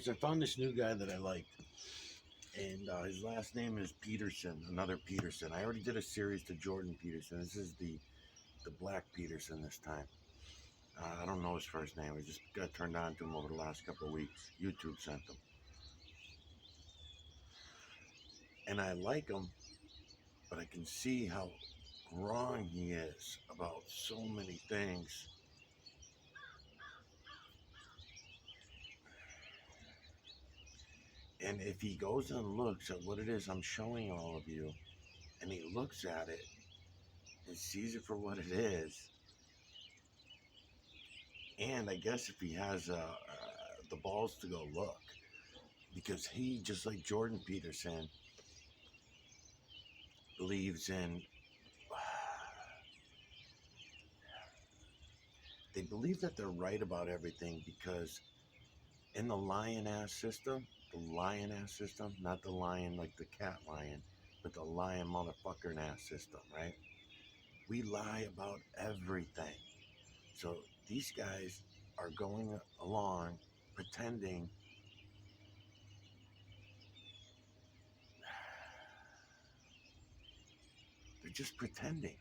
I found this new guy that I liked, and his last name is Peterson. Another Peterson. I already did a series to Jordan Peterson. This is the Black Peterson this time. I don't know his first name. I just got turned on to him over the last couple of weeks. YouTube sent him, and I like him, but I can see how wrong he is about so many things. And if he goes and looks at what it is I'm showing all of you, and he looks at it and sees it for what it is, and I guess if he has the balls to go look, because he, just like Jordan Peterson, believes in, they believe that they're right about everything because in the lion-ass system, not the lion like the cat lion, but the lion motherfucker ass system, right? We lie about everything. So these guys are going along pretending they're just pretending.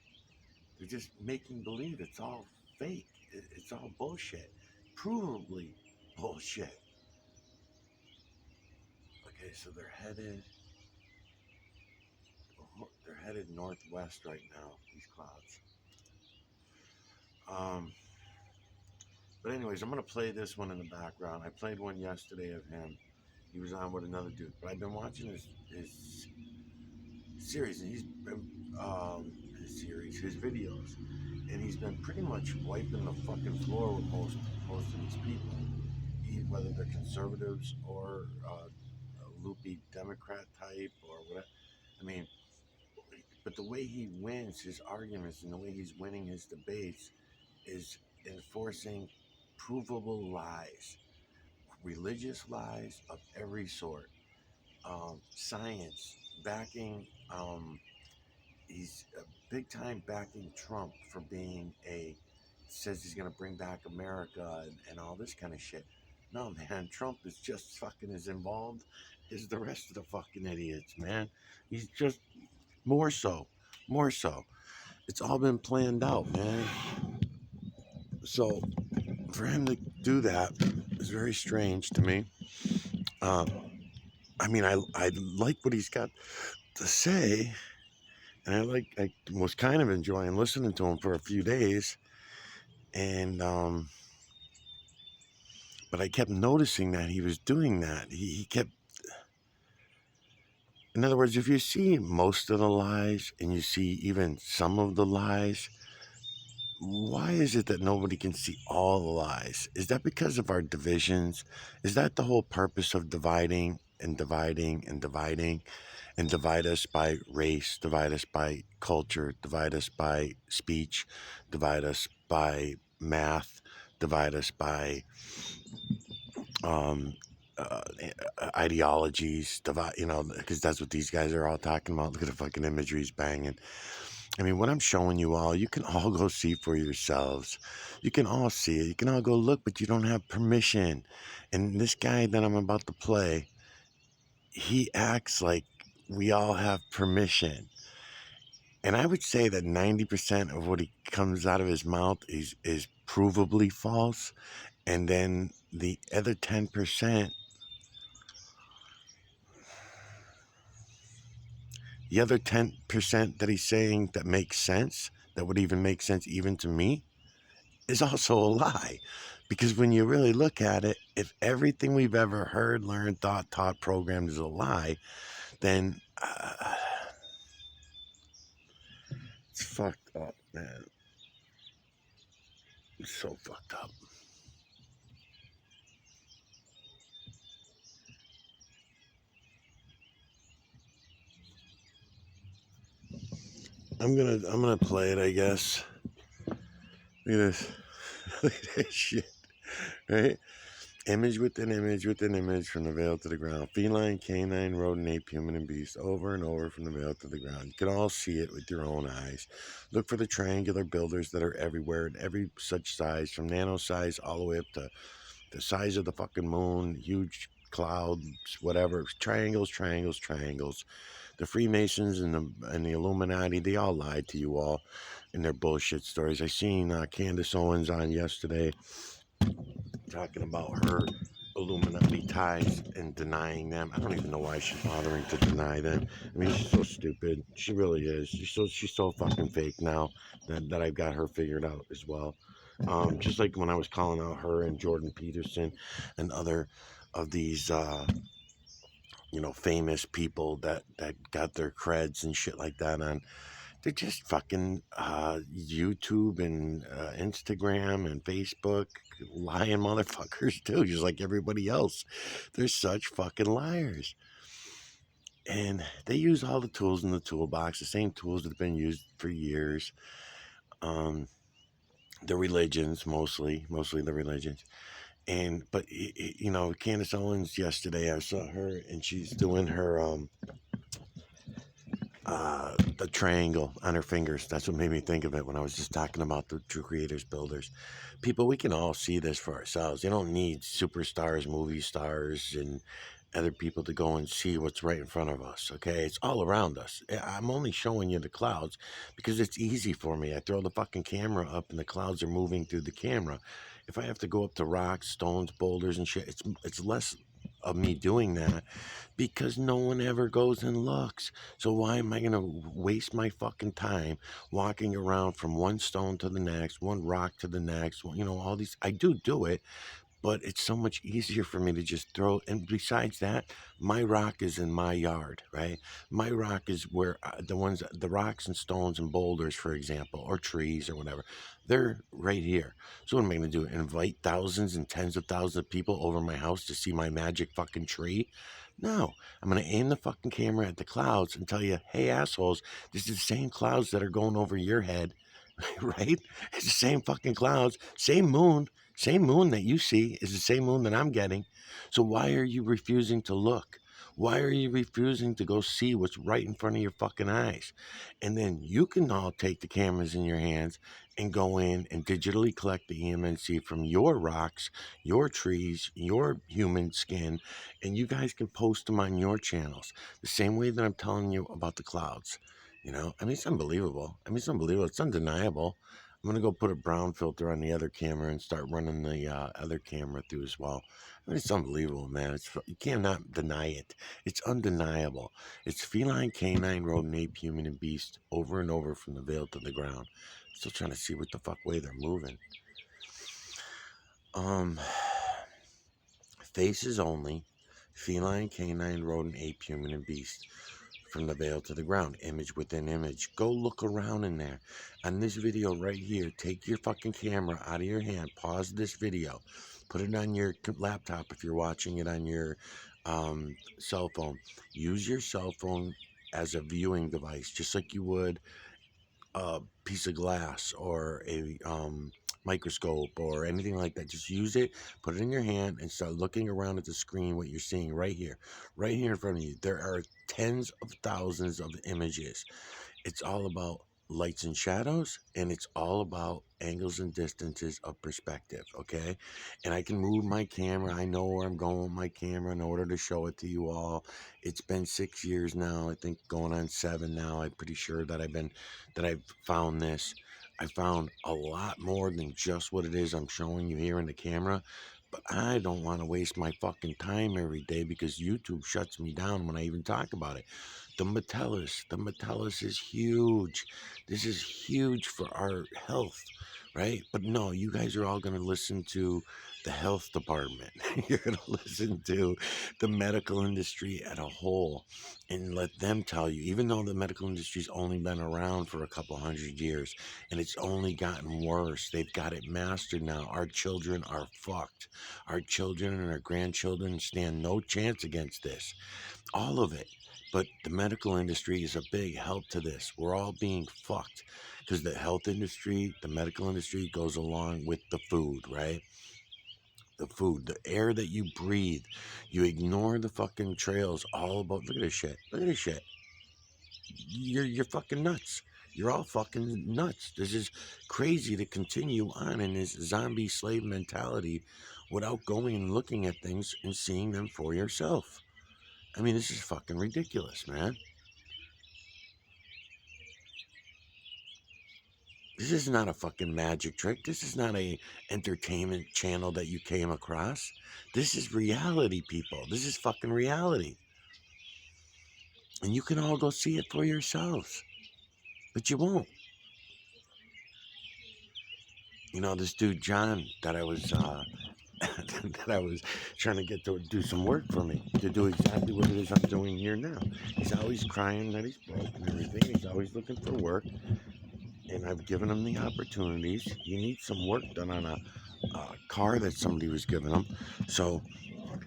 They're just making believe it's all fake. It's all bullshit. Provably bullshit. Okay, so they're headed northwest right now, these clouds. But anyways, I'm gonna play this one in the background. I played one yesterday of him. He was on with another dude, but I've been watching his series, and he's been his videos, and he's been pretty much wiping the fucking floor with most of these people, whether they're conservatives or a loopy Democrat type or whatever. I mean, but the way he wins his arguments and the way he's winning his debates is enforcing provable lies, religious lies of every sort, science backing. He's big time backing Trump for being says he's going to bring back America and all this kind of shit. No, man, Trump is just fucking as involved as the rest of the fucking idiots, man. He's just more so. It's all been planned out, man. So for him to do that is very strange to me. I mean, I like what he's got to say, and I was kind of enjoying listening to him for a few days, and but I kept noticing that he was doing that. He kept, in other words, if you see most of the lies and you see even some of the lies, why is it that nobody can see all the lies? Is that because of our divisions? Is that the whole purpose of dividing and dividing and dividing, and divide us by race, divide us by culture, divide us by speech, divide us by math, divide us by um, uh, ideologies, divide, because that's what these guys are all talking about. Look at the fucking imagery he's banging. I mean, what I'm showing you all, you can all go see for yourselves. You can all see it. You can all go look, but you don't have permission. And this guy that I'm about to play, he acts like we all have permission. And I would say that 90% of what he comes out of his mouth is provably false. And then the other 10%, that he's saying that makes sense, that would even make sense even to me, is also a lie. Because when you really look at it, if everything we've ever heard, learned, thought, taught, programmed is a lie, then it's fucked up, man. It's so fucked up. I'm gonna play it, I guess. Look at this. Look at that shit. Right? Image within image from the veil to the ground. Feline, canine, rodent, ape, human, and beast. Over and over from the veil to the ground. You can all see it with your own eyes. Look for the triangular builders that are everywhere in every such size, from nano size all the way up to the size of the fucking moon, huge clouds, whatever, triangles, triangles, triangles. The Freemasons and the Illuminati, they all lied to you all in their bullshit stories. I seen Candace Owens on yesterday talking about her Illuminati ties and denying them. I don't even know why she's bothering to deny them. I mean, she's so stupid. She really is. She's so fucking fake now that I've got her figured out as well. Just like when I was calling out her and Jordan Peterson and other of these famous people that got their creds and shit like that on. They're just fucking YouTube and Instagram and Facebook lying motherfuckers too, just like everybody else. They're such fucking liars. And they use all the tools in the toolbox, the same tools that have been used for years. The religions, mostly the religions. But Candace Owens yesterday, I saw her and she's doing her the triangle on her fingers. That's what made me think of it when I was just talking about the true creators, builders. People, we can all see this for ourselves. You don't need superstars, movie stars, and other people to go and see what's right in front of us, okay? It's all around us. I'm only showing you the clouds because it's easy for me. I throw the fucking camera up and the clouds are moving through the camera. If I have to go up to rocks, stones, boulders, and shit, it's less of me doing that because no one ever goes and looks. So why am I going to waste my fucking time walking around from one stone to the next, one rock to the next, all these. I do it, but it's so much easier for me to just throw. And besides that, my rock is in my yard, right? My rock is where the rocks and stones and boulders, for example, or trees or whatever, they're right here. So what am I going to do? Invite thousands and tens of thousands of people over my house to see my magic fucking tree? No, I'm going to aim the fucking camera at the clouds and tell you, hey, assholes, this is the same clouds that are going over your head, right? It's the same fucking clouds, same moon that you see is the same moon that I'm getting. So why are you refusing to look? Why are you refusing to go see what's right in front of your fucking eyes? And then you can all take the cameras in your hands and go in and digitally collect the EMNC from your rocks, your trees, your human skin, and you guys can post them on your channels the same way that I'm telling you about the clouds. It's unbelievable. It's unbelievable. It's undeniable. I'm going to go put a brown filter on the other camera and start running the other camera through as well. It's unbelievable, man. You cannot deny it. It's undeniable. It's feline, canine, rodent, ape, human, and beast over and over from the veil to the ground. Still trying to see what the fuck way they're moving. Faces only. Feline, canine, rodent, ape, human, and beast. From the veil to the ground, image within image. Go look around in there. On this video right here, take your fucking camera out of your hand, pause this video, put it on your laptop if you're watching it on your cell phone. Use your cell phone as a viewing device, just like you would a piece of glass or a microscope or anything like that. Just use it, put it in your hand, and start looking around at the screen. What you're seeing right here in front of you, there are tens of thousands of images. It's all about lights and shadows, and it's all about angles and distances of perspective, okay? And I can move my camera. I know where I'm going with my camera in order to show it to you all. It's been 6 years now, I think going on 7 now. I'm pretty sure that I've found this. I found a lot more than just what it is I'm showing you here in the camera. But I don't want to waste my fucking time every day because YouTube shuts me down when I even talk about it. The Metellus is huge. This is huge for our health, right? But no, you guys are all going to listen to the health department. You're going to listen to the medical industry as a whole and let them tell you, even though the medical industry's only been around for a couple 100 years and it's only gotten worse. They've got it mastered now. Our children are fucked. Our children and our grandchildren stand no chance against this. All of it. But the medical industry is a big help to this. We're all being fucked because the health industry, the medical industry goes along with the food, right? The food, the air that you breathe. You ignore the fucking trails all about, look at this shit. Look at this shit. You're fucking nuts. You're all fucking nuts. This is crazy to continue on in this zombie slave mentality without going and looking at things and seeing them for yourself. I mean, this is fucking ridiculous, man. This is not a fucking magic trick. This is not a entertainment channel that you came across. This is reality, people. This is fucking reality. And you can all go see it for yourselves. But you won't. You know, this dude John that I was that I was trying to get to do some work for me, to do exactly what it is I'm doing here now. He's always crying that he's broke and everything. He's always looking for work. And I've given him the opportunities. He needs some work done on a car that somebody was giving him. So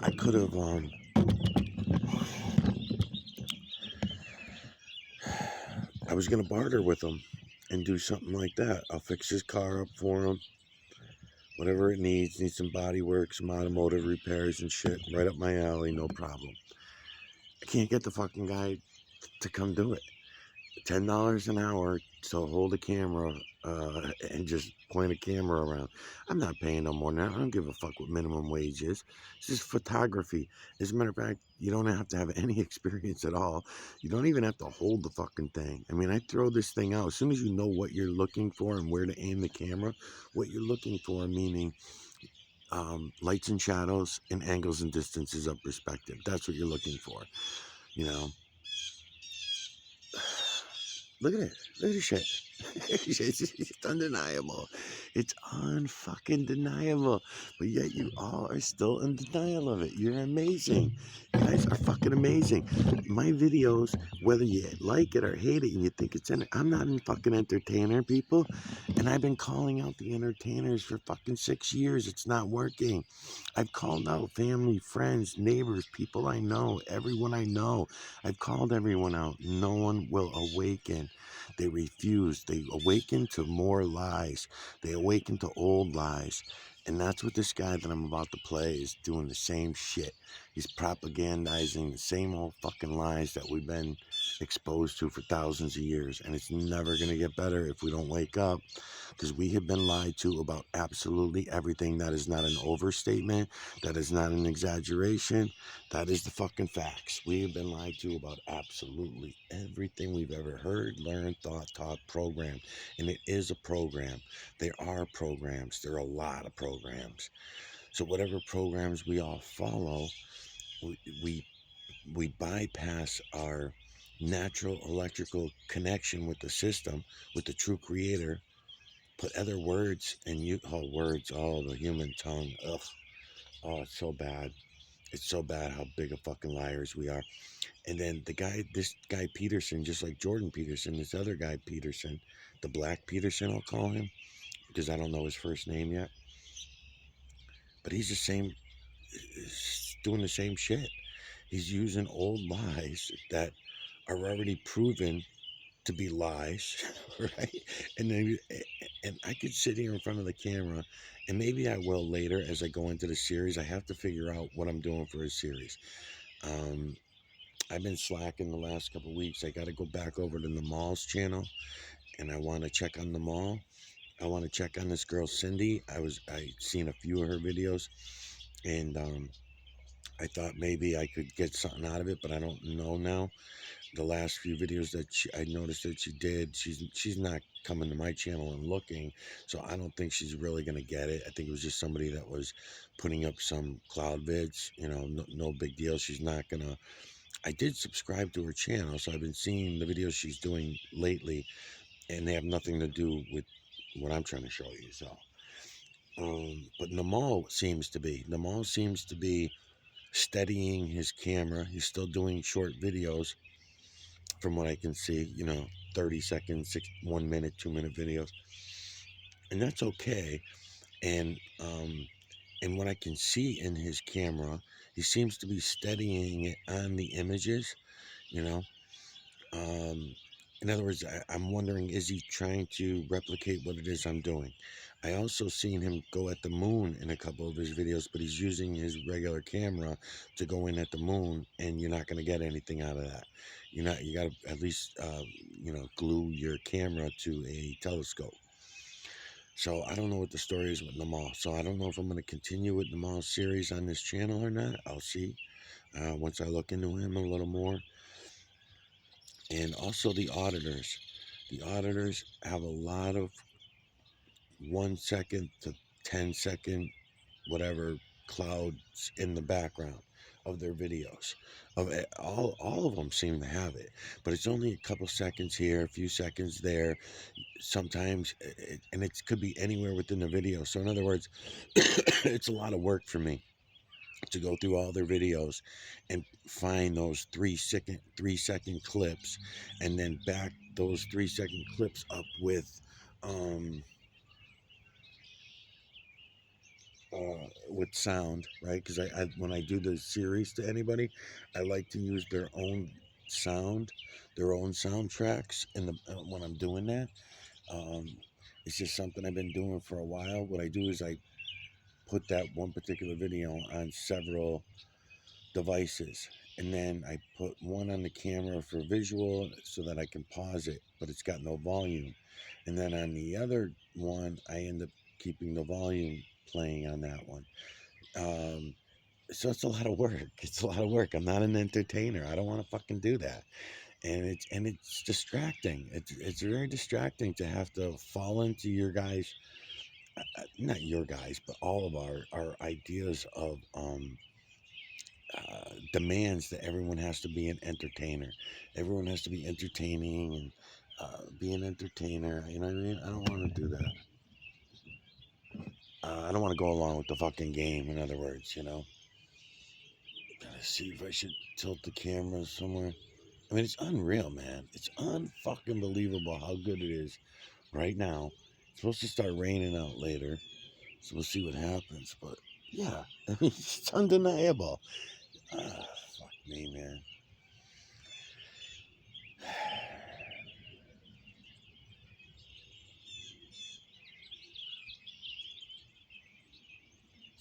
I could have, I was going to barter with him and do something like that. I'll fix his car up for him. Whatever it needs some body work, some automotive repairs and shit. Right up my alley, no problem. I can't get the fucking guy to come do it. $10 an hour to hold a camera and just point a camera around. I'm not paying no more than that. I don't give a fuck what minimum wage is. It's just photography. As a matter of fact, you don't have to have any experience at all. You don't even have to hold the fucking thing. I mean, I throw this thing out. As soon as you know what you're looking for and where to aim the camera, what you're looking for, meaning lights and shadows and angles and distances of perspective. That's what you're looking for, you know. Look at it. Look at this shit. It's undeniable. It's unfucking deniable. But yet you all are still in denial of it. You're amazing. You guys are fucking amazing. My videos, whether you like it or hate it and you think it's I'm not a fucking entertainer, people. And I've been calling out the entertainers for fucking 6 years. It's not working. I've called out family, friends, neighbors, people I know, everyone I know. I've called everyone out. No one will awaken. They refuse. They awaken to more lies. They awaken to old lies. And that's what this guy that I'm about to play is doing the same shit. He's propagandizing the same old fucking lies that we've been exposed to for thousands of years. And it's never going to get better if we don't wake up, because we have been lied to about absolutely everything. That is not an overstatement. That is not an exaggeration. That is the fucking facts. We have been lied to about absolutely everything we've ever heard, learned, thought, taught, programmed. And it is a program. There are programs. There are a lot of programs. So whatever programs we all follow, we we bypass our natural electrical connection with the system, with the true creator, put other words and words, the human tongue, ugh. Oh, it's so bad. It's so bad how big of fucking liars we are. And then this guy Peterson, just like Jordan Peterson, this other guy Peterson, the Black Peterson, I'll call him, because I don't know his first name yet. But he's the same, doing the same shit. He's using old lies that are already proven to be lies, right? And then, and I could sit here in front of the camera, and maybe I will later as I go into the series. I have to figure out what I'm doing for a series. I've been slacking the last couple of weeks. I got to go back over to the Mall's channel, and I want to check on the Mall. I want to check on this girl Cindy. I seen a few of her videos, and I thought maybe I could get something out of it, but I don't know now. The last few videos that I noticed that she did, she's not coming to my channel and looking, so I don't think she's really gonna get it. I think it was just somebody that was putting up some cloud vids. You know, no big deal. She's not gonna. I did subscribe to her channel, so I've been seeing the videos she's doing lately, and they have nothing to do with what I'm trying to show you. So, but Namal seems to be steadying his camera. He's still doing short videos, from what I can see, 30 seconds, 1 minute, 2 minute videos. And that's okay. And what I can see in his camera, he seems to be steadying it on the images, you know. In other words, I'm wondering, is he trying to replicate what it is I'm doing? I also seen him go at the moon in a couple of his videos, but he's using his regular camera to go in at the moon, and you're not going to get anything out of that. You got to at least, glue your camera to a telescope. So I don't know what the story is with Namal. So I don't know if I'm going to continue with Namal's series on this channel or not. I'll see once I look into him a little more. And also the auditors. The auditors have a lot of 1 second to 10 second whatever clouds in the background of their videos. Of all of them seem to have it, but it's only a couple seconds here, a few seconds there. Sometimes, and it could be anywhere within the video. So in other words, it's a lot of work for me to go through all their videos and find those 3 second clips, and then back those 3 second clips up with sound, right? Because I when I do the series to anybody, I like to use their own sound, their own soundtracks, and when I'm doing that, um, it's just something I've been doing for a while. What I do is I put that one particular video on several devices, and then I put one on the camera for visual so that I can pause it, but it's got no volume, and then on the other one I end up keeping the volume playing on that one. So it's a lot of work. It's a lot of work. I'm not an entertainer. I don't want to fucking do that. And it's distracting. It's very distracting to have to fall into your guys, not your guys, but all of our ideas of demands that everyone has to be an entertainer. Everyone has to be entertaining and be an entertainer. You know what I mean? I don't want to do that. I don't want to go along with the fucking game. In other words, you know. Gotta see if I should tilt the camera somewhere. I mean, it's unreal, man. It's unfucking believable how good it is right now. It's supposed to start raining out later, so we'll see what happens. But yeah, I mean, it's undeniable. Fuck me, man.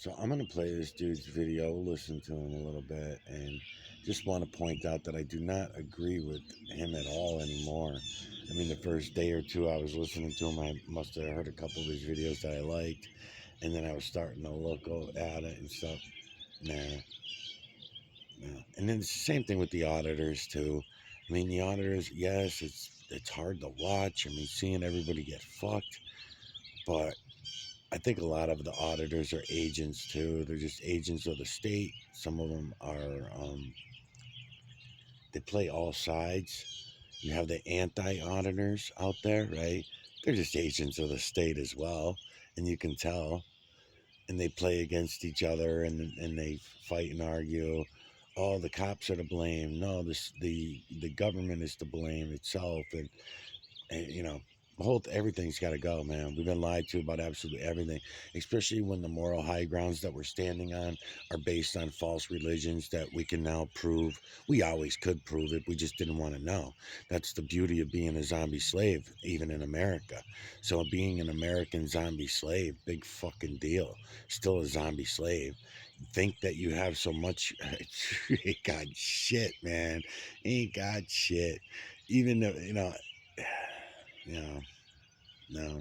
So I'm gonna play this dude's video, listen to him a little bit, and just want to point out that I do not agree with him at all anymore. I mean, the first day or two I was listening to him, I must have heard a couple of his videos that I liked, and then I was starting to look at it and stuff. Nah, nah. And then it's the same thing with the auditors too. I mean, the auditors, yes, it's hard to watch. I mean, seeing everybody get fucked, but I think a lot of the auditors are agents too. They're just agents of the state. Some of them are, they play all sides. You have the anti-auditors out there, right? They're just agents of the state as well, and you can tell. And they play against each other, and they fight and argue. Oh, the cops are to blame. No, the government is to blame itself, and you know, everything's got to go, man. We've been lied to about absolutely everything, especially when the moral high grounds that we're standing on are based on false religions that we can now prove. We always could prove it, we just didn't want to know. That's the beauty of being a zombie slave, even in America. So being an American zombie slave, big fucking deal. Still a zombie slave. Think that you have so much. Ain't got shit, man. Ain't got shit. Even though, no, no.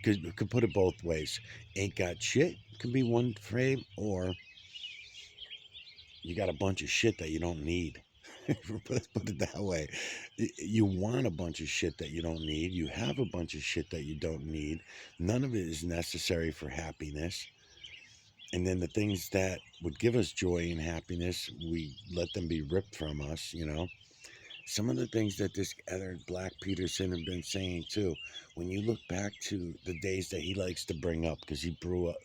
Could put it both ways. Ain't got shit could be one frame, or you got a bunch of shit that you don't need. Let's put it that way. You want a bunch of shit that you don't need. You have a bunch of shit that you don't need. None of it is necessary for happiness. And then the things that would give us joy and happiness, we let them be ripped from us, you know. Some of the things that this other Black Peterson have been saying too, when you look back to the days that he likes to bring up, because he grew up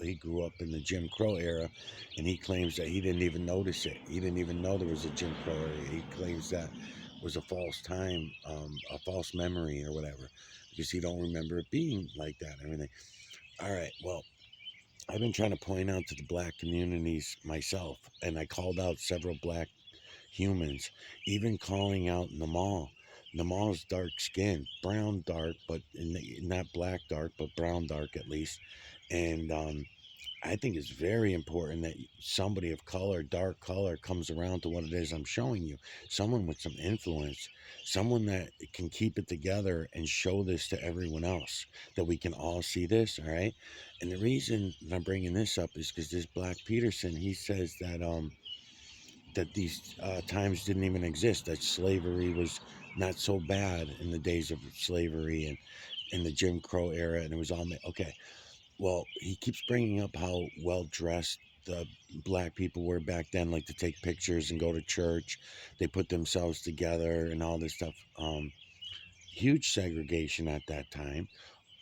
in the Jim Crow era, and he claims that he didn't even notice it. He didn't even know there was a Jim Crow era. He claims that was a false time, a false memory or whatever, because he don't remember it being like that and everything. All right, well, I've been trying to point out to the black communities myself, and I called out several black humans, even calling out Namal. Namal's dark skin, brown dark, but not black dark, but brown dark at least. And I think it's very important that somebody of color, dark color, comes around to what it is I'm showing you. Someone with some influence, someone that can keep it together and show this to everyone else, that we can all see this, all right? And the reason I'm bringing this up is because this Black Peterson, he says that these times didn't even exist, that slavery was not so bad in the days of slavery and in the Jim Crow era, and it was all okay. Well, he keeps bringing up how well dressed the black people were back then, like to take pictures and go to church. They put themselves together and all this stuff. Huge segregation at that time.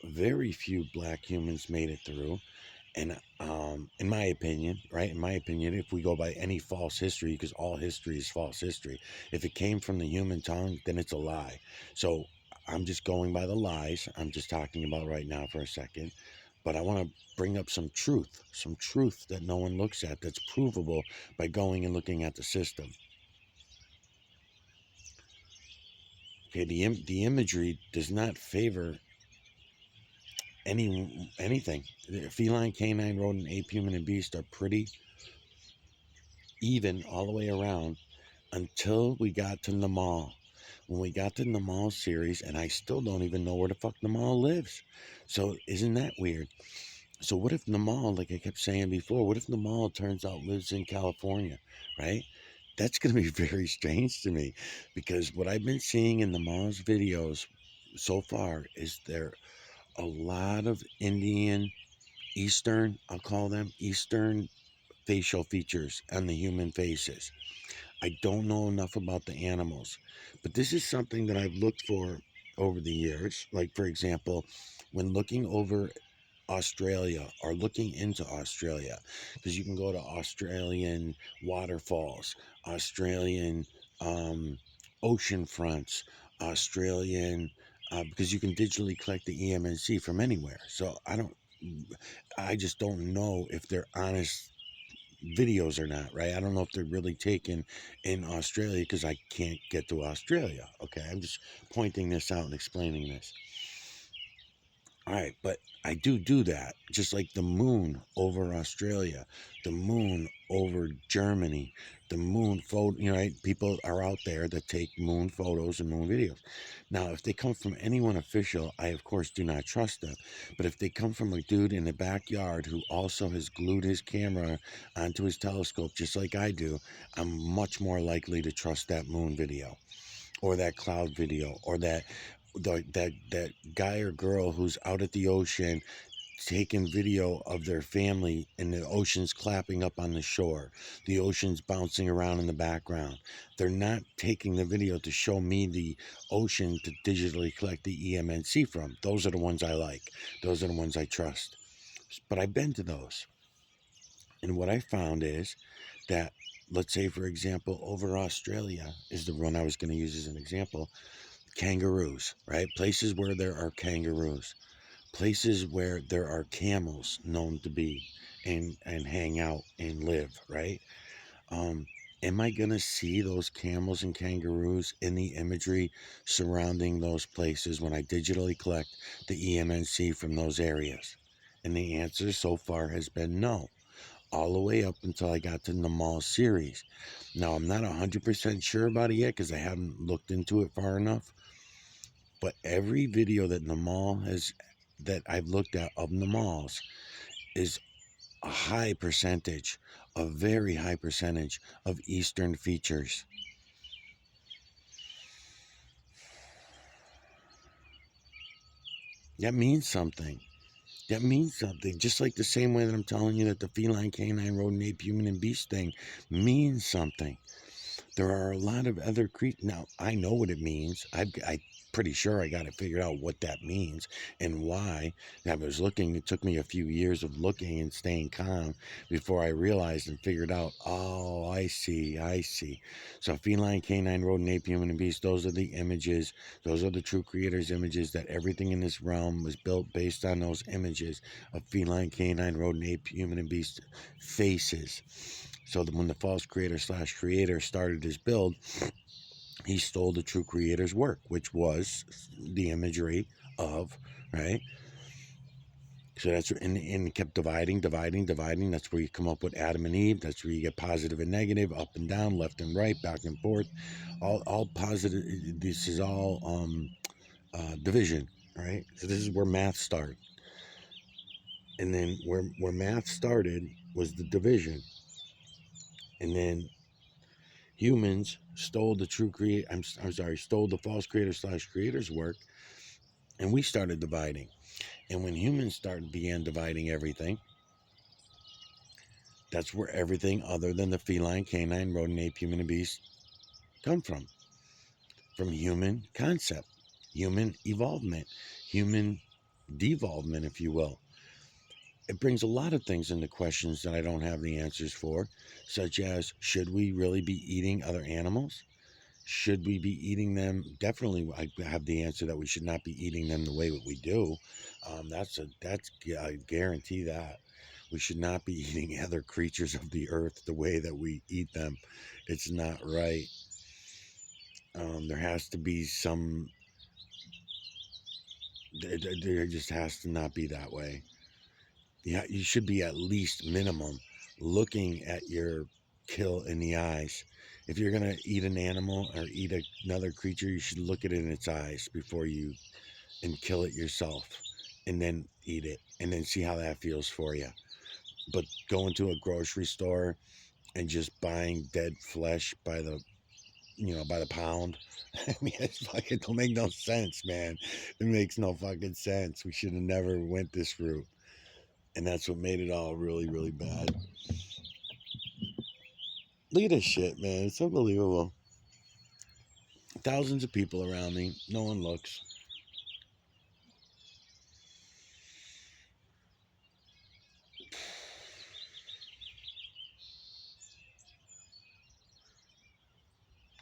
Very few black humans made it through. And in my opinion, right? In my opinion, if we go by any false history, because all history is false history, if it came from the human tongue, then it's a lie. So I'm just going by the lies I'm just talking about right now for a second. But I want to bring up some truth that no one looks at, that's provable by going and looking at the system. Okay, the imagery does not favor anything. The feline, canine, rodent, ape, human, and beast are pretty even all the way around until we got to Namal. When we got to Namal series, and I still don't even know where the fuck Namal lives. So isn't that weird? So what if Namal, like I kept saying before, what if Namal turns out lives in California, right? That's going to be very strange to me, because what I've been seeing in Namal's videos so far is there a lot of Indian, Eastern, I'll call them Eastern facial features on the human faces. I don't know enough about the animals, but this is something that I've looked for over the years. Like, for example, when looking over Australia or looking into Australia, because you can go to Australian waterfalls, Australian ocean fronts, Australian, because you can digitally collect the EMNC from anywhere. So I just don't know if they're honest videos or not, right? I don't know if they're really taken in Australia because I can't get to Australia. Okay, I'm just pointing this out and explaining this. All right, but I do that, just like the moon over Australia, the moon over Germany, the moon photo. You know, right? People are out there that take moon photos and moon videos. Now, if they come from anyone official, I of course do not trust them. But if they come from a dude in the backyard who also has glued his camera onto his telescope, just like I do, I'm much more likely to trust that moon video or that cloud video or that guy or girl who's out at the ocean taking video of their family and the ocean's clapping up on the shore, the ocean's bouncing around in the background. They're not taking the video to show me the ocean to digitally collect the EMNC from. Those are the ones I like. Those are the ones I trust. But I've been to those. And what I found is that, let's say, for example, over Australia is the one I was going to use as an example. Kangaroos, right? Places where there are kangaroos, places where there are camels known to be and hang out and live, right? Um, am I gonna see those camels and kangaroos in the imagery surrounding those places when I digitally collect the EMNC from those areas? And the answer so far has been no, all the way up until I got to Namal series. Now I'm not 100% sure about it yet because I haven't looked into it far enough. But every video that I've looked at of Namal's is a high percentage, a very high percentage of Eastern features. That means something. That means something. Just like the same way that I'm telling you that the feline, canine, rodent, ape, human, and beast thing means something. There are a lot of other creatures. Now, I know what it means. I'm pretty sure I got to figure out what that means and why. And I was looking, it took me a few years of looking and staying calm before I realized and figured out, oh, I see. So feline, canine, rodent, ape, human, and beast, those are the images. Those are the true creators' images, that everything in this realm was built based on those images of feline, canine, rodent, ape, human, and beast faces. So that when the false creator/creator started his build, he stole the true creator's work, which was the imagery of, right, So that's and it kept dividing. That's where you come up with Adam and Eve. That's where you get positive and negative, up and down, left and right, back and forth. All positive. This is all division, right? So this is where math starts. And then where math started was the division. And then humans stole the true I'm sorry, stole the false creator / creator's work, and we started dividing. And when humans began dividing everything, that's where everything other than the feline, canine, rodent, ape, human, and beast come from human concept, human evolvement, human devolvement, if you will. It brings a lot of things into questions that I don't have the answers for, such as, should we really be eating other animals? Should we be eating them? Definitely, I have the answer that we should not be eating them the way that we do. I guarantee that. We should not be eating other creatures of the earth the way that we eat them. It's not right. There has to be some. There just has to not be that way. Yeah, you should be at least minimum looking at your kill in the eyes. If you're gonna eat an animal or eat another creature, you should look at it in its eyes before you and kill it yourself, and then eat it, and then see how that feels for you. But going to a grocery store and just buying dead flesh by the by the pound. I mean, it's fucking don't make no sense, man. It makes no fucking sense. We should have never went this route. And that's what made it all really, really bad. Look at this shit, man. It's unbelievable. Thousands of people around me. No one looks.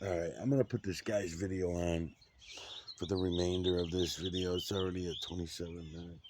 Alright, I'm going to put this guy's video on for the remainder of this video. It's already at 27 minutes.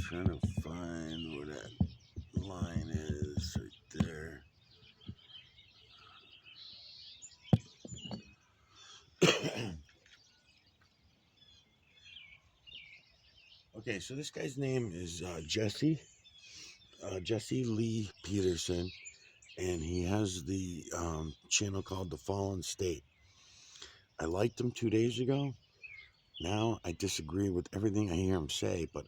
Trying to find where that line is right there. Okay, so this guy's name is Jesse Lee Peterson, and he has the channel called The Fallen State. I liked him 2 days ago. Now I disagree with everything I hear him say, but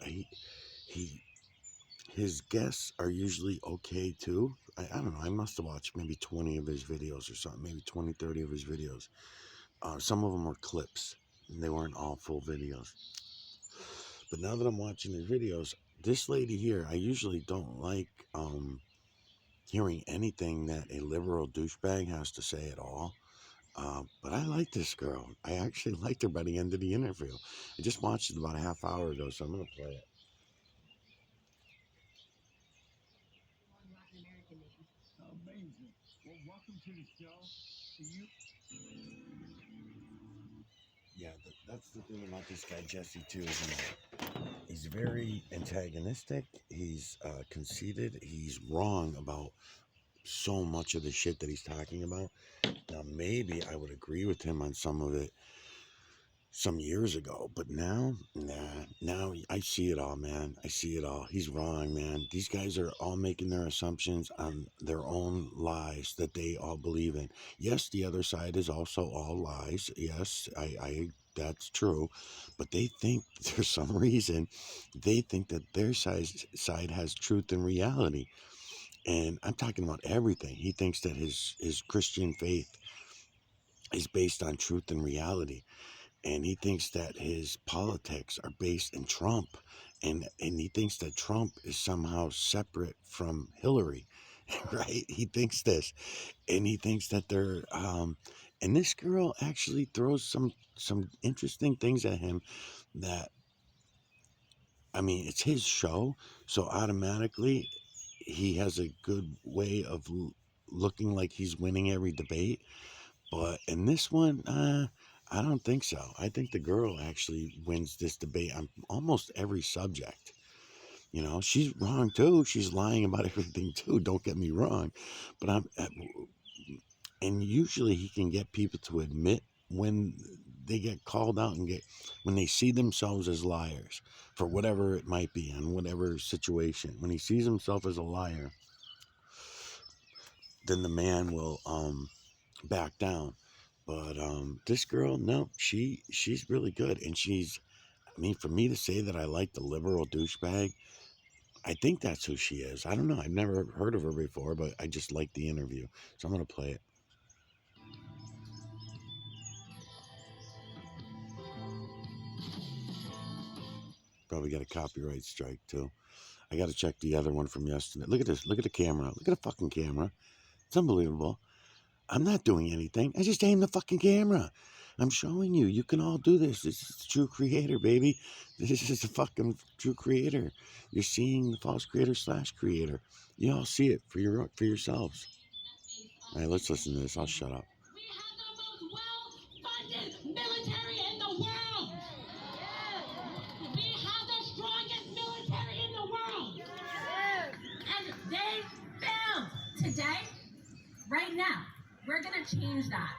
his guests are usually okay too. I don't know. I must have watched maybe 20 of his videos or something, maybe 20, 30 of his videos. Some of them were clips, and they weren't all full videos. But now that I'm watching his videos, this lady here, I usually don't like hearing anything that a liberal douchebag has to say at all. But I like this girl. I actually liked her by the end of the interview. I just watched it about a half hour ago, so I'm going to play it. Amazing. Well, welcome to the show. Yeah, that's the thing about this guy, Jesse, too. He's very antagonistic. He's conceited. He's wrong about so much of the shit that he's talking about. Now, maybe I would agree with him on some of it. some years ago, but now, now I see it all, man. I see it all. He's wrong, man. These guys are all making their assumptions on their own lies that they all believe in. Yes, the other side is also all lies. Yes, I that's true, but they think for some reason they think that their side has truth and reality, and I'm talking about everything. He thinks that his Christian faith is based on truth and reality, and he thinks that his politics are based in Trump, and he thinks that Trump is somehow separate from Hillary, right? He thinks this, and he thinks that they're and this girl actually throws some interesting things at him that, I mean, it's his show, so automatically he has a good way of looking like he's winning every debate. But in this one, I don't think so. I think the girl actually wins this debate on almost every subject. You know, she's wrong too. She's lying about everything too. Don't get me wrong, but and usually he can get people to admit when they get called out and when they see themselves as liars for whatever it might be in whatever situation. When he sees himself as a liar, then the man will back down. But this girl, no, she's really good, and I mean, for me to say that I like the liberal douchebag, I think that's who she is. I don't know. I've never heard of her before, but I just like the interview, so I'm gonna play it. Probably got a copyright strike too. I got to check the other one from yesterday. Look at this. Look at the camera. Look at the fucking camera. It's unbelievable. I'm not doing anything. I just aim the fucking camera. I'm showing you. You can all do this. This is the true creator, baby. This is the fucking true creator. You're seeing the false creator / creator. You all see it for yourselves. All right, let's listen to this. I'll shut up. We have the most well-funded military in the world. We have the strongest military in the world. And they failed today, right now. We're going to change that.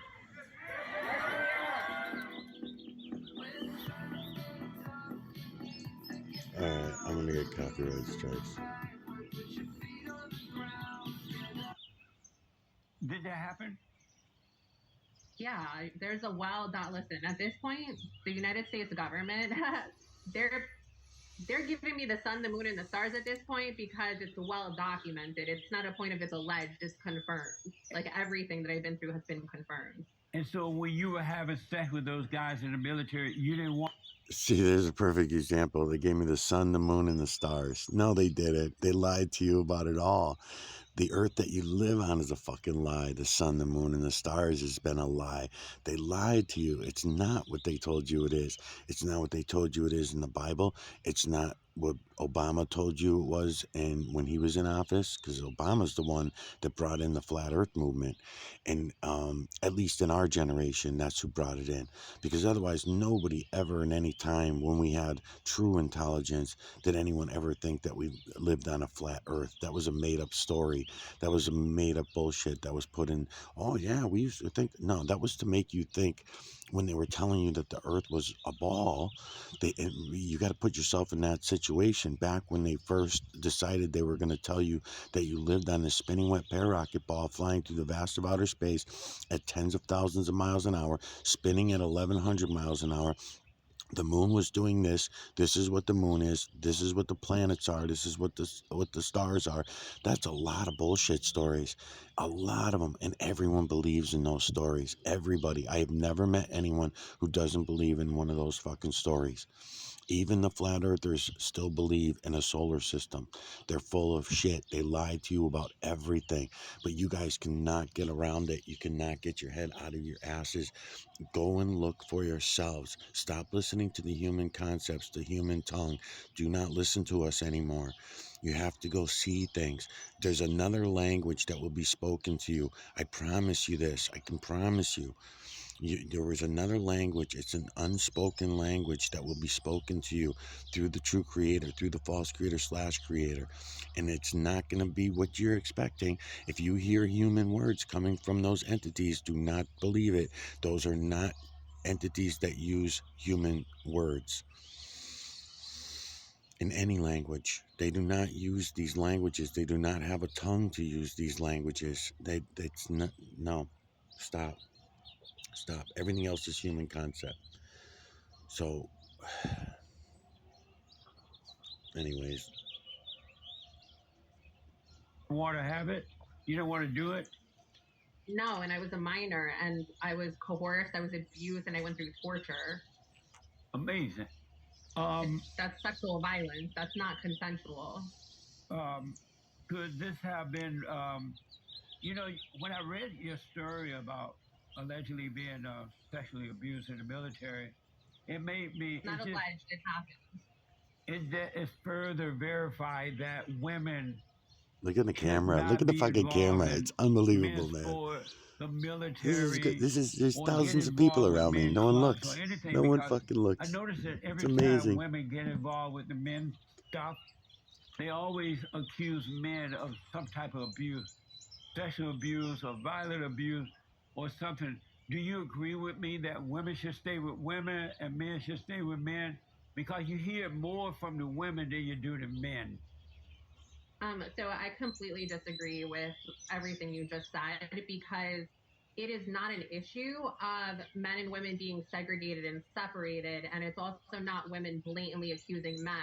All right, I'm going to get copyright strikes. Did that happen? Yeah, there's a listen, at this point, the United States government, they're giving me the sun, the moon, and the stars at this point because it's well documented. It's not a point of it's alleged, it's confirmed. Like everything that I've been through has been confirmed. And so when you were having sex with those guys in the military, you didn't want... See, there's a perfect example. They gave me the sun, the moon, and the stars. No, they didn't. They lied to you about it all. The earth that you live on is a fucking lie. The sun, the moon, and the stars has been a lie. They lied to you. It's not what they told you it is. It's not what they told you it is in the Bible. It's not what Obama told you it was when he was in office, because Obama's the one that brought in the flat earth movement. And at least in our generation, that's who brought it in. Because otherwise, nobody ever in any time when we had true intelligence did anyone ever think that we lived on a flat earth. That was a made-up story. That was a made-up bullshit that was put in. Oh, yeah, we used to think. No, that was to make you think when they were telling you that the earth was a ball. You got to put yourself in that situation back when they first decided they were going to tell you that you lived on this spinning wet pararocket ball flying through the vast of outer space at tens of thousands of miles an hour, spinning at 1,100 miles an hour. The moon was doing this. This is what the moon is. This is what the planets are. This is what the stars are. That's a lot of bullshit stories. A lot of them. And everyone believes in those stories. Everybody. I have never met anyone who doesn't believe in one of those fucking stories. Even the flat earthers still believe in a solar system. They're full of shit. They lied to you about everything. But you guys cannot get around it. You cannot get your head out of your asses. Go and look for yourselves. Stop listening to the human concepts, the human tongue. Do not listen to us anymore. You have to go see things. There's another language that will be spoken to you. I promise you this. I can promise you. There is another language. It's an unspoken language that will be spoken to you through the true creator, through the false creator / creator. And it's not going to be what you're expecting. If you hear human words coming from those entities, do not believe it. Those are not entities that use human words in any language. They do not use these languages. They do not have a tongue to use these languages. It's not, no, stop. Everything else is human concept. So, anyways, Want to have it? You don't want to do it? No, and I was a minor, and I was coerced, I was abused, and I went through torture. Amazing. That's sexual violence. That's not consensual. Could this have been, when I read your story about allegedly being sexually abused in the military, it made me. It's not alleged, it happened. It's further verified that women. look at the camera. Look at the fucking camera. It's unbelievable, man. The military. There's thousands of people around me. No one looks. No one fucking looks. I noticed that every It's amazing. time women get involved with the men stuff, they always accuse men of some type of abuse, sexual abuse or violent abuse or something. Do you agree with me that women should stay with women and men should stay with men? Because you hear more from the women than you do the men. So I completely disagree with everything you just said, because it is not an issue of men and women being segregated and separated, and it's also not women blatantly accusing men.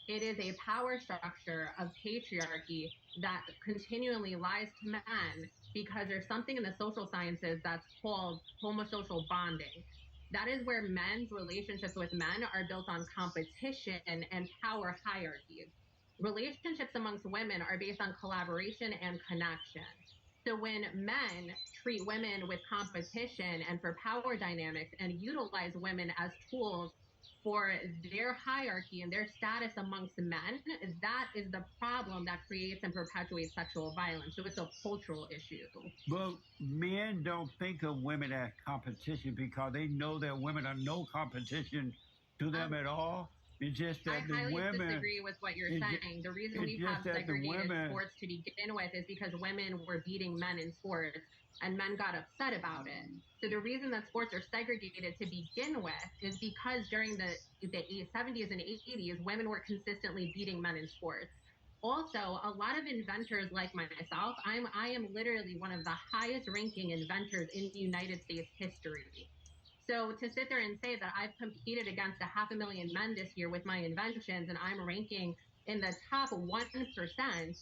It is a power structure of patriarchy that continually lies to men, because there's something in the social sciences that's called homosocial bonding. That is where men's relationships with men are built on competition and power hierarchies. Relationships amongst women are based on collaboration and connection. So when men treat women with competition and for power dynamics and utilize women as tools for their hierarchy and their status amongst men, that is the problem that creates and perpetuates sexual violence. So it's a cultural issue. Well, men don't think of women as competition because they know that women are no competition to them at all. It's just that I highly women disagree with what you're saying. The reason we have segregated sports to begin with is because women were beating men in sports and men got upset about it. So the reason that sports are segregated to begin with is because during the 70s and 80s, women were consistently beating men in sports. Also, a lot of inventors like myself, I am literally one of the highest ranking inventors in the United States history. So to sit there and say that I've competed against 500,000 men this year with my inventions and I'm ranking in the top 1%,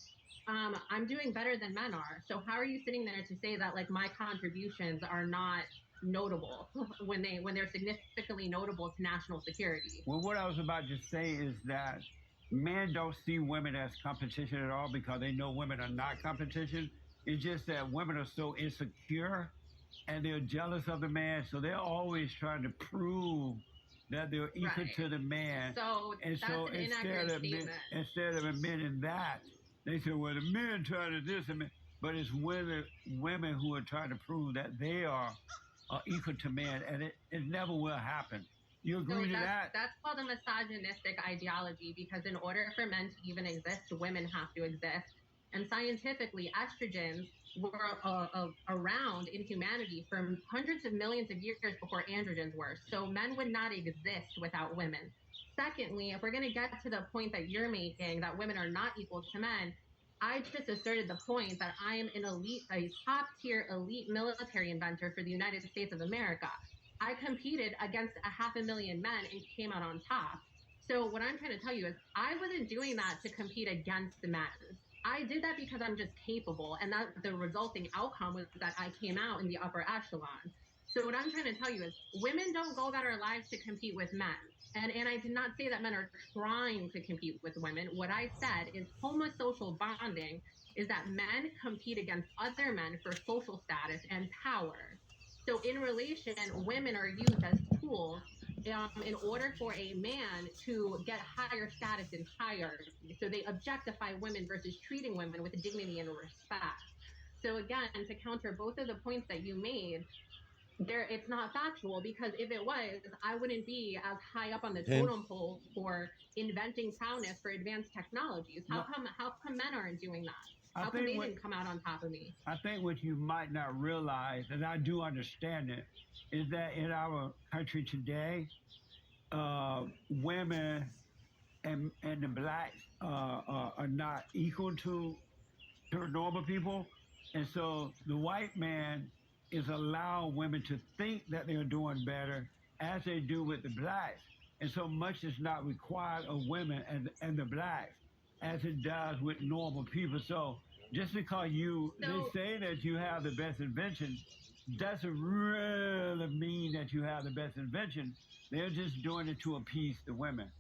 I'm doing better than men are. So how are you sitting there to say that like my contributions are not notable when they're significantly notable to national security? Well, what I was about to say is that men don't see women as competition at all because they know women are not competition. It's just that women are so insecure and they're jealous of the man, so they're always trying to prove that they're equal to the man. So that's an inaccurate statement. Instead of admitting that, they say, well, the men try to this, but it's women who are trying to prove that they are equal to men, and it never will happen. You agree to that? That's called a misogynistic ideology, because in order for men to even exist, women have to exist. And scientifically, estrogens were around in humanity for hundreds of millions of years before androgens were. So men would not exist without women. Secondly, if we're going to get to the point that you're making, that women are not equal to men, I just asserted the point that I am a top-tier elite military inventor for the United States of America. I competed against 500,000 men and came out on top. So what I'm trying to tell you is I wasn't doing that to compete against the men. I did that because I'm just capable, and that the resulting outcome was that I came out in the upper echelon. So what I'm trying to tell you is women don't go about our lives to compete with men. And I did not say that men are trying to compete with women. What I said is homosocial bonding is that men compete against other men for social status and power. So in relation, women are used as tools in order for a man to get higher status in hierarchy. So they objectify women versus treating women with dignity and respect. So again, to counter both of the points that you made, It's not factual, because if it was, I wouldn't be as high up on the Pim, totem pole for inventing prowess for advanced technologies. No, How come men aren't doing that? I How come think they what didn't come out on top of me? I think what you might not realize, and I do understand it, is that in our country today, women and the blacks are not equal to normal people, and so the white man is allowing women to think that they're doing better as they do with the blacks, and so much is not required of women and the blacks as it does with normal people. So just because they So say that you have the best invention doesn't really mean that you have the best invention. They're just doing it to appease the women.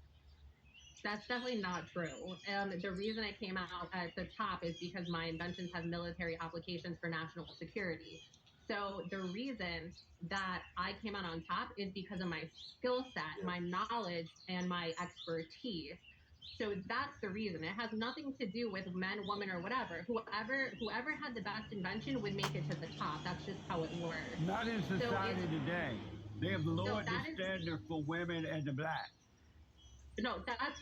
that's definitely not true. The reason I came out at the top is because my inventions have military applications for national security. So the reason that I came out on top is because of my skill set, my knowledge, and my expertise. So that's the reason. It has nothing to do with men, women, or whatever. Whoever had the best invention would make it to the top. That's just how it works. Not in So society it's today. They have so lowered the that is standard for women and the black. no, that's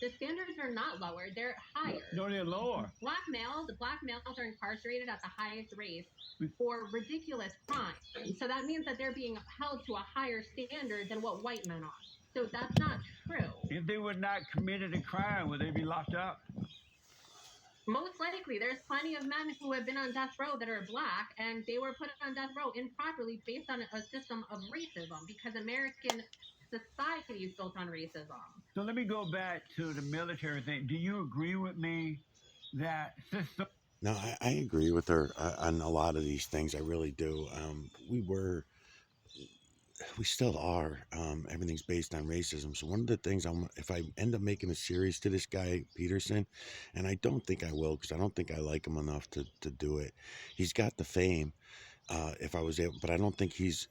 the standards are not lower, they're higher. No, they're lower. Black males are incarcerated at the highest rates for ridiculous crimes. So that means that they're being held to a higher standard than what white men are. So that's not true. If they were not committed a crime, would they be locked up? Most likely, there's plenty of men who have been on death row that are black, and they were put on death row improperly based on a system of racism, because American society is built on racism. So let me go back to the military thing. Do you agree with me that system? no, I agree with her on a lot of these things. I really do. We still are. Everything's based on racism. So one of the things if I end up making a series to this guy Peterson, and I don't think I will because I don't think I like him enough to do it. He's got the fame. If I was able, but I don't think he's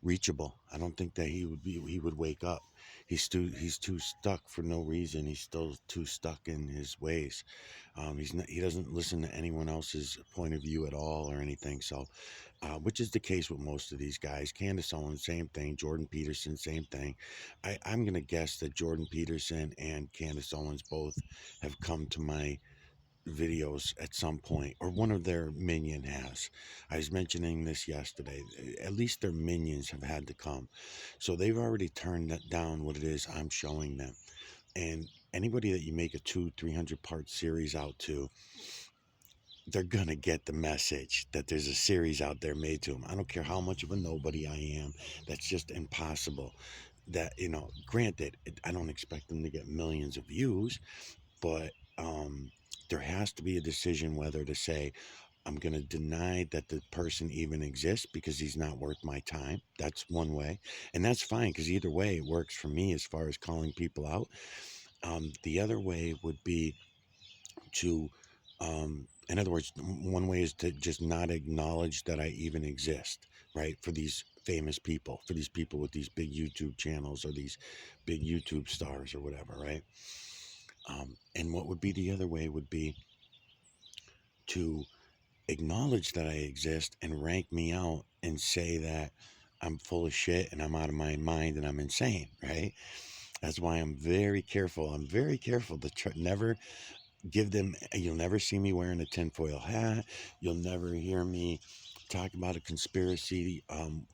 reachable. I don't think that he would wake up. He's too stuck for no reason. He's still too stuck in his ways. He doesn't listen to anyone else's point of view at all or anything. So, which is the case with most of these guys. Candace Owens, same thing. Jordan Peterson, same thing. I'm gonna guess that Jordan Peterson and Candace Owens both have come to my videos at some point, or one of their minion has. I was mentioning this yesterday. At least their minions have had to come, so they've already turned that down what it is I'm showing them. And anybody that you make a 200-300 part series out to, they're gonna get the message that there's a series out there made to them. I don't care how much of a nobody I am. That's just impossible. That, granted, I don't expect them to get millions of views, but there has to be a decision whether to say, I'm going to deny that the person even exists because he's not worth my time. That's one way. And that's fine, because either way, it works for me as far as calling people out. The other way would be to, in other words, one way is to just not acknowledge that I even exist, right? For these famous people, for these people with these big YouTube channels or these big YouTube stars or whatever, right? And what would be the other way would be to acknowledge that I exist and rank me out and say that I'm full of shit and I'm out of my mind and I'm insane, right? That's why I'm very careful. I'm very careful to never give them, you'll never see me wearing a tinfoil hat. You'll never hear me talk about a conspiracy and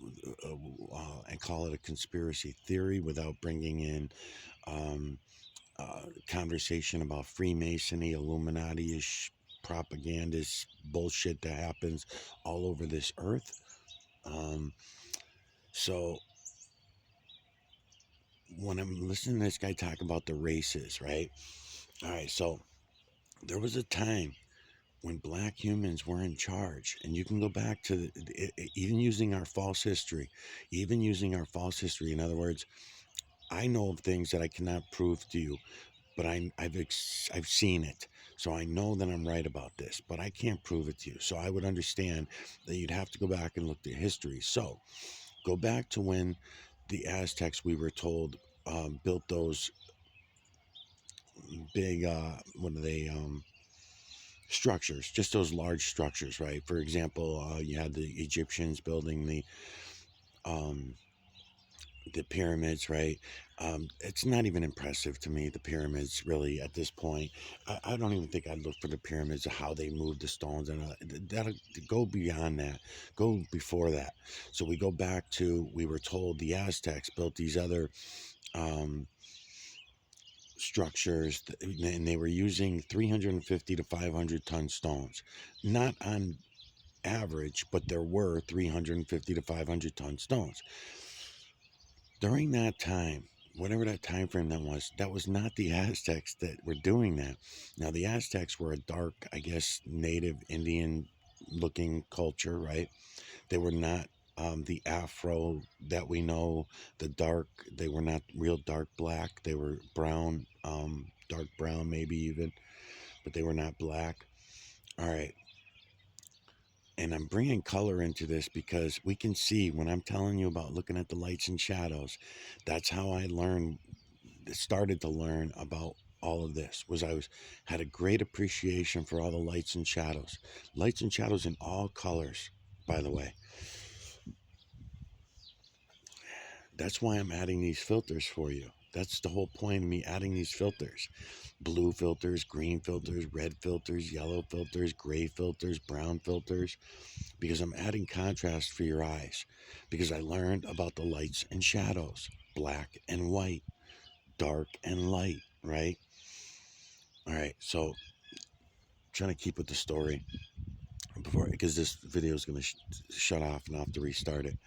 call it a conspiracy theory without bringing in conversation about Freemasonry, Illuminati-ish propagandist bullshit that happens all over this earth. So when I'm listening to this guy talk about the races, right? All right, so there was a time when black humans were in charge, and you can go back to even using our false history, in other words, I know of things that I cannot prove to you, but I've seen it, so I know that I'm right about this, but I can't prove it to you. So I would understand that you'd have to go back and look at history. So go back to when the Aztecs, we were told, built those big, what are they, structures, just those large structures, right? For example, you had the Egyptians building um, the pyramids, right? It's not even impressive to me, the pyramids, really, at this point. I don't even think I'd look for the pyramids of how they moved the stones, and that'll go beyond that, go before that. So we go back to, we were told the Aztecs built these other um, structures, and they were using 350 to 500 ton stones. Not on average, but there were 350 to 500 ton stones. During that time, whatever that time frame that was not the Aztecs that were doing that. Now, the Aztecs were a dark, I guess, native Indian looking culture, right? They were not the Afro that we know, the dark, they were not real dark black. They were brown, dark brown, maybe even, but they were not black. All right. And I'm bringing color into this because we can see when I'm telling you about looking at the lights and shadows, that's how I started to learn about all of this. Had a great appreciation for all the lights and shadows in all colors, by the way. That's why I'm adding these filters for you. That's the whole point of me adding these filters. Blue filters, green filters, red filters, yellow filters, gray filters, brown filters, because I'm adding contrast for your eyes, because I learned about the lights and shadows, black and white, dark and light, right? All right, so trying to keep with the story because this video is going to shut off and I'll have to restart it.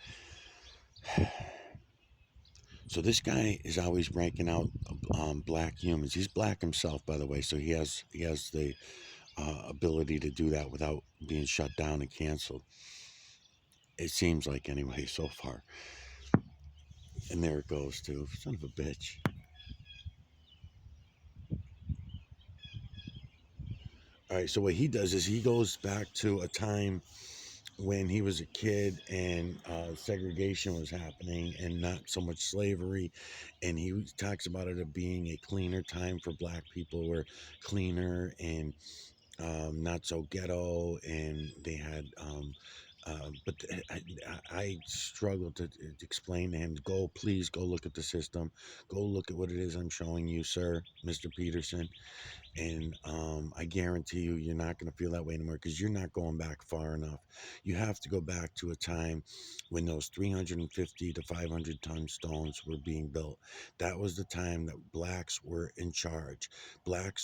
So this guy is always ranking out black humans. He's black himself, by the way, so he has the ability to do that without being shut down and canceled. It seems like, anyway, so far. And there it goes, too. Son of a bitch. All right, so what he does is he goes back to a time when he was a kid and segregation was happening and not so much slavery. And he talks about it being a cleaner time for black people, were cleaner and not so ghetto, and they had but I struggled to explain to him, please go look at the system, go look at what it is I'm showing you, sir, Mr. Peterson. And I guarantee you, you're not going to feel that way anymore, because you're not going back far enough. You have to go back to a time when those 350 to 500 ton stones were being built. That was the time that blacks were in charge. Black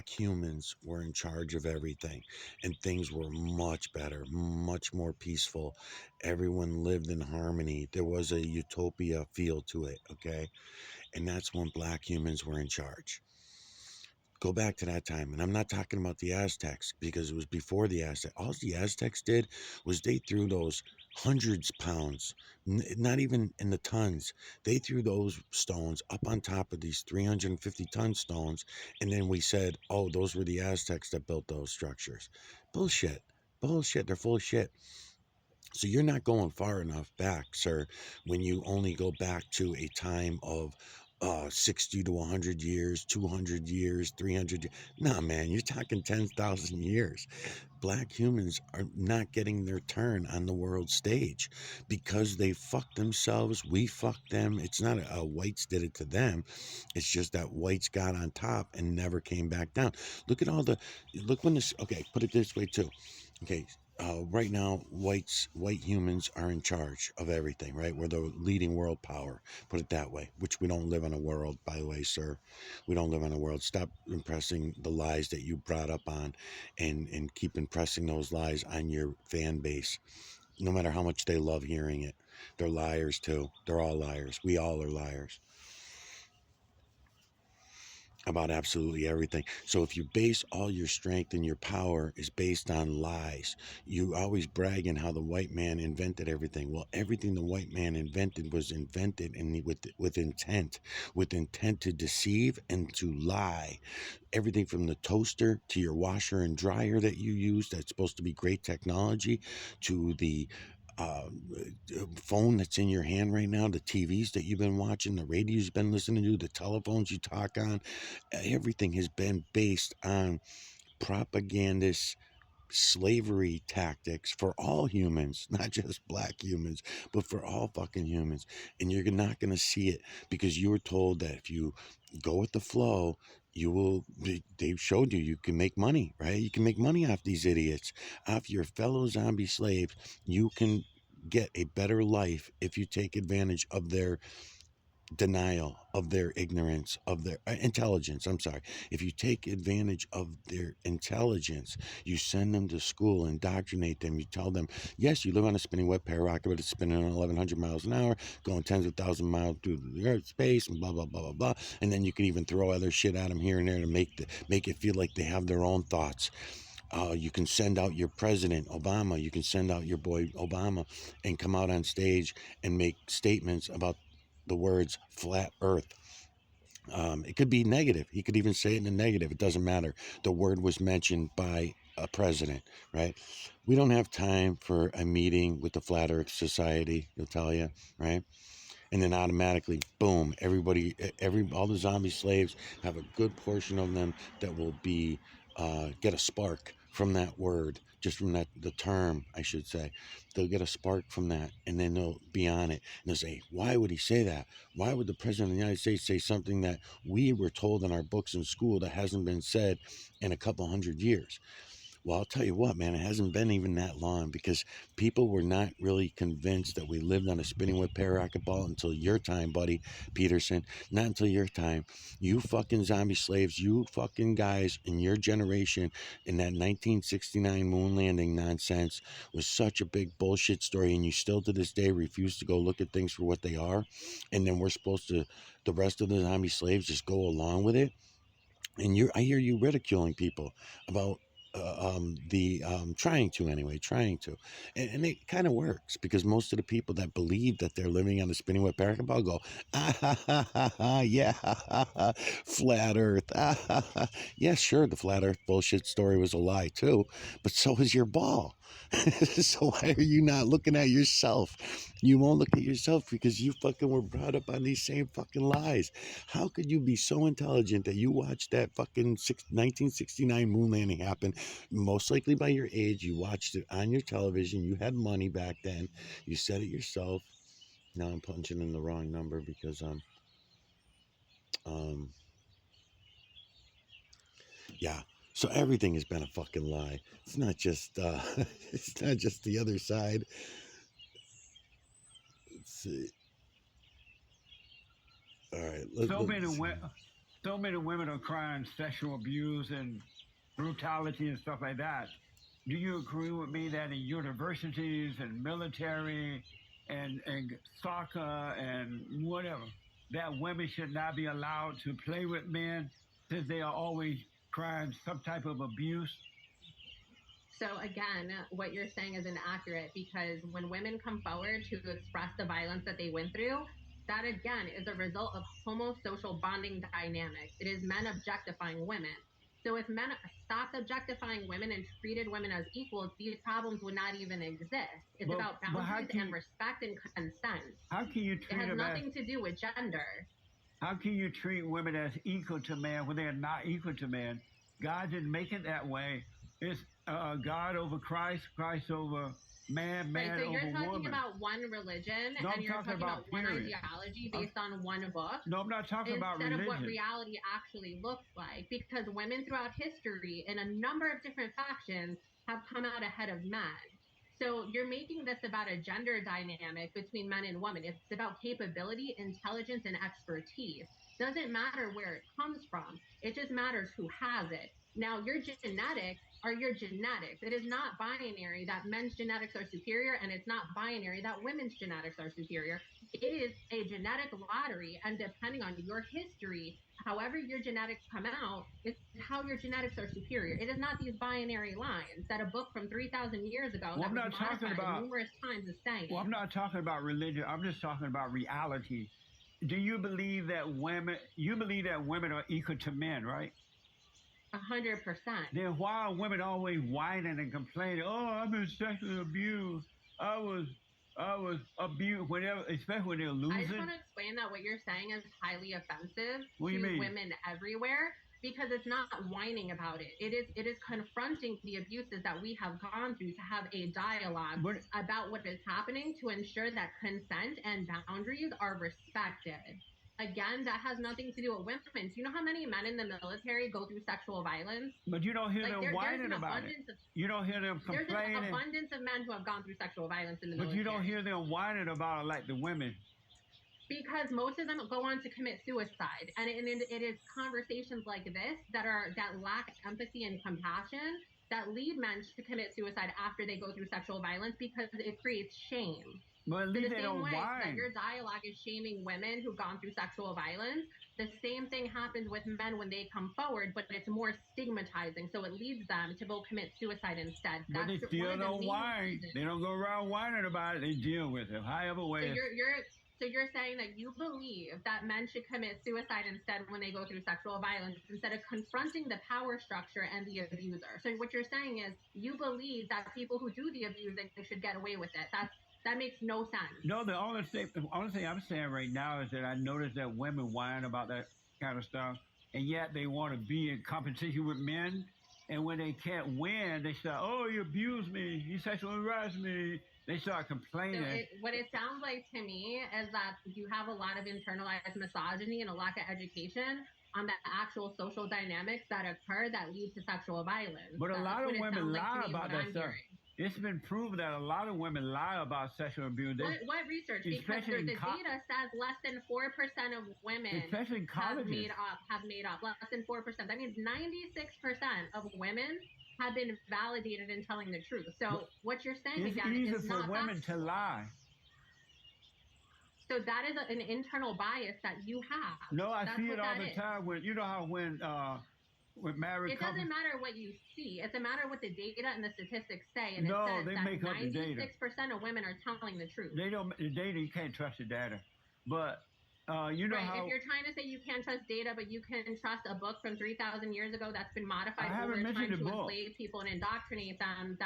humans were in charge of everything, and things were much better, much more peaceful. Everyone lived in harmony. There was a utopia feel to it, okay? And that's when black humans were in charge. Go back to that time. And I'm not talking about the Aztecs, because it was before the Aztecs. All the Aztecs did was they threw those hundreds pounds, not even in the tons. They threw those stones up on top of these 350 ton stones. And then we said, oh, those were the Aztecs that built those structures. Bullshit. Bullshit. They're full of shit. So you're not going far enough back, sir, when you only go back to a time of 60 to 100 years, 200 years, 300 years. Nah, man, you're talking 10,000 years. Black humans are not getting their turn on the world stage because they fucked themselves. We fucked them. It's not whites did it to them. It's just that whites got on top and never came back down. Look when this, okay, put it this way too. Okay, right now, white humans are in charge of everything, right? We're the leading world power, put it that way, which we don't live in a world, by the way, sir. We don't live in a world. Stop impressing the lies that you brought up on, and keep impressing those lies on your fan base, no matter how much they love hearing it. They're liars, too. They're all liars. We all are liars about absolutely everything. So if you base all your strength and your power is based on lies, you always bragging how the white man invented everything. Well, everything the white man invented was invented with intent to deceive and to lie. Everything from the toaster to your washer and dryer that you use, that's supposed to be great technology, to the uh, phone that's in your hand right now, the TVs that you've been watching, the radios you've been listening to, the telephones you talk on. Everything has been based on propagandist slavery tactics for all humans, not just black humans, but for all fucking humans. And you're not going to see it because you were told that if you go with the flow, you will, they've showed you, you can make money, right? You can make money off these idiots, off your fellow zombie slaves. You can get a better life if you take advantage of their denial, of their ignorance, of their intelligence. I'm sorry. If you take advantage of their intelligence, you send them to school, indoctrinate them. You tell them, yes, you live on a spinning wet pair rocket, but it's spinning on 1,100 miles an hour, going tens of thousands of miles through the earth space, and blah blah blah blah blah. And then you can even throw other shit at them here and there to make it feel like they have their own thoughts. You can send out your president, Obama. You can send out your boy Obama and come out on stage and make statements about the words flat earth. It could be negative. He could even say it in a negative. It doesn't matter. The word was mentioned by a president, right? We don't have time for a meeting with the Flat Earth Society, they'll tell you, right? And then automatically, boom, all the zombie slaves have a good portion of them that will be, get a spark from that word, just from the term, I should say. They'll get a spark from that, and then they'll be on it. And they'll say, why would he say that? Why would the President of the United States say something that we were told in our books in school that hasn't been said in a couple hundred years? Well, I'll tell you what, man, it hasn't been even that long because people were not really convinced that we lived on a spinning wet pair rocket ball until your time, buddy Peterson. Not until your time. You fucking zombie slaves, you fucking guys in your generation in that 1969 moon landing nonsense was such a big bullshit story, and you still to this day refuse to go look at things for what they are. And then we're supposed to, the rest of the zombie slaves, just go along with it. And I hear you ridiculing people about trying to, and it kind of works because most of the people that believe that they're living on the spinning wet parakeet ball go, ah ha ha ha ha, yeah, ha, ha, ha, flat earth, ah ha ha. Yeah, sure, the flat earth bullshit story was a lie too, but so is your ball. So why are you not looking at yourself? You won't look at yourself because you fucking were brought up on these same fucking lies. How could you be so intelligent that you watched that fucking 1969 moon landing happen? Most likely by your age, you watched it on your television. You had money back then. You said it yourself. Now I'm punching in the wrong number because yeah. So everything has been a fucking lie. It's not just it's not just the other side. Let's see. All right. So many women are crying sexual abuse and brutality and stuff like that. Do you agree with me that in universities and military and soccer and whatever, that women should not be allowed to play with men since they are always crying some type of abuse? So again, what you're saying is inaccurate because when women come forward to express the violence that they went through, that again is a result of homosocial bonding dynamics. It is men objectifying women. So if men stopped objectifying women and treated women as equals, these problems would not even exist. It's about boundaries and respect and consent. How can you treat it has nothing to do with gender. How can you treat women as equal to men when they're not equal to men? God didn't make it that way. It's God over Christ, Christ over man, man over woman. So you're talking about one religion, and you're talking about one ideology based on one book. No, I'm not talking about religion. Instead of what reality actually looks like, because women throughout history, in a number of different factions, have come out ahead of men. So you're making this about a gender dynamic between men and women. It's about capability, intelligence, and expertise. Doesn't matter where it comes from. It just matters who has it. Now, your genetics are your genetics. It is not binary that men's genetics are superior, and it's not binary that women's genetics are superior. It is a genetic lottery, and depending on your history, however your genetics come out, it's how your genetics are superior. It is not these binary lines that a book from 3,000 years ago that was modified numerous times is saying. Well, I'm not talking about religion. I'm just talking about reality. Do you believe that women are equal to men, right? 100%. Then why are women always whining and complaining? Oh, I've been sexually abused. I was abused whenever, especially when they're losing. I just want to explain that what you're saying is highly offensive to women everywhere because it's not whining about it. It is confronting the abuses that we have gone through to have a dialogue But about what is happening to ensure that consent and boundaries are respected. Again, that has nothing to do with women. Do you know how many men in the military go through sexual violence? you don't hear Like them there's whining an about it. abundance of You don't hear them there's an complaining. abundance of men who have gone through sexual violence in the But military. you don't hear them whining about it like the women. Because most of them go on to commit suicide, and it is conversations like this that lack empathy and compassion that lead men to commit suicide after they go through sexual violence, because it creates shame. But at So least the they same don't way that whine. your dialogue is shaming women who've gone through sexual violence, the same thing happens with men when they come forward, but it's more stigmatizing. So it leads them to go commit suicide instead. But they That's one still of the don't main whine. reasons. They don't go around whining about it. They deal with it. However So way. you're saying that you believe that men should commit suicide instead when they go through sexual violence, instead of confronting the power structure and the abuser. So what you're saying is you believe that people who do the abusing should get away with it. That makes no sense. No, the only thing I'm saying right now is that I notice that women whine about that kind of stuff, and yet they want to be in competition with men. And when they can't win, they start, "Oh, you abused me. You sexually harassed me." They start So complaining. what it sounds like to me is that you have a lot of internalized misogyny and a lack of education on the actual social dynamics that occur that lead to sexual violence. But a That's lot of what it women sounds like to lie me, about what that I'm stuff. hearing. It's been proven that a lot of women lie about sexual abuse. What research? Because especially in the data says less than 4% of women especially in have colleges. made up less than 4%. That means 96% of women have been validated in telling the truth. So what you're saying It's again easy is for not women to factual. lie. So that is an internal bias that you have. No, I That's see what it all that the is. time when you know how when married It couples. doesn't matter what you see. It's a matter what the data and the statistics say. And No, it says they that make up the data. 96% of women are telling the truth. They don't the data. You can't trust the data, but you know Right. how If you're trying to say you can't trust data, but you can trust a book from 3,000 years ago that's been modified I haven't over time mentioned to the book. enslave people and indoctrinate them,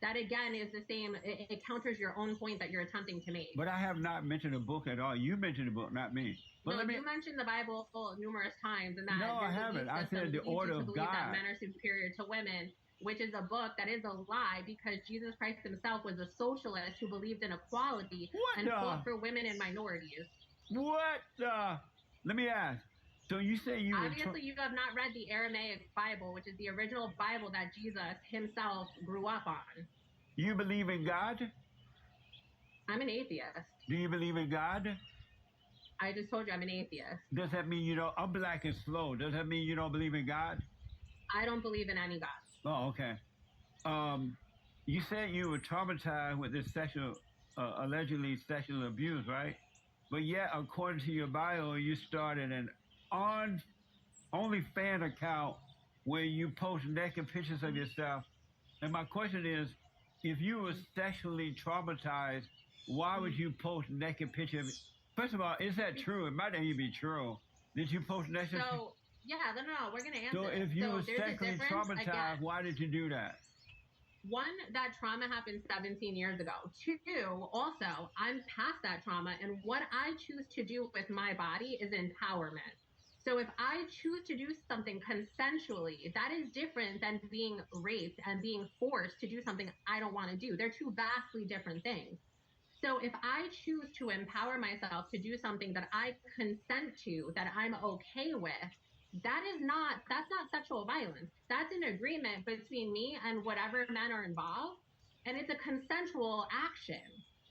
that again is the same. It counters your own point that you're attempting to make. But I have not mentioned a book at all. You mentioned a book, not me. But No, let me. you mentioned the Bible numerous times, and that No, I your haven't. belief I system said the leads you order to of believe that God. men are superior to women, which is a book that is a lie, because Jesus Christ himself was a socialist who believed in equality What and the? fought for women and minorities. What the? Let me ask. So you say you were Obviously, you have not read the Aramaic Bible, which is the original Bible that Jesus himself grew up on. you believe in God? I'm an atheist. Do you believe in God? I just told you I'm an atheist. Does that mean you don't? I'm black and slow. Does that mean you don't believe in God? I don't believe in any God. Oh, okay. You said you were traumatized with this allegedly sexual abuse, right? But yet, according to your bio, you started an OnlyFans account where you post naked pictures of yourself. And my question is, if you were sexually traumatized, why would you post naked pictures? First of all, is that true? It might not even be true. Did you post naked? So, yeah, no, we're going to answer So this. if you were there's a sexually difference, traumatized, again. why did you do that? One, that trauma happened 17 years ago. Two, also, I'm past that trauma, and what I choose to do with my body is empowerment. So if I choose to do something consensually, that is different than being raped and being forced to do something I don't want to do. They're two vastly different things. So if I choose to empower myself to do something that I consent to, that I'm okay with, that's not sexual violence. That's an agreement between me and whatever men are involved, and it's a consensual action.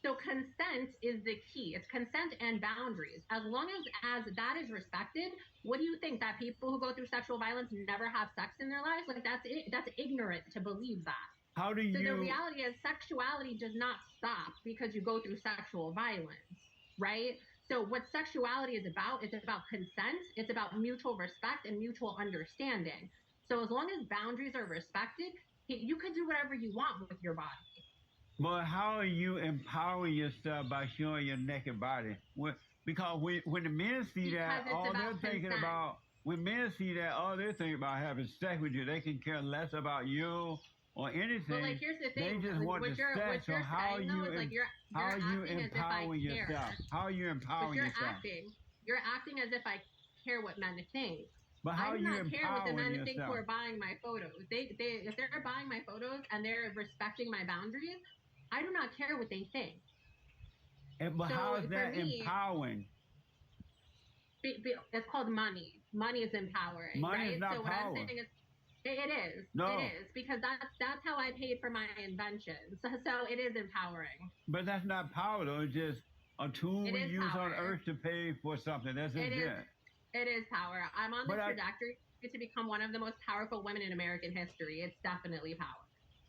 So consent is the key. It's consent and boundaries. As long as that is respected, what do you think, that people who go through sexual violence never have sex in their lives? Like, that's ignorant to believe that. How do So the you? reality is sexuality does not stop because you go through sexual violence, right? So what sexuality is about consent. It's about mutual respect and mutual understanding. So as long as boundaries are respected, you can do whatever you want with your body. But how are you empowering yourself by showing your naked body? Because when the men see that, Because it's all they're about thinking consent. about, when men see that, all they're thinking about having sex with you. They can care less about you or anything. But like, here's the thing. They just like, want what the you're, sex. what So you're how saying, you though, is like you're how are you acting as if I empowering care. yourself? How are you But empowering yourself? you're acting as if I care what men think. But how I are do you not care what the empowering men think who yourself? are buying my photos. If they're buying my photos and they're respecting my boundaries, I do not care what they think. But So how is for that me, empowering? it's called money. Money is empowering, Money is right? not So what power. I'm saying is, it is. No. It is because that's how I paid for my inventions. So it is empowering. But that's not power, though. It's just a tool It we is use on power. earth to pay for something. That's just It is. it. It is power. I'm on the But trajectory to become one of the most powerful women in American history. It's definitely power.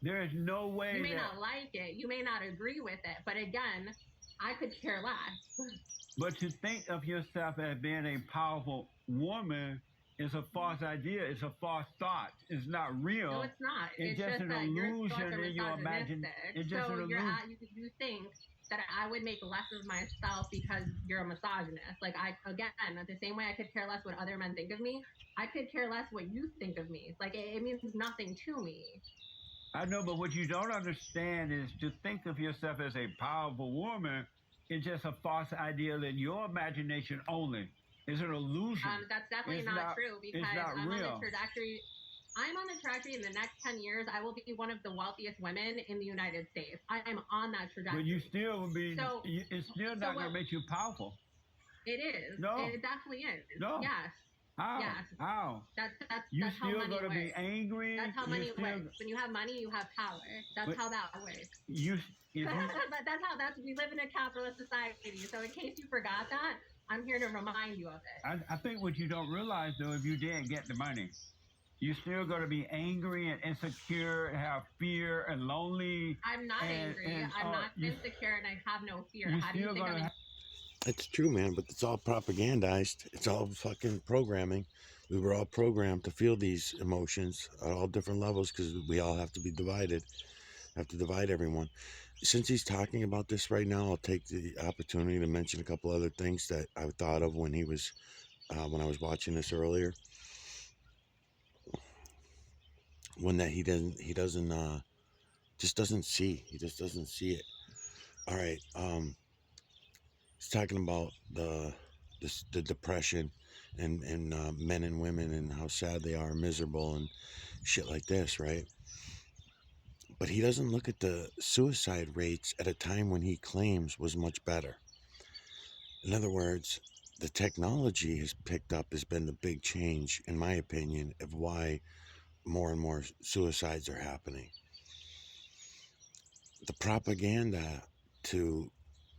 there is no way You may that. not like it. You may not agree with it. But again, I could care less. But to think of yourself as being a powerful woman is a false idea. It's a false thought. It's not real. No, it's not. It's It's just just an that your thoughts illusion are in your imagination. misogynistic. It's just So an illusion. you think that I would make less of myself because you're a misogynist. Like again, the same way I could care less what other men think of me, I could care less what you think of me. Like it means nothing to me. I know, but what you don't understand is to think of yourself as a powerful woman is just a false idea in your imagination only. It's an illusion. That's definitely It's not not- true because it's not I'm real. on the trajectory. I'm on the trajectory in the next 10 years. I will be one of the wealthiest women in the United States. I am on that trajectory. But you still will be. So- It's still so not going what- to make you powerful. It is. No. It definitely is. No. Yes. How? Yes. How? That's You how still money going to be works. angry. That's how You money still- works. When you have money, you have power. That's But- how that works. You. If you But we live in a capitalist society. So in case you forgot that, I'm here to remind you of it. I think what you don't realize, though, if you didn't get the money, you're still going to be angry and insecure and have fear and lonely. I'm not angry. I'm not insecure, and I have no fear. You How do you still think going I'm to. It's true, man, but it's all propagandized. It's all fucking programming. We were all programmed to feel these emotions at all different levels because we all have to be divided. Have to divide everyone. Since he's talking about this right now, I'll take the opportunity to mention a couple other things that I thought of when I was watching this earlier. One that he just doesn't see. He just doesn't see it. All right. He's talking about the depression and men and women and how sad they are, miserable and shit like this, right? But he doesn't look at the suicide rates at a time when he claims was much better. In other words, the technology has picked up has been the big change, in my opinion, of why more and more suicides are happening. The propaganda to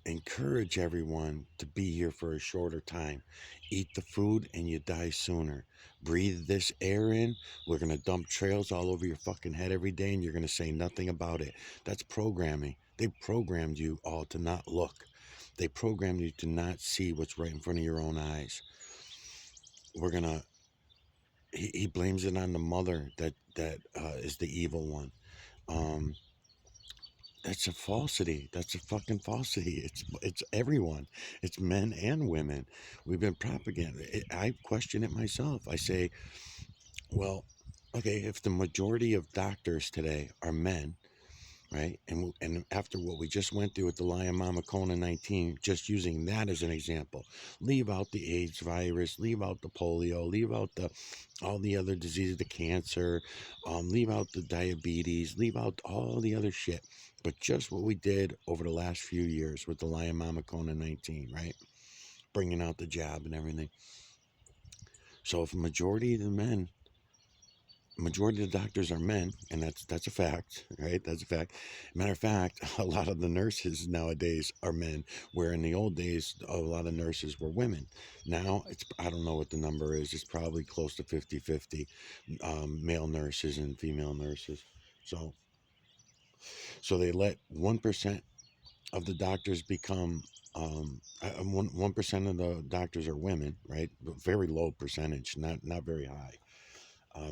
encourage everyone to be here for a shorter time. Eat the food and you die sooner. Breathe this air in. We're going to dump trails all over your fucking head every day and you're going to say nothing about it. That's programming. They programmed you all to not look. They programmed you to not see what's right in front of your own eyes. He blames it on the mother that is the evil one. That's a falsity. That's a fucking falsity. It's everyone. It's men and women. We've been propaganda. I question it myself. I say, well, okay, if the majority of doctors today are men, right? And after what we just went through with the Lion Mama Kona 19, just using that as an example, leave out the AIDS virus, leave out the polio, leave out all the other diseases, the cancer, leave out the diabetes, leave out all the other shit. But just what we did over the last few years with the Lion Mama Kona 19, right? Bringing out the jab and everything. So if a majority of the doctors are men, and that's a fact, right? That's a fact. Matter of fact, a lot of the nurses nowadays are men, where in the old days, a lot of nurses were women. Now, I don't know what the number is. It's probably close to 50-50 male nurses and female nurses. So they let 1% of the doctors become 1% of the doctors are women, right? But very low percentage, not very high.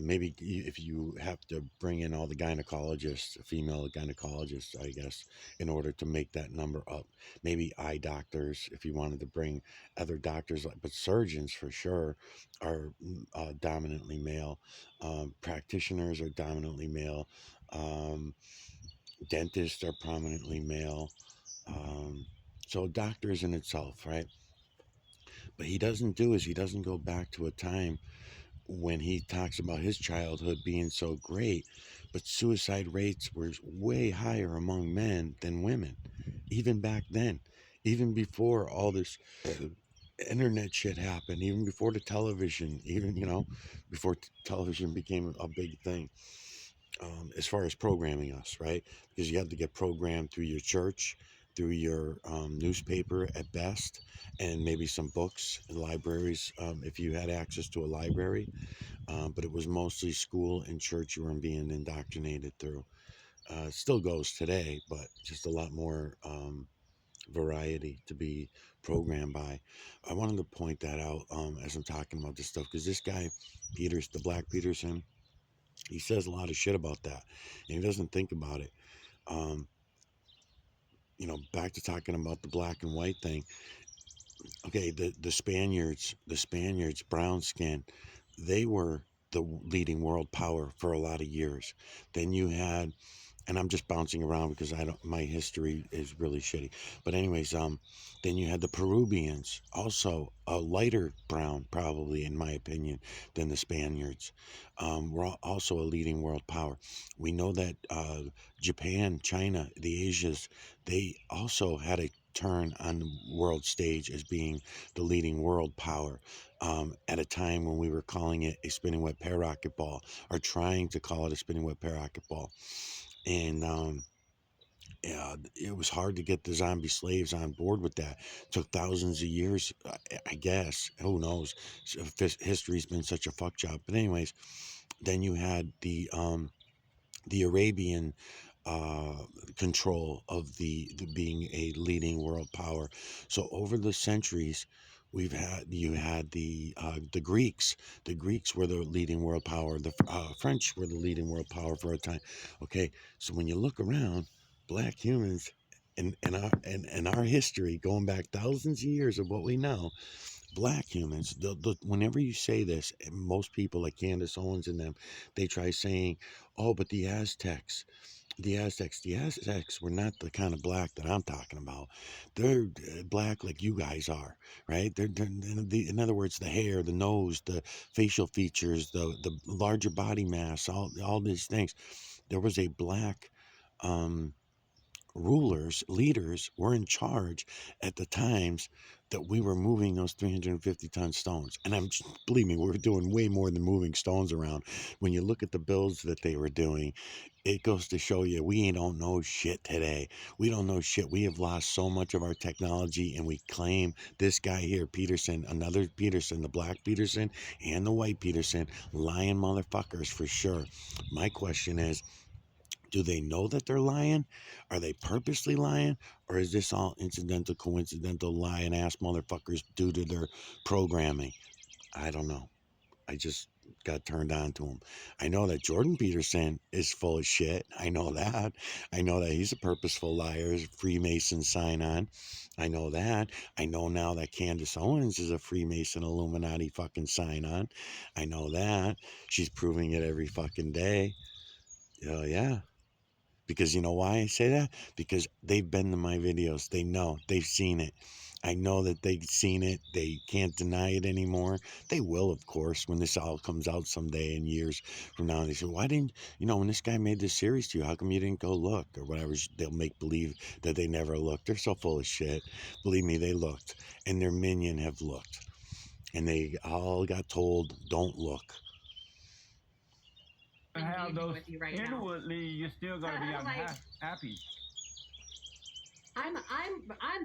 Maybe if you have to bring in all the gynecologists, female gynecologists, I guess, in order to make that number up. Maybe eye doctors, if you wanted to bring other doctors, but surgeons for sure are dominantly male. Practitioners are dominantly male. Dentists are prominently male. So doctors in itself, right? But he doesn't go back to a time when he talks about his childhood being so great, but suicide rates were way higher among men than women, even back then, even before all this internet shit happened, even before the television, even, before television became a big thing. As far as programming us, right? Because you had to get programmed through your church, through your newspaper at best, and maybe some books and libraries if you had access to a library. But it was mostly school and church you were being indoctrinated through. It still goes today, but just a lot more variety to be programmed by. I wanted to point that out as I'm talking about this stuff because this guy, Peters, the Black Peterson, he says a lot of shit about that, and he doesn't think about it. Um, Back to talking about the black and white thing. Okay, the Spaniards, brown skin, they were the leading world power for a lot of years. Then you had, and I'm just bouncing around because my history is really shitty. But anyways, then you had the Peruvians, also a lighter brown, probably in my opinion, than the Spaniards. Were also a leading world power. We know that Japan, China, the Asias, they also had a turn on the world stage as being the leading world power at a time when we were calling it a spinning wet pear rocket ball, or trying to call it a spinning wet pear rocket ball. And yeah, it was hard to get the zombie slaves on board with that. Took thousands of years, I guess. Who knows? History's been such a fuck job. But anyways, then you had the Arabian control of the being a leading world power. So over the centuries, you had the Greeks. The Greeks were the leading world power. The French were the leading world power for a time. Okay, so when you look around, black humans in our history, going back thousands of years of what we know, black humans, whenever you say this, and most people like Candace Owens and them, they try saying, oh, but the Aztecs were not the kind of black that I'm talking about. They're black like you guys are, right? In other words, the hair, the nose, the facial features, the larger body mass, all these things. There was a black leaders were in charge at the times that we were moving those 350-ton stones. And believe me, we're doing way more than moving stones around. When you look at the builds that they were doing, it goes to show you we don't know shit today. We don't know shit. We have lost so much of our technology, and we claim this guy here, Peterson, another Peterson, the black Peterson and the white Peterson, lying motherfuckers for sure. My question is, do they know that they're lying? Are they purposely lying? Or is this all incidental, coincidental, lying ass motherfuckers due to their programming? I don't know. I just got turned on to him. I know that Jordan Peterson is full of shit. I know that. I know that he's a purposeful liar, Freemason sign on. I know that. I know now that Candace Owens is a Freemason Illuminati fucking sign on. I know that. She's proving it every fucking day. Yeah. Because you know why I say that? Because they've been to my videos. They know. They've seen it. I know that they've seen it. They can't deny it anymore. They will, of course, when this all comes out someday in years from now. They say, why didn't, when this guy made this series to you, how come you didn't go look? Or whatever. They'll make believe that they never looked. They're so full of shit. Believe me, they looked. And their minion have looked. And they all got told, don't look. Have those with you right inwardly, you're still gonna be happy. I'm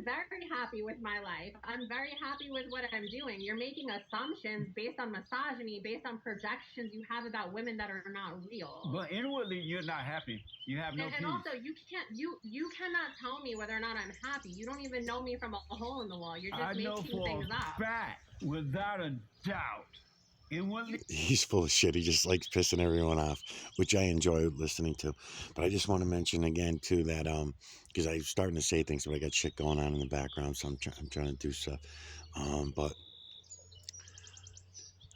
very happy with my life. I'm very happy with what I'm doing. You're making assumptions based on misogyny, based on projections you have about women that are not real. But inwardly, you're not happy. You have no peace. And also, you cannot tell me whether or not I'm happy. You don't even know me from a hole in the wall. You're just making things up. Fact, without a doubt. He's full of shit. He just likes pissing everyone off, which I enjoy listening to. But I just want to mention again too that because I'm starting to say things, but I got shit going on in the background, so I'm trying to do stuff. But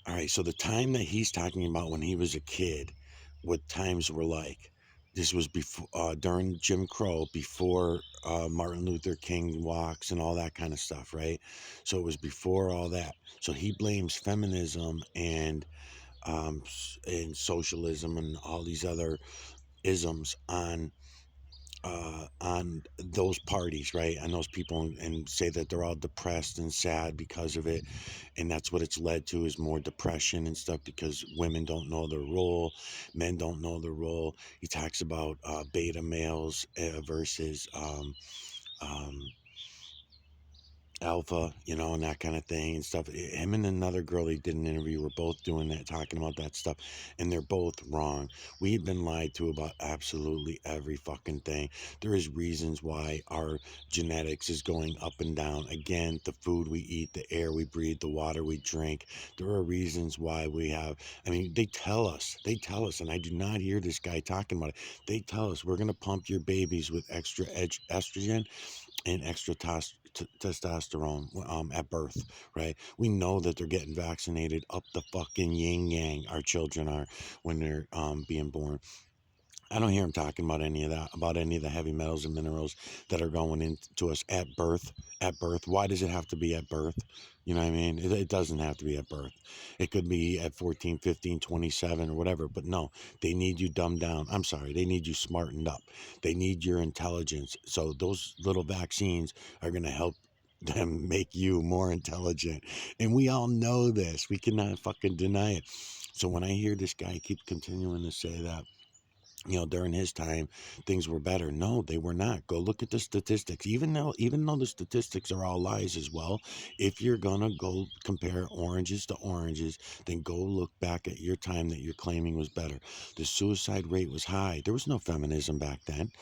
all right, so the time that he's talking about when he was a kid, what times were like. This was before during Jim Crow, before Martin Luther King walks and all that kind of stuff, right? So it was before all that. So he blames feminism and and socialism and all these other isms on those parties, right? And those people, and say that they're all depressed and sad because of it, and that's what it's led to, is more depression and stuff, because women don't know their role, men don't know their role. He talks about beta males versus um, alpha, and that kind of thing and stuff. Him and another girl he did an interview were both doing that, talking about that stuff, and they're both wrong. We've been lied to about absolutely every fucking thing. There is reasons why our genetics is going up and down. Again, the food we eat, the air we breathe, the water we drink. There are reasons why we have. I mean, they tell us, and I do not hear this guy talking about it. They tell us we're gonna pump your babies with extra estrogen and extra testosterone at birth, right? We know that they're getting vaccinated up the fucking yin yang. Our children are, when they're being born. I don't hear him talking about any of that, about any of the heavy metals and minerals that are going into us at birth. At birth, why does it have to be at birth? You know what I mean? It doesn't have to be at birth. It could be at 14, 15, 27, or whatever. But no, they need you dumbed down. I'm sorry, they need you smartened up. They need your intelligence. So those little vaccines are going to help them make you more intelligent. And we all know this. We cannot fucking deny it. So when I hear this guy keep continuing to say that, during his time, things were better. No, they were not. Go look at the statistics. Even though the statistics are all lies as well, if you're gonna go compare oranges to oranges, then go look back at your time that you're claiming was better. The suicide rate was high. There was no feminism back then.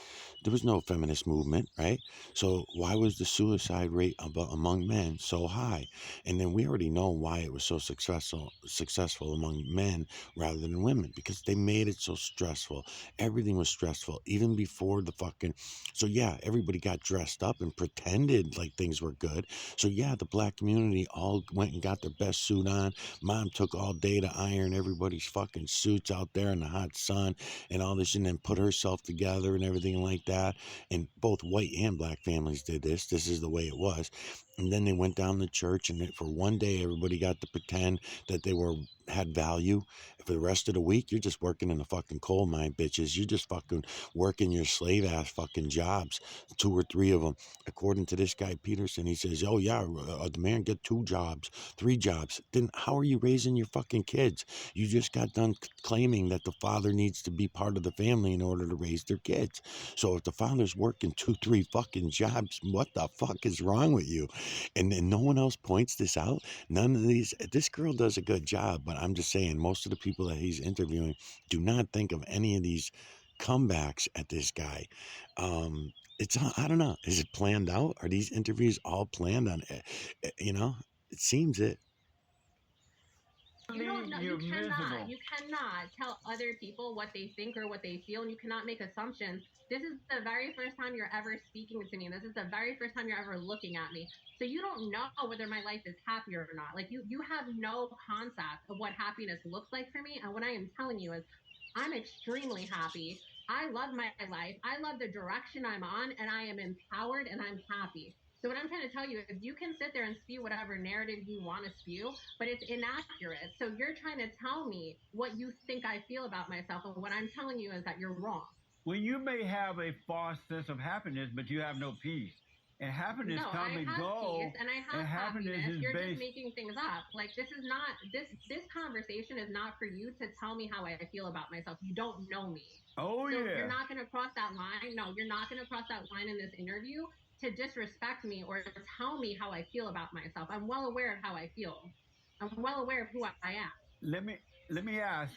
There was no feminist movement, right? So why was the suicide rate among men so high? And then we already know why it was so successful among men rather than women, because they made it so stressful. Everything was stressful, even before the fucking. So yeah, everybody got dressed up and pretended like things were good. So yeah, the black community all went and got their best suit on. Mom took all day to iron everybody's fucking suits out there in the hot sun and all this, and then put herself together and everything like that. And both white and black families did this. This is the way it was. And then they went down to church, and for one day, everybody got to pretend that they had value. For the rest of the week, you're just working in the fucking coal mine, bitches. You're just fucking working your slave ass fucking jobs, 2 or 3 of them. According to this guy Peterson, he says, "Oh yeah, the man get 2 jobs, 3 jobs." Then how are you raising your fucking kids? You just got done claiming that the father needs to be part of the family in order to raise their kids. So if the father's working 2, 3 fucking jobs, what the fuck is wrong with you? And then no one else points this out. None of these. This girl does a good job, but I'm just saying, most of the people that he's interviewing do not think of any of these comebacks at this guy. It's, I don't know. Is it planned out? Are these interviews all planned on? It seems it. You don't know. You're You cannot. miserable. You cannot tell other people what they think or what they feel, and you cannot make assumptions. This is the very first time you're ever speaking to me. This is the very first time you're ever looking at me. So you don't know whether my life is happy or not. Like you have no concept of what happiness looks like for me. And what I am telling you is, I'm extremely happy. I love my life. I love the direction I'm on, and I am empowered and I'm happy. So what I'm trying to tell you is, you can sit there and spew whatever narrative you want to spew, but it's inaccurate. So you're trying to tell me what you think I feel about myself, and what I'm telling you is that you're wrong. Well, you may have a false sense of happiness, but you have no peace. And happiness No, come I and have go. peace and I have And happiness happiness. is You're just based. making things up. Like, this is not this conversation is not for you to tell me how I feel about myself. You don't know me. Oh So yeah. you're not going to cross that line. No, you're not going to cross that line in this interview to disrespect me or tell me how I feel about myself. I'm well aware of how I feel. I'm well aware of who I am. Let me ask.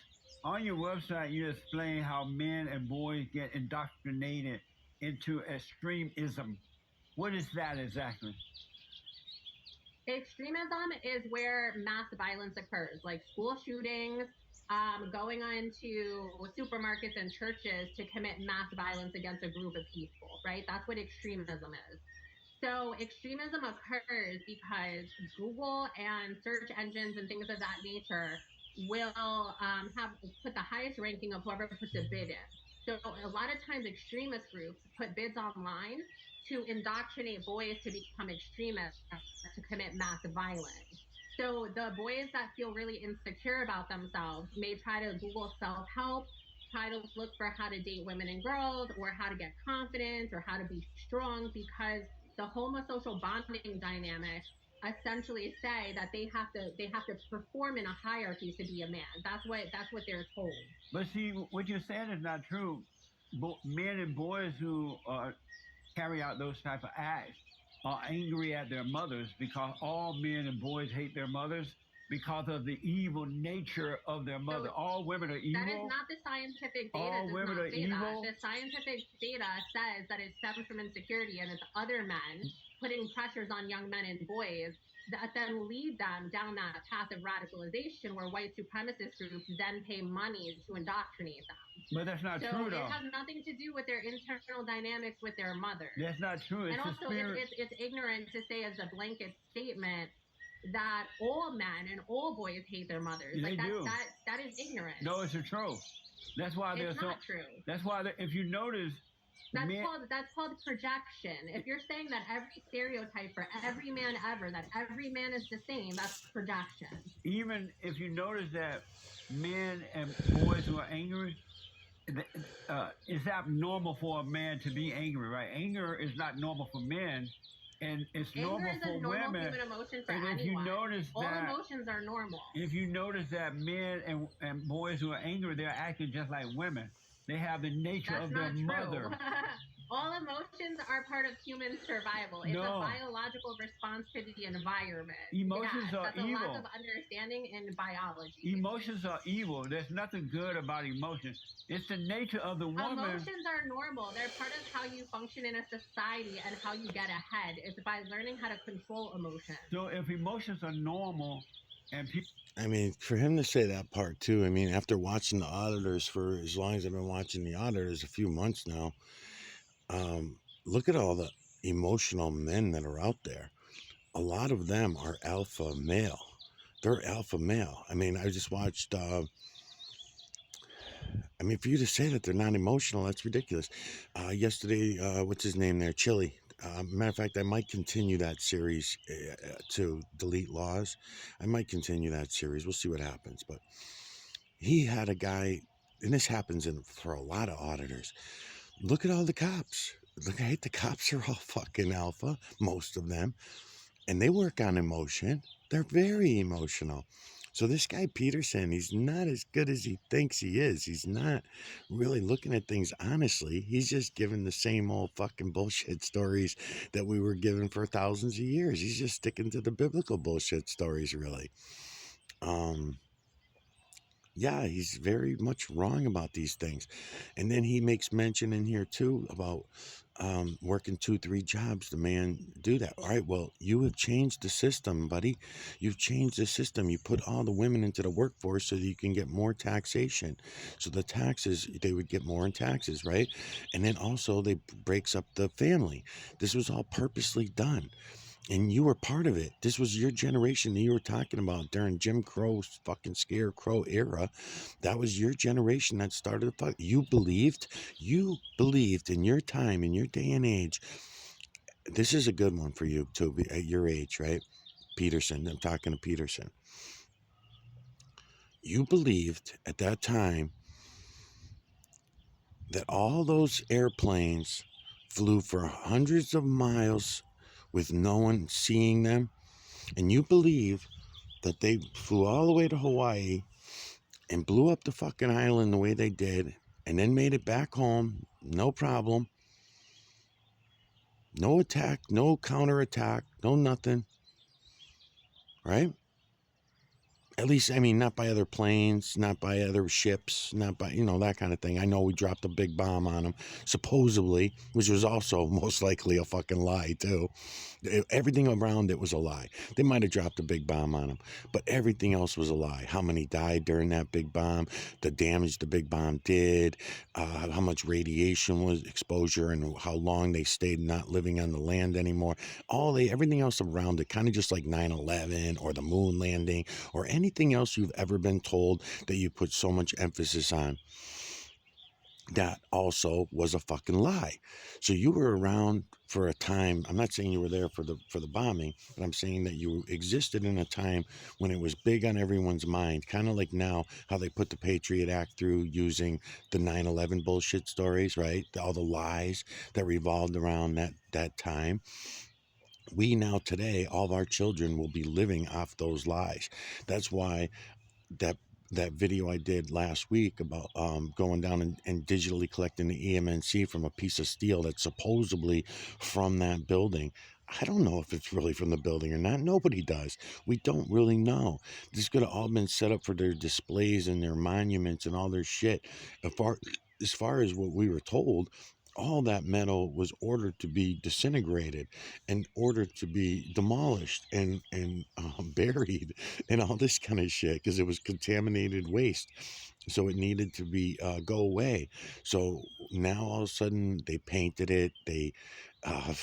On your website, you explain how men and boys get indoctrinated into extremism. What is that exactly? Extremism is where mass violence occurs, like school shootings, going on to supermarkets and churches to commit mass violence against a group of people, right? That's what extremism is. So extremism occurs because Google and search engines and things of that nature will have put the highest ranking of whoever puts a bid in. So a lot of times extremist groups put bids online to indoctrinate boys to become extremists, to commit mass violence. So the boys that feel really insecure about themselves may try to Google self-help, try to look for how to date women and girls, or how to get confidence, or how to be strong, because the homosocial bonding dynamics essentially say that they have to perform in a hierarchy to be a man. That's what they're told. But see, what you're saying is not true. Men and boys who carry out those type of acts are angry at their mothers, because all men and boys hate their mothers because of the evil nature of their mother. So All women are that is evil. not the scientific data. All Does women not are say evil. that. The scientific data says that it stems from insecurity, and it's other men putting pressures on young men and boys that then lead them down that path of radicalization, where white supremacist groups then pay money to indoctrinate them. But that's not So true, it though. has nothing to do with their internal dynamics with their mother. That's not true. It's And the also, spirit. it's ignorant to say as a blanket statement that all men and all boys hate their mothers. They do. That is ignorant. No, it's the truth. That's why it's there's so. not true. That's why if you notice, That's men, called projection. If you're saying that every stereotype for every man ever, that every man is the same, that's projection. even if you notice that men and boys who are angry, it's abnormal for a man to be angry, right? Anger is not normal for men, and it's Anger normal is a for normal women. human emotion for And if you anyone. notice All that, emotions are normal. if you notice that men and boys who are angry, they're acting just like women. They have the nature That's of their not true. mother. All emotions are part of human survival. It's No. a biological response to the environment. Emotions are that's a evil. lack of understanding in biology. Emotions are evil. There's nothing good about emotions. It's the nature of the woman. Emotions are normal. They're part of how you function in a society and how you get ahead. It's by learning how to control emotions. So if emotions are normal and people. I mean, for him to say that part too, I mean, after watching the auditors for as long as I've been watching the auditors, a few months now, look at all the emotional men that are out there. A lot of them are alpha male. They're alpha male. I mean, I just watched, I mean, for you to say that they're not emotional, that's ridiculous. Yesterday, what's his name there? Chili. Matter of fact, I might continue that series to Delete Laws. I might continue that series. We'll see what happens. But he had a guy, and this happens for a lot of auditors. Look at all the cops. Look, I hate the cops are all fucking alpha, most of them. And they work on emotion. They're very emotional. So this guy Peterson, he's not as good as he thinks he is. He's not really looking at things honestly. He's just giving the same old fucking bullshit stories that we were given for thousands of years. He's just sticking to the biblical bullshit stories, really. Yeah, he's very much wrong about these things. And then he makes mention in here too about working 2-3 jobs. The man do that. All right, well, you have changed the system, buddy. You've changed the system. You put all the women into the workforce so that you can get more taxation. So the taxes, they would get more in taxes, right? And then also they breaks up the family. This was all purposely done. And you were part of it. This was your generation that you were talking about during Jim Crow's fucking scarecrow era. That was your generation that started the fuck. You believed in your time, in your day and age. This is a good one for you too, at your age, right? Peterson, I'm talking to Peterson. You believed at that time that all those airplanes flew for hundreds of miles with no one seeing them, and you believe that they flew all the way to Hawaii and blew up the fucking island the way they did, and then made it back home, no problem, no attack, no counterattack, no nothing, right? At least, I mean, not by other planes, not by other ships, not by, that kind of thing. I know we dropped a big bomb on them, supposedly, which was also most likely a fucking lie, too. Everything around it was a lie. They might have dropped a big bomb on them, but everything else was a lie. How many died during that big bomb, the damage the big bomb did, how much radiation was exposure, and how long they stayed not living on the land anymore. Everything else around it, kind of just like 9/11 or the moon landing or anything else you've ever been told that you put so much emphasis on. that also was a fucking lie. So you were around for a time. I'm not saying you were there for the bombing, but I'm saying that you existed in a time when it was big on everyone's mind, kind of like now how they put the Patriot Act through using the 9/11 bullshit stories, right? All the lies that revolved around that time. We now today, all of our children will be living off those lies. That's why that that video I did last week about going down and digitally collecting the EMNC from a piece of steel that's supposedly from that building. I don't know if it's really from the building or not. Nobody does. We don't really know. This could have all been set up for their displays and their monuments and all their shit. As far as what we were told, all that metal was ordered to be disintegrated and ordered to be demolished and buried and all this kind of shit because it was contaminated waste. So it needed to be go away. So now all of a sudden they painted it. Uh,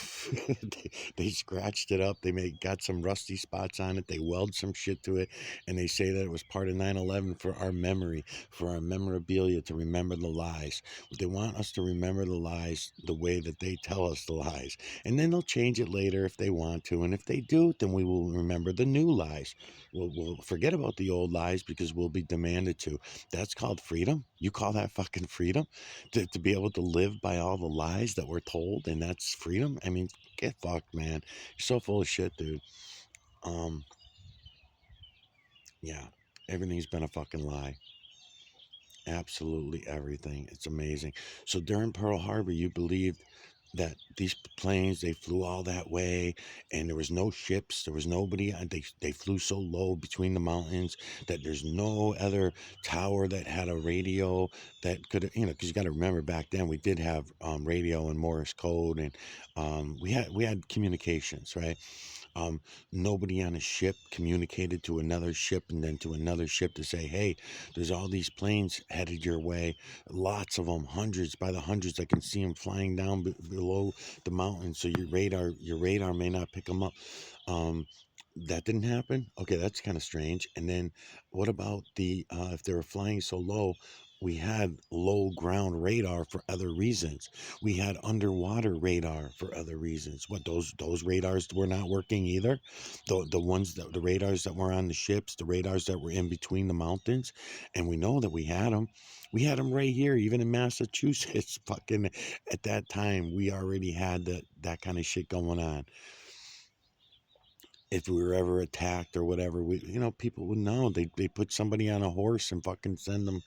they scratched it up. Got some rusty spots on it. They weld some shit to it, and they say that it was part of 9/11 for our memory, for our memorabilia to remember the lies. They want us to remember the lies the way that they tell us the lies, and then they'll change it later if they want to. And if they do, then we will remember the new lies. We'll forget about the old lies because we'll be demanded to. That's called freedom. You call that fucking freedom? To be able to live by all the lies that we're told, and that's freedom? I mean, get fucked, man. You're so full of shit, dude. Um, yeah, everything's been a fucking lie. Absolutely everything. It's amazing. So during Pearl Harbor, you believed that these planes they flew all that way and there was no ships, there was nobody, and they flew so low between the mountains that there's no other tower that had a radio that could, because you got to remember back then we did have radio and Morse code, and we had communications, right? um, Nobody on a ship communicated to another ship and then to another ship to say, hey, there's all these planes headed your way. Lots of them, hundreds by the hundreds. I can see them flying down below the mountain. So your radar may not pick them up. Um, that didn't happen. Okay, that's kind of strange. And then what about the if they were flying so low? We had low ground radar for other reasons. We had underwater radar for other reasons. What, those radars were not working either? The radars that were on the ships, the radars that were in between the mountains, and we know that we had them. We had them right here, even in Massachusetts. Fucking at that time, we already had that kind of shit going on. If we were ever attacked or whatever, people would know. They put somebody on a horse and fucking send them,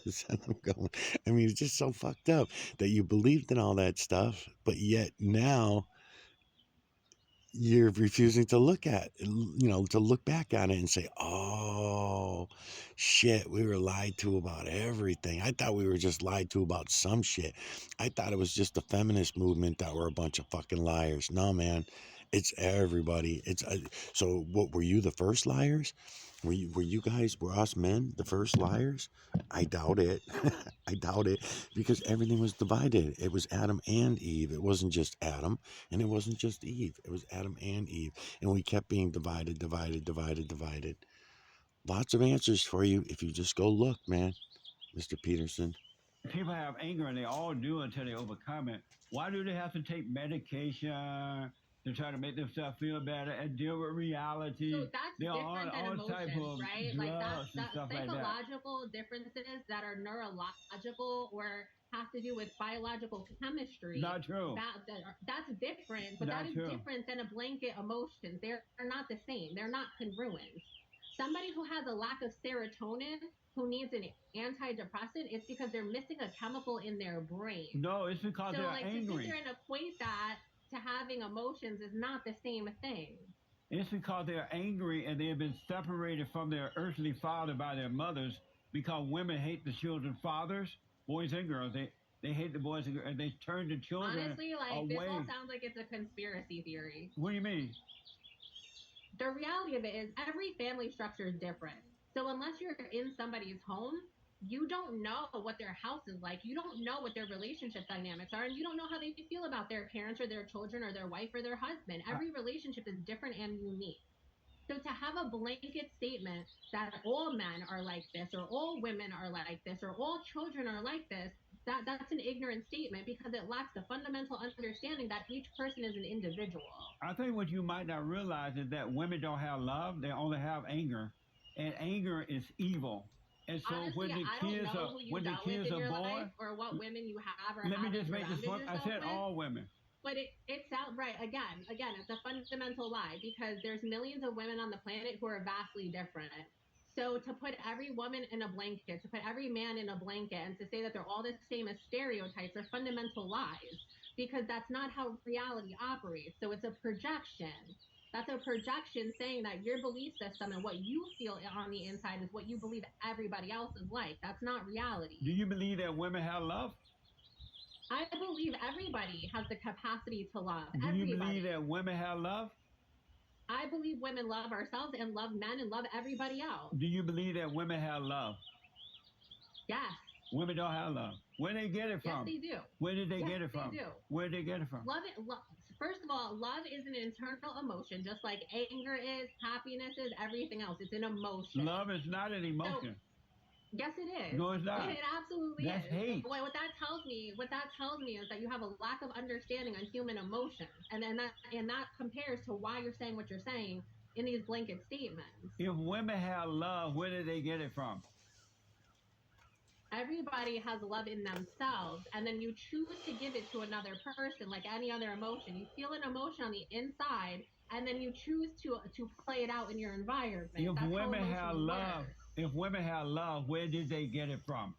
send them going. I mean, it's just so fucked up that you believed in all that stuff, but yet now you're refusing to to look back on it and say, oh, shit, we were lied to about everything. I thought we were just lied to about some shit. I thought it was just the feminist movement that were a bunch of fucking liars. No, man, it's everybody. So what, were you the first liars? Were us men the first liars? I doubt it. I doubt it, because everything was divided. It was Adam and Eve. It wasn't just Adam. And it wasn't just Eve, it was Adam and Eve. And we kept being divided, divided, divided, divided. Lots of answers for you if you just go look, man, Mr. Peterson. People have anger, and they all do until they overcome it. Why do they have to take medication to try to make themselves feel better and deal with reality? So that's They're different than emotions, right? Like drugs and that's stuff like that. psychological differences that are neurological or have to do with biological chemistry. Not true. That's different, but Not that is true. different than a blanket emotion. They're not the same. They're not congruent. Somebody who has a lack of serotonin who needs an antidepressant, it's because they're missing a chemical in their brain. No, it's because So they're like to sit angry. there and equate that to having emotions is not the same thing. It's because they're angry and they have been separated from their earthly father by their mothers, because women hate the children's fathers, boys and girls. They hate the boys and girls, and they turn the children Honestly, like away. this all sounds like it's a conspiracy theory. What do you mean? The reality of it is every family structure is different. So unless you're in somebody's home, you don't know what their house is like. You don't know what their relationship dynamics are, and you don't know how they feel about their parents or their children or their wife or their husband. Every relationship is different and unique. So to have a blanket statement that all men are like this, or all women are like this, or all children are like this, that's an ignorant statement because it lacks the fundamental understanding that each person is an individual. I think what you might not realize is that women don't have love; they only have anger, and anger is evil. And so Honestly, when the I don't kids know are who you when the dealt with kids in are your born, life or what women you have or let me haven't just make this surrounded one. I yourself said with. all women. But it sounds right. Again, it's a fundamental lie because there's millions of women on the planet who are vastly different. So to put every woman in a blanket, to put every man in a blanket, and to say that they're all the same as stereotypes are fundamental lies because that's not how reality operates. So it's a projection. That's a projection saying that your belief system and what you feel on the inside is what you believe everybody else is like. That's not reality. Do you believe that women have love? I believe everybody has the capacity to love. Do you Everybody. believe that women have love? I believe women love ourselves and love men and love everybody else. Do you believe that women have love? Yes. Women don't have love. Where they get it Yes, from? they do. Where did they Yes, get it they from? do. Where did they get it from? Love it. First of all, love is an internal emotion, just like anger is, happiness is, everything else. It's an emotion. Love is not an emotion. Yes, it is. No, it's not. It absolutely That's is. hate. What that tells me is that you have a lack of understanding on human emotion, and that compares to why you're saying what you're saying in these blanket statements. If women have love, where did they get it from? Everybody has love in themselves, and then you choose to give it to another person, like any other emotion. You feel an emotion on the inside, and then you choose to play it out in your environment. If That's women how have emotions love, work. if women have love, where did they get it from?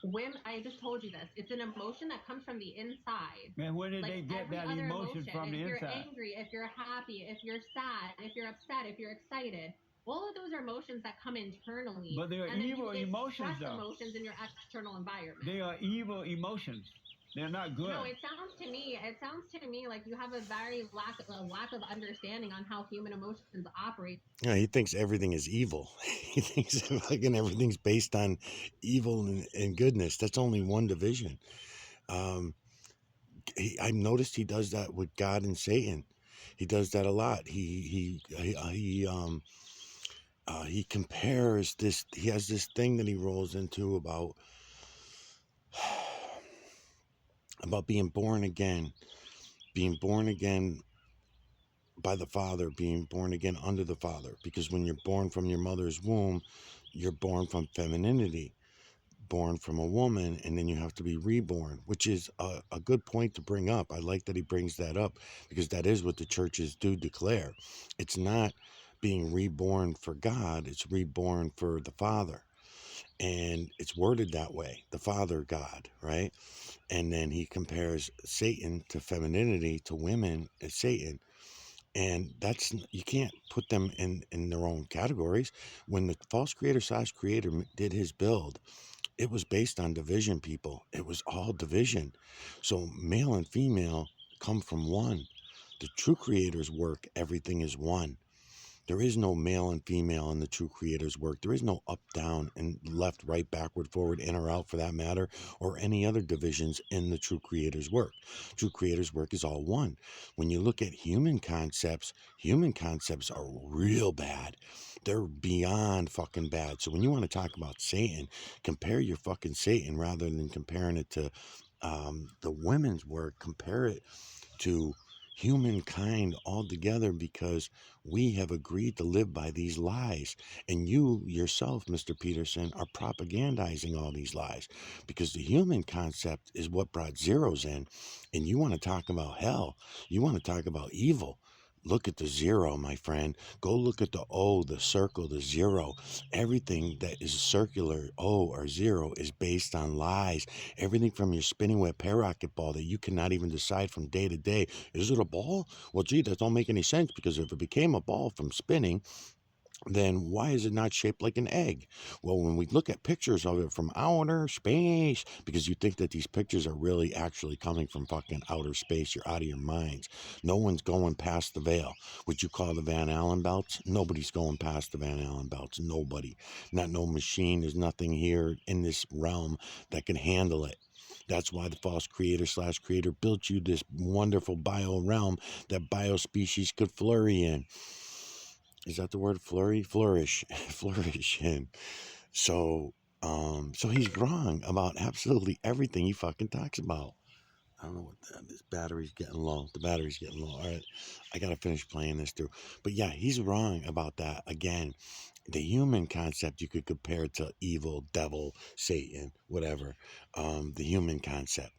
Women, I just told you this. It's an emotion that comes from the inside. Man, where did Like they get every that other emotion from the if you're inside? angry, if you're happy, if you're sad, if you're upset, if you're excited, all of those are emotions that come internally. But they are and then evil you emotions, express though. emotions in your external environment. They are evil emotions. They're not good. No, it sounds to me like you have a lack of understanding on how human emotions operate. Yeah, he thinks everything is evil. He thinks fucking everything's based on evil and goodness. That's only one division. I've noticed he does that with God and Satan. He does that a lot. He compares this. He has this thing that he rolls into about being born again by the Father, being born again under the Father. Because when you're born from your mother's womb, you're born from femininity, born from a woman, and then you have to be reborn, which is a good point to bring up. I like that he brings that up because that is what the churches do declare. It's not being reborn for God, it's reborn for the Father. And it's worded that way, the Father God, right? And then he compares Satan to femininity, to women as Satan. And that's, you can't put them in their own categories. When the false creator / creator did his build, it was based on division, people. It was all division. So male and female come from one. The true creator's work, everything is one. There is no male and female in the true creator's work. There is no up, down, and left, right, backward, forward, in or out for that matter, or any other divisions in the true creator's work. True creator's work is all one. When you look at human concepts are real bad. They're beyond fucking bad. So when you want to talk about Satan, compare your fucking Satan rather than comparing it to the women's work. Compare it to humankind altogether, because we have agreed to live by these lies. And you yourself, Mr. Peterson, are propagandizing all these lies, because the human concept is what brought zeros in. And you want to talk about hell, you want to talk about evil. Look at the zero, my friend. Go look at the O, the circle, the zero. Everything that is circular, O or zero, is based on lies. Everything from your spinning web pararocket ball that you cannot even decide from day to day, is it a ball? Well, gee, that don't make any sense, because if it became a ball from spinning, then why is it not shaped like an egg? Well, when we look at pictures of it from outer space, because you think that these pictures are really actually coming from fucking outer space, you're out of your minds. No one's going past the veil. What you call the Van Allen belts? Nobody's going past the Van Allen belts. Nobody. Not no machine. There's nothing here in this realm that can handle it. That's why the false creator / creator built you this wonderful bio realm that biospecies could flourish in. Is that the word? Flourish? Flourish in. So So he's wrong about absolutely everything he fucking talks about. I don't know what this battery's getting low. The battery's getting low. All right, I gotta finish playing this through. But yeah, he's wrong about that. Again, the human concept you could compare to evil, devil, Satan, whatever. The human concept.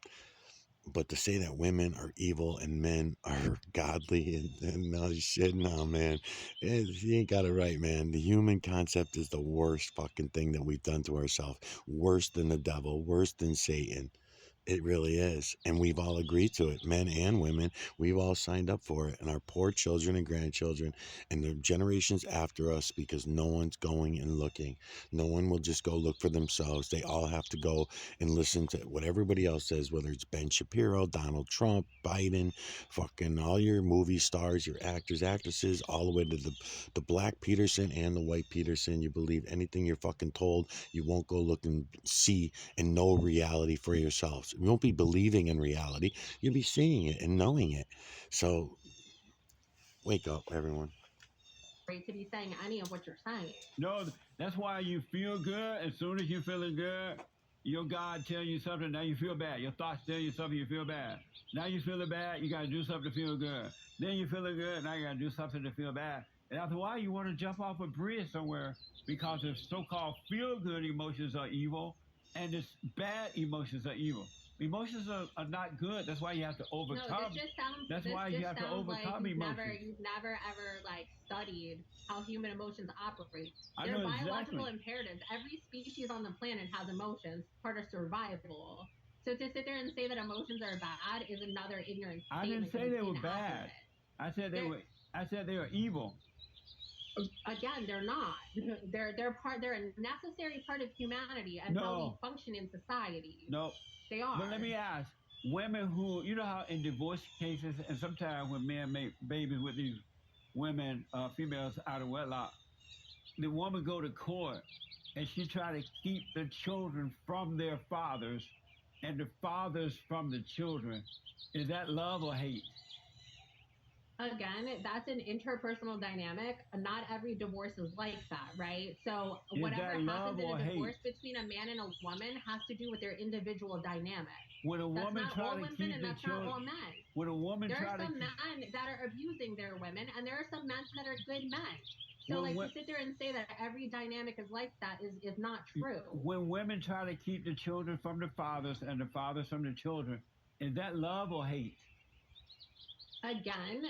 But to say that women are evil and men are godly and all this shit, no, man. He ain't got it right, man. The human concept is the worst fucking thing that we've done to ourselves. Worse than the devil, worse than Satan. It really is. And we've all agreed to it, men and women. We've all signed up for it. And our poor children and grandchildren and the generations after us, because no one's going and looking. No one will just go look for themselves. They all have to go and listen to what everybody else says, whether it's Ben Shapiro, Donald Trump, Biden, fucking all your movie stars, your actors, actresses, all the way to the black Peterson and the white Peterson. You believe anything you're fucking told. You won't go look and see and know reality for yourselves. You won't be believing in reality. You'll be seeing it and knowing it. So wake up, everyone. Right to be saying any of what you're saying. No, that's why you feel good. As soon as you're feeling good, your God tell you something, now you feel bad. Your thoughts tell you something, you feel bad. Now you feeling bad, you got to do something to feel good. Then you feeling good, now you got to do something to feel bad. And after a while, you want to jump off a bridge somewhere because the so-called feel-good emotions are evil and the bad emotions are evil. Emotions are not good. That's why you have to overcome. No, this just sounds. That's this why just you have to sounds like overcome emotions. you've never ever like studied how human emotions operate. I They're know biological exactly. imperatives. Every species on the planet has emotions, part of survival. So to sit there and say that emotions are bad is another ignorant I statement. didn't say they were inaccurate. bad. I said they They're- were. I said they were evil. Again, they're not. They're a necessary part of humanity and how we No. function in society. No. They are. But let me ask, women who, you know how in divorce cases, and sometimes when men make babies with these women, females out of wedlock, the woman go to court and she try to keep the children from their fathers and the fathers from the children. Is that love or hate? Again, that's an interpersonal dynamic. Not every divorce is like that, right? So Is whatever that love happens in or a hate? divorce between a man and a woman has to do with their individual dynamic. When a That's woman not try all to women keep and the that's not all children, men. when a woman There try are to some keep, men that are abusing their women, and there are some men that are good men. So, When like, wo- to sit there and say that every dynamic is like that is not true. when women try to keep the children from the fathers and the fathers from the children, is that love or hate? Again,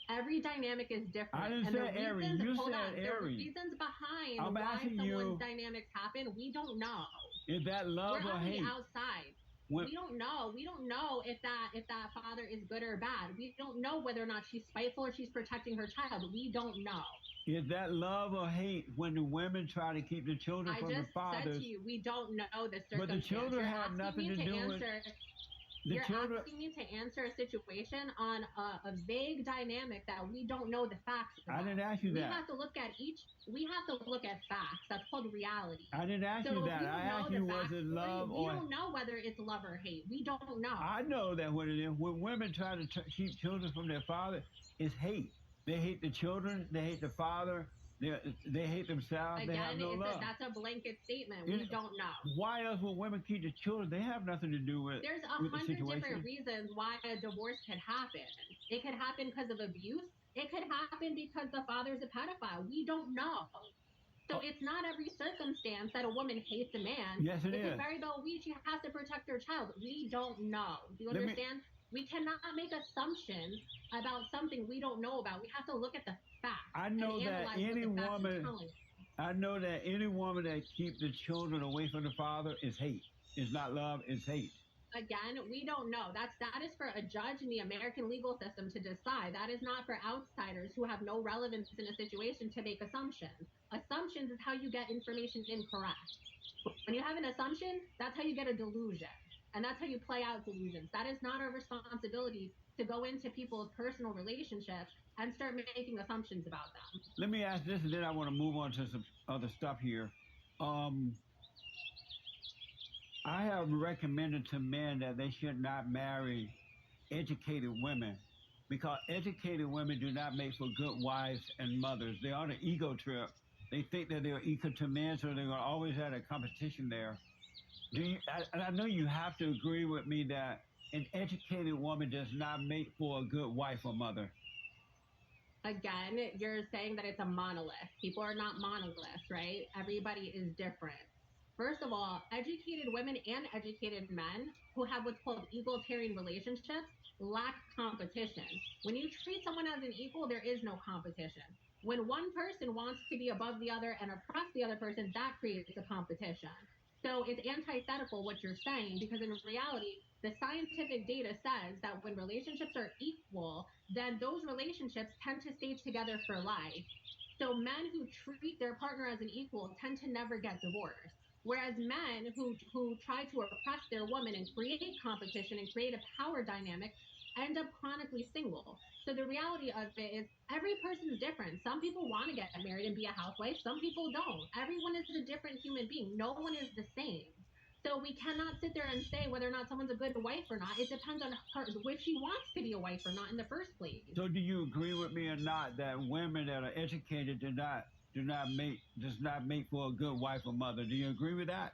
every dynamic is different. I didn't and say Aries. You said the Aries. reasons behind I'm why asking someone's you, dynamics happen, we don't know. is that love We're or on the hate? outside. When, We don't know. We don't know if that father is good or bad. We don't know whether or not she's spiteful or she's protecting her child. We don't know. is that love or hate when the women try to keep the children I from the just said fathers? to you, we don't know the But the circumstance. children You're have asking nothing me to to do with answer. the You're children. asking me to answer a situation on a vague dynamic that we don't know the facts I about. didn't ask you We that. have to look at we have to look at facts. That's called reality. I didn't ask So you if that. we I don't know asked the you, was facts it for love we or? don't know whether it's love or hate. We don't know. I know that what it is. When women try to keep children from their father, it's hate. They hate the children. They hate the father. They hate themselves. They have Again, no love. that's a blanket statement. We don't know. Why else would women keep the children? They have nothing to do with There's the 100 situation. different reasons why a divorce could happen. It could happen because of abuse. It could happen because the father's a pedophile. We don't know. So it's not every circumstance that a woman hates a man. Yes, it could is. very well be she has to protect her child. We don't know. Do you understand? We cannot make assumptions about something we don't know about. We have to look at the facts. I know and that analyze what any the facts are woman. telling us. I know that any woman that keeps the children away from the father is hate. It's not love. It's hate. Again, we don't know. That is for a judge in the American legal system to decide. That is not for outsiders who have no relevance in a situation to make assumptions. Assumptions is how you get information incorrect. When you have an assumption, that's how you get a delusion. And that's how you play out delusions. That is not our responsibility to go into people's personal relationships and start making assumptions about them. Let me ask this, and then I want to move on to some other stuff here. I have recommended to men that they should not marry educated women because educated women do not make for good wives and mothers. They're on an ego trip. they think that they're equal to men, so they're gonna always have a competition there. And I know you have to agree with me that an educated woman does not make for a good wife or mother. Again, you're saying that it's a monolith. People are not monoliths, right? Everybody is different. First of all, educated women and educated men who have what's called egalitarian relationships lack competition. When you treat someone as an equal, there is no competition. When one person wants to be above the other and oppress the other person, that creates a competition. So it's antithetical what you're saying, because in reality, the scientific data says that when relationships are equal, then those relationships tend to stay together for life. So men who treat their partner as an equal tend to never get divorced. Whereas men who try to oppress their woman and create competition and create a power dynamic end up chronically single. So the reality of it is every person is different. Some people want to get married and be a housewife. Some people don't. Everyone is a different human being. No one is the same. So we cannot sit there and say whether or not someone's a good wife or not. It depends on her, if she wants to be a wife or not in the first place. So do you agree with me or not that women that are educated does not make for a good wife or mother? Do you agree with that?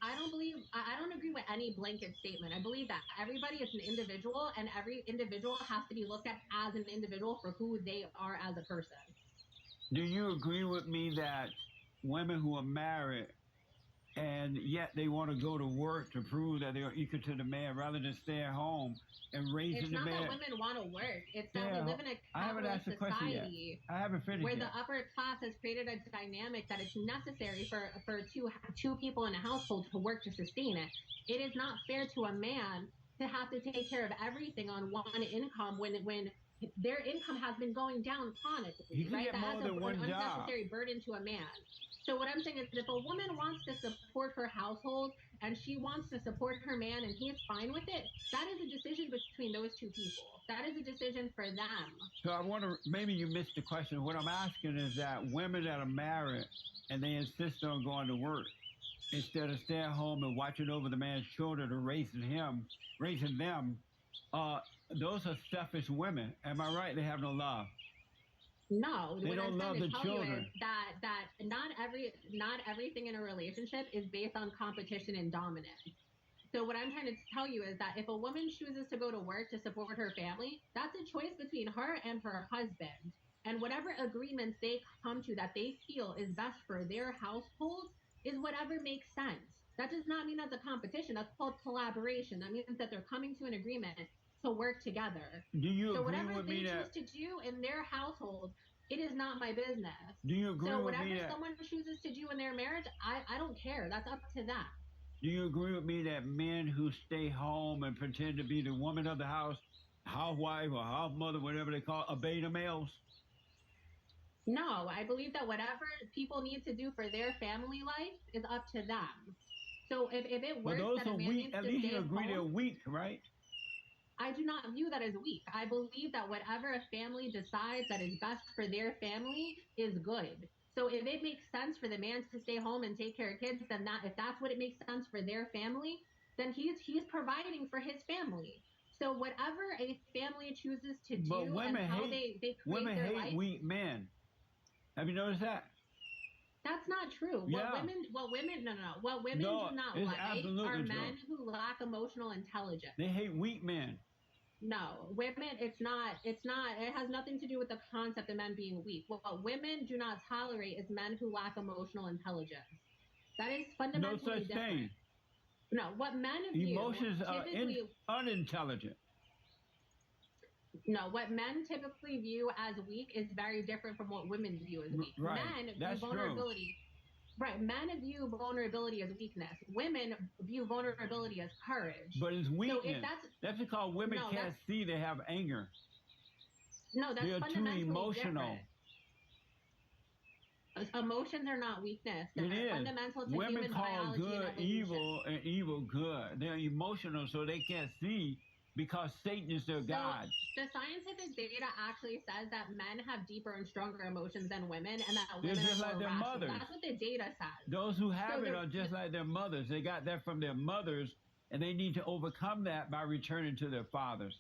I don't agree with any blanket statement. I believe that everybody is an individual and every individual has to be looked at as an individual for who they are as a person. Do you agree with me that women who are married and yet they want to go to work to prove that they're equal to the man rather than stay at home and raising It's the not man? that women want to work. It's that Yeah, we live in a I haven't asked capitalist the question yet. society I haven't finished where yet. the upper class has created a dynamic that it's necessary for two people in a household to work to sustain it. It is not fair to a man to have to take care of everything on one income when their income has been going down chronically, He can right? get That more adds than one an job. unnecessary burden to a man. So what I'm saying is if a woman wants to support her household and she wants to support her man and he's fine with it, that is a decision between those two people. That is a decision for them. So I want to, maybe you missed the question. What I'm asking is that women that are married and they insist on going to work instead of staying home and watching over the man's children or raising them, those are selfish women. Am I right? They have no love. No, They what don't I'm love trying the to tell you children. is that not everything in a relationship is based on competition and dominance. So what I'm trying to tell you is that if a woman chooses to go to work to support her family, that's a choice between her and her husband. And whatever agreements they come to that they feel is best for their household is whatever makes sense. That does not mean that's a competition. That's called collaboration. That means that they're coming to an agreement to work together. Do you So agree whatever with they me that? choose to do in their household, it is not my business. Do you agree So with whatever me that? someone chooses to do in their marriage, I don't care. That's up to them. Do you agree with me that men who stay home and pretend to be the woman of the house, housewife or house mother, whatever they call it, are beta males? No, I believe that whatever people need to do for their family life is up to them. So if it Well, works those that a are man weak. needs At to least stay you agree they're home, weak, right? I do not view that as weak. I believe that whatever a family decides that is best for their family is good. So if it makes sense for the man to stay home and take care of kids, then that if that's what it makes sense for their family, then he's providing for his family. So whatever a family chooses to But do and women how hate they create women their hate life, weak men. Have you noticed that? that's not true. Yeah. What women No, do not it's like absolutely are true. men who lack emotional intelligence. They hate weak men. No, women, it has nothing to do with the concept of men being weak. What women do not tolerate is men who lack emotional intelligence. That is No fundamentally such different. thing. No, what men view Emotions are typically, unintelligent. no, what men typically view as weak is very different from what women view as weak. Right. Men That's view true. vulnerability. Right, men view vulnerability as weakness. Women view vulnerability as courage. But it's So weakness. if That's because women no, can't see they have anger. that's They're too fundamentally emotional. different. Emotions are not weakness. It They're is. fundamental to Women human call biology good and evolution. evil and evil good. They're emotional, so they can't see because Satan is their God. The scientific data actually says that men have deeper and stronger emotions than women, and that They're women just are like more their rational. mothers. That's what the data says. Those who have So it they're- are just like their mothers. They got that from their mothers, and they need to overcome that by returning to their fathers.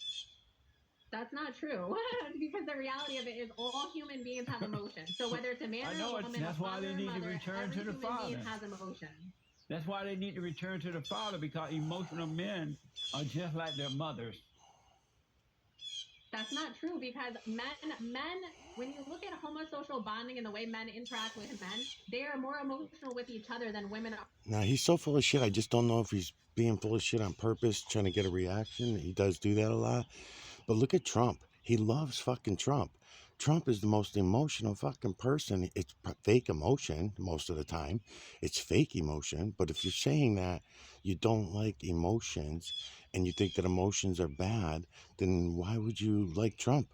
That's not true because the reality of it is all human beings have emotions. So whether it's a man I or know a it. woman, That's a why father they or need to mother, return every to the human being Father. has emotions. That's why they need to return to the Father, because emotional men are just like their mothers. That's not true because men, when you look at homosocial bonding and the way men interact with men, they are more emotional with each other than women are. Now, he's so full of shit. I just don't know if he's being full of shit on purpose, trying to get a reaction. He does do that a lot. But look at Trump. He loves fucking Trump. Trump is the most emotional fucking person. It's fake emotion most of the time. It's fake emotion. But if you're saying that you don't like emotions and you think that emotions are bad, then why would you like Trump?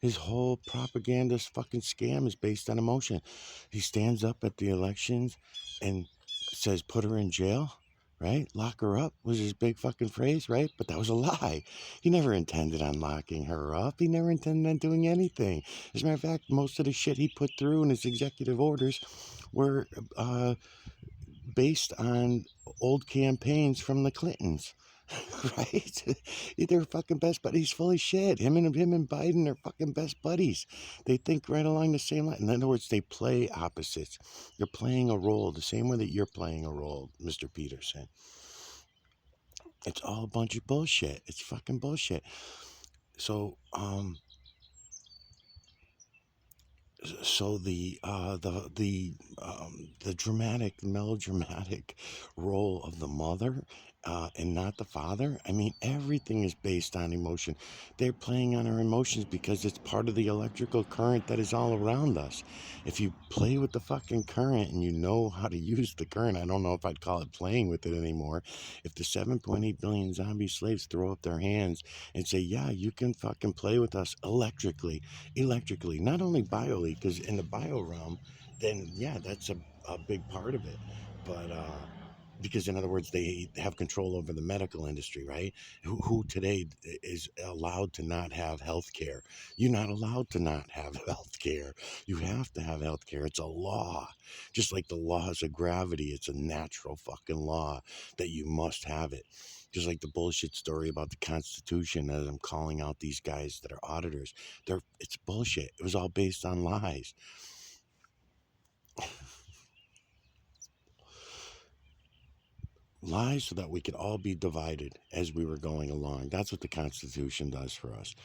His whole propaganda fucking scam is based on emotion. He stands up at the elections and says, put her in jail, right? Lock her up was his big fucking phrase, right? But that was a lie. He never intended on locking her up. He never intended on doing anything. As a matter of fact, most of the shit he put through in his executive orders were based on old campaigns from the Clintons. Right? They're fucking best buddies. Full of shit. Him and Biden are fucking best buddies. They think right along the same line. In other words, they play opposites. They're playing a role the same way that you're playing a role, Mr. Peterson. It's all a bunch of bullshit. It's fucking bullshit. So, the dramatic, melodramatic role of the mother and not the father. I mean, everything is based on emotion. They're playing on our emotions because it's part of the electrical current that is all around us. If you play with the fucking current and you know how to use the current, I don't know if I'd call it playing with it anymore. If the 7.8 billion zombie slaves throw up their hands and say, yeah, you can fucking play with us electrically, not only biolely, because in the bio realm, then yeah, that's a big part of it. But because in other words, they have control over the medical industry, right? Who today is allowed to not have health care? You're not allowed to not have health care. You have to have health care. It's a law. Just like the laws of gravity, it's a natural fucking law that you must have it. Just like the bullshit story about the Constitution, as I'm calling out these guys that are auditors. It's bullshit. It was all based on lies. Lies so that we could all be divided as we were going along. That's what the Constitution does for us.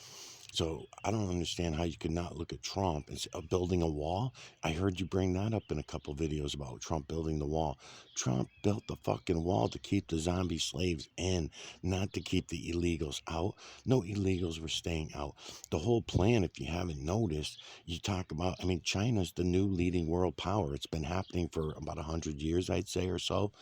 So I don't understand how you could not look at Trump and say, building a wall. I heard you bring that up in a couple videos about Trump building the wall. Trump built the fucking wall to keep the zombie slaves in, not to keep the illegals out. No illegals were staying out. The whole plan, if you haven't noticed, you talk about, I mean, China's the new leading world power. It's been happening for about 100 years, I'd say, or so.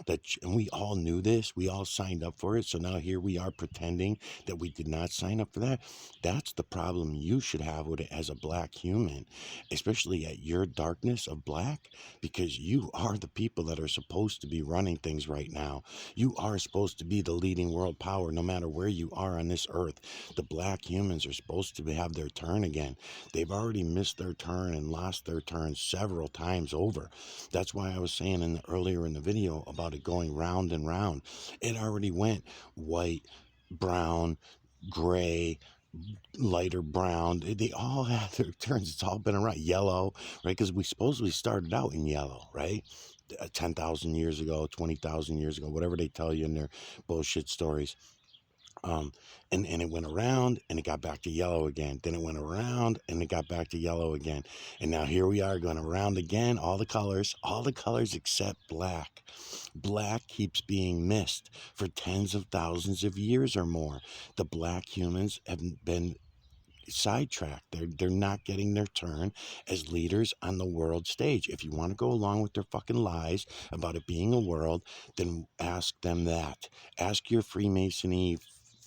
And we all knew this. We all signed up for it. So now here we are pretending that we did not sign up for that. That's the problem you should have with it as a black human, especially at your darkness of black, because you are the people that are supposed to be running things right now. You are supposed to be the leading world power no matter where you are on this earth. The black humans are supposed to have their turn again. They've already missed their turn and lost their turn several times over. That's why I was saying earlier in the video about it going round and round. It already went white, brown, gray, lighter brown. They all had their turns. It's all been around. Yellow, right? Because we supposedly started out in yellow, right? 10,000 years ago, 20,000 years ago, whatever they tell you in their bullshit stories. And it went around and it got back to yellow again. Then it went around and it got back to yellow again. And now here we are going around again, all the colors except black. Black keeps being missed for tens of thousands of years or more. The black humans have been sidetracked. They're not getting their turn as leaders on the world stage. If you want to go along with their fucking lies about it being a world, then ask them that. Ask your Freemasony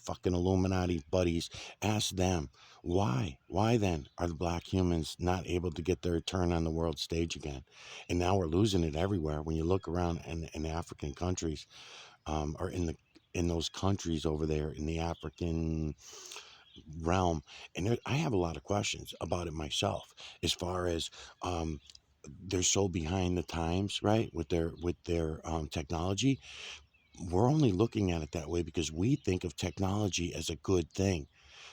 fucking Illuminati buddies. Ask them why then are the black humans not able to get their turn on the world stage again? And now we're losing it everywhere. When you look around in African countries, or in those countries over there in the African realm, and I have a lot of questions about it myself, as far as they're so behind the times, right, with their technology. We're only looking at it that way because we think of technology as a good thing.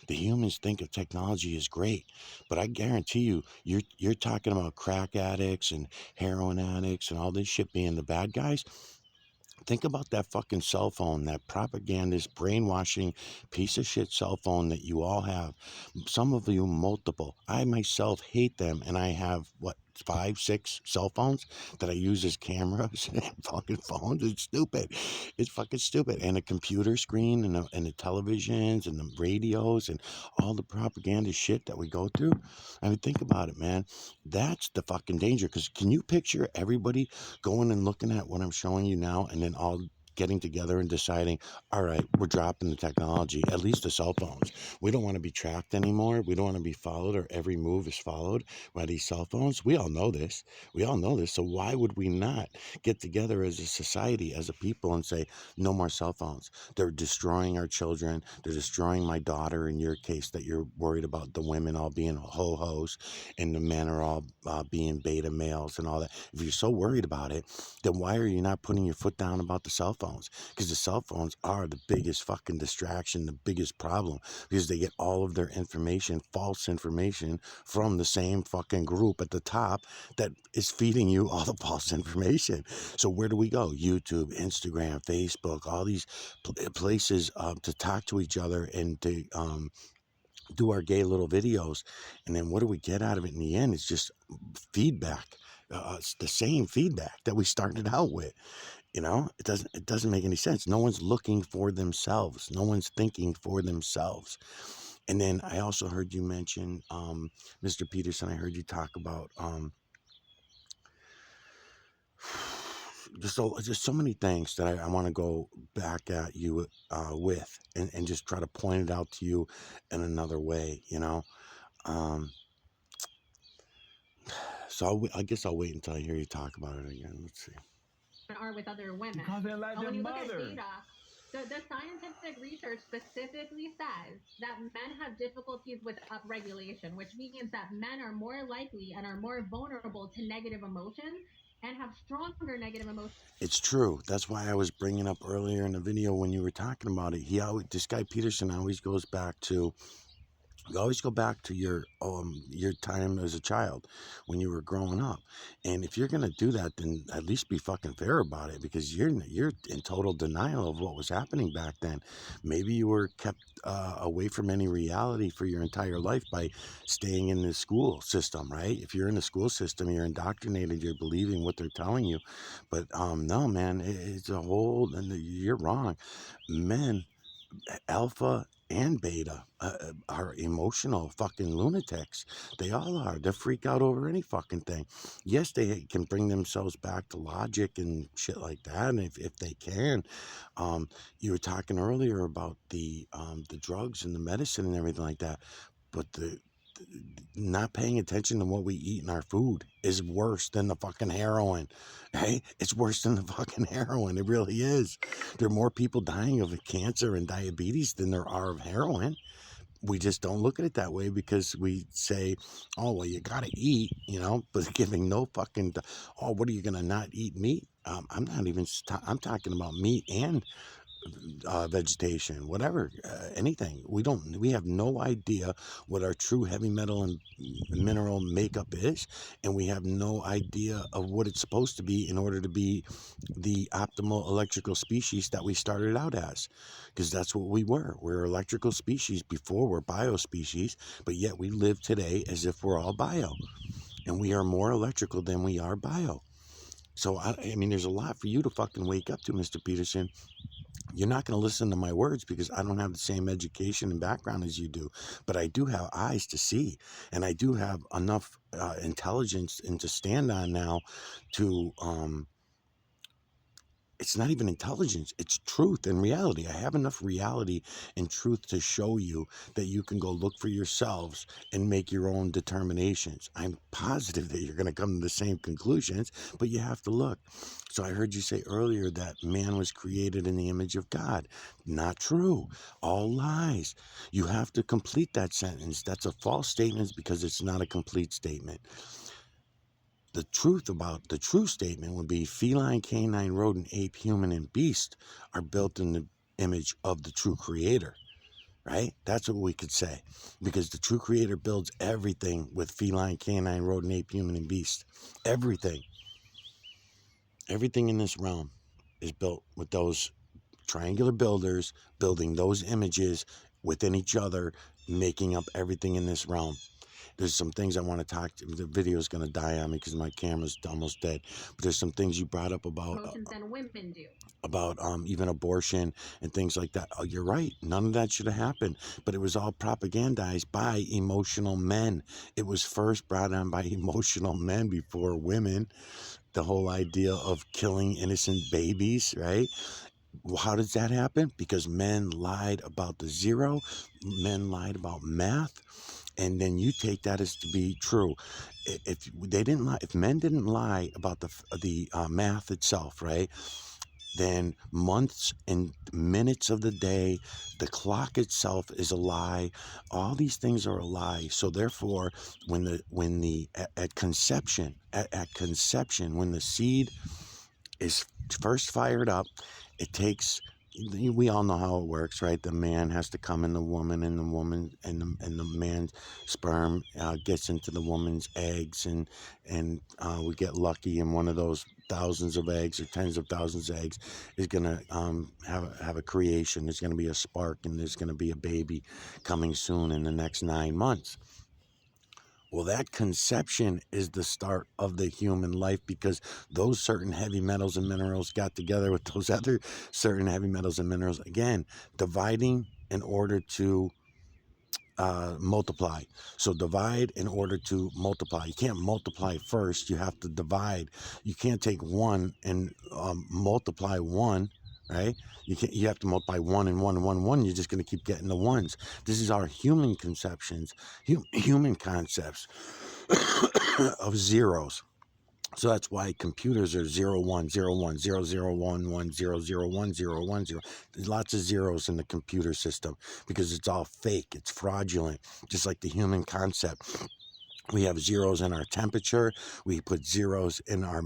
The humans think of technology as great, but I guarantee you, you're talking about crack addicts and heroin addicts and all this shit being the bad guys. Think about that fucking cell phone, that propagandist, brainwashing piece of shit cell phone that you all have. Some of you multiple. I myself hate them, and I have, what, 5, 6 cell phones that I use as cameras and fucking phones. It's stupid. It's fucking stupid. And a computer screen and the televisions and the radios and all the propaganda shit that we go through. I mean, think about it, man. That's the fucking danger. Because can you picture everybody going and looking at what I'm showing you now and then all getting together and deciding, all right, we're dropping the technology, at least the cell phones. We don't want to be tracked anymore. We don't want to be followed, or every move is followed by these cell phones. We all know this. We all know this. So why would we not get together as a society, as a people, and say, no more cell phones? They're destroying our children. They're destroying my daughter, in your case, that you're worried about the women all being ho-hos and the men are all being beta males and all that. If you're so worried about it, then why are you not putting your foot down about the cell phones? Because the cell phones are the biggest fucking distraction, the biggest problem, because they get all of their information, false information, from the same fucking group at the top that is feeding you all the false information. So where do we go? YouTube, Instagram, Facebook, all these places to talk to each other and to do our gay little videos. And then what do we get out of it in the end? It's just feedback. It's the same feedback that we started out with. You know, it doesn't make any sense. No one's looking for themselves. No one's thinking for themselves. And then I also heard you mention, Mr. Peterson, I heard you talk about just so many things that I want to go back at you with and just try to point it out to you in another way, you know. So I guess I'll wait until I hear you talk about it again. Let's see. Are with other women. Because they're like But when their you look at mother. data, the scientific research specifically says that men have difficulties with upregulation, which means that men are more likely and are more vulnerable to negative emotions and have stronger negative emotions. It's true. That's why I was bringing up earlier in the video when you were talking about it. This guy Peterson always goes back to. You always go back to your time as a child when you were growing up, and if you're gonna do that, then at least be fucking fair about it, because you're in total denial of what was happening back then. Maybe you were kept away from any reality for your entire life by staying in the school system, right? If you're in the school system, you're indoctrinated, you're believing what they're telling you. But no, man, it's a whole, and you're wrong. Men, alpha and beta, are emotional fucking lunatics. They all are. They freak out over any fucking thing. Yes, they can bring themselves back to logic and shit like that, and if they can. You were talking earlier about the drugs and the medicine and everything like that, but the not paying attention to what we eat in our food is worse than the fucking heroin. Hey, it's worse than the fucking heroin. It really is. There are more people dying of cancer and diabetes than there are of heroin. We just don't look at it that way because we say, oh, well, you got to eat, you know, but giving no fucking, oh, what are you going to not eat meat? I'm not even, I'm talking about meat and vegetation, whatever, anything. We have no idea what our true heavy metal and mineral makeup is, and we have no idea of what it's supposed to be in order to be the optimal electrical species that we started out as, because that's what we were. We're electrical species before we're biospecies, but yet we live today as if we're all bio, and we are more electrical than we are bio. So I mean, there's a lot for you to fucking wake up to, Mr. Peterson. You're not going to listen to my words because I don't have the same education and background as you do, but I do have eyes to see, and I do have enough intelligence and to stand on now to, it's not even intelligence, it's truth and reality. I have enough reality and truth to show you that you can go look for yourselves and make your own determinations. I'm positive that you're going to come to the same conclusions, but you have to look. So I heard you say earlier that man was created in the image of God. Not true. All lies. You have to complete that sentence. That's a false statement because it's not a complete statement. The truth about the true statement would be feline, canine, rodent, ape, human, and beast are built in the image of the true creator. right? That's what we could say, because the true creator builds everything with feline, canine, rodent, ape, human, and beast. Everything in this realm is built with those triangular builders building those images within each other, making up everything in this realm. There's some things I want to talk to. The video is going to die on me because my camera's almost dead. But there's some things you brought up about Emotions than women do. about even abortion and things like that. Oh, you're right. None of that should have happened. But it was all propagandized by emotional men. It was first brought on by emotional men before women. The whole idea of killing innocent babies, right? How does that happen? Because men lied about the zero, men lied about math, and then you take that as to be true. If they didn't lie, if men didn't lie about the math itself, right? Then months and minutes of the day, the clock itself is a lie. All these things are a lie. So therefore, at conception, when the seed is first fired up, it takes, we all know how it works, right? The man has to come in the woman, and the woman and the man's sperm gets into the woman's eggs, and we get lucky, and one of those thousands of eggs or tens of thousands of eggs is gonna have a creation. There's gonna be a spark, and there's gonna be a baby coming soon in the next 9 months. Well, that conception is the start of the human life, because those certain heavy metals and minerals got together with those other certain heavy metals and minerals, again, dividing in order to multiply. So divide in order to multiply. You can't multiply first. You have to divide. You can't take one and multiply one, right? You have to multiply one and one and one and one. You're just going to keep getting the ones. This is our human conceptions, human concepts of zeros. So that's why computers are 0, 1, 0, 1, 0, 0, 1, 1, 0, 0, 1, 0, 1, 0. There's lots of zeros in the computer system because it's all fake. It's fraudulent, just like the human concept. We have zeros in our temperature. We put zeros in our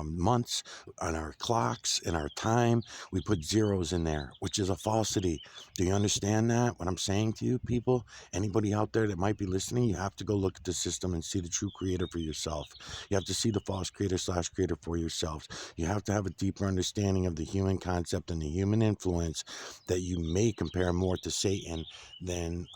months, on our clocks, in our time. We put zeros in there, which is a falsity. Do you understand that, what I'm saying to you, people? Anybody out there that might be listening, you have to go look at the system and see the true creator for yourself. You have to see the false creator/creator for yourselves. You have to have a deeper understanding of the human concept and the human influence, that you may compare more to Satan than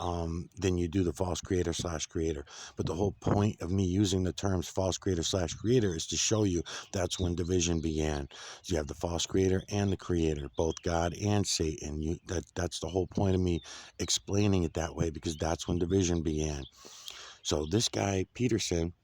you do the false creator/creator. But the whole point of me using the terms false creator/creator is to show you that's when division began. So you have the false creator and the creator, both God and Satan. That's the whole point of me explaining it that way, because that's when division began. So this guy Peterson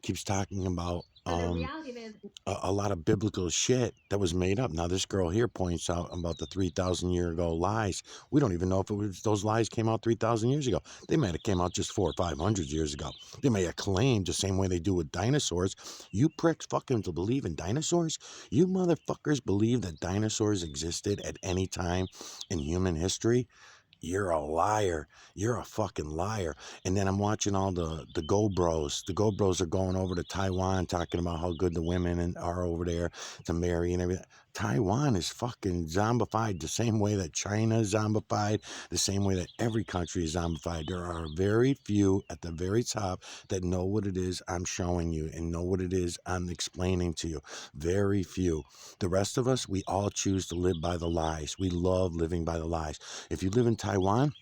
keeps talking about So the reality is, a lot of biblical shit that was made up. Now this girl here points out about the 3,000 year ago lies. We don't even know if it was those lies came out 3,000 years ago. They might have came out just 400 or 500 years ago. They may have claimed the same way they do with dinosaurs. You pricks fucking to believe in dinosaurs? You motherfuckers believe that dinosaurs existed at any time in human history? You're a liar. You're a fucking liar. And then I'm watching all the Go Bros. The Go Bros are going over to Taiwan, talking about how good the women are over there to marry and everything. Taiwan is fucking zombified the same way that China is zombified, the same way that every country is zombified. There are very few at the very top that know what it is I'm showing you and know what it is I'm explaining to you. Very few. The rest of us, we all choose to live by the lies. We love living by the lies. If you live in Taiwan,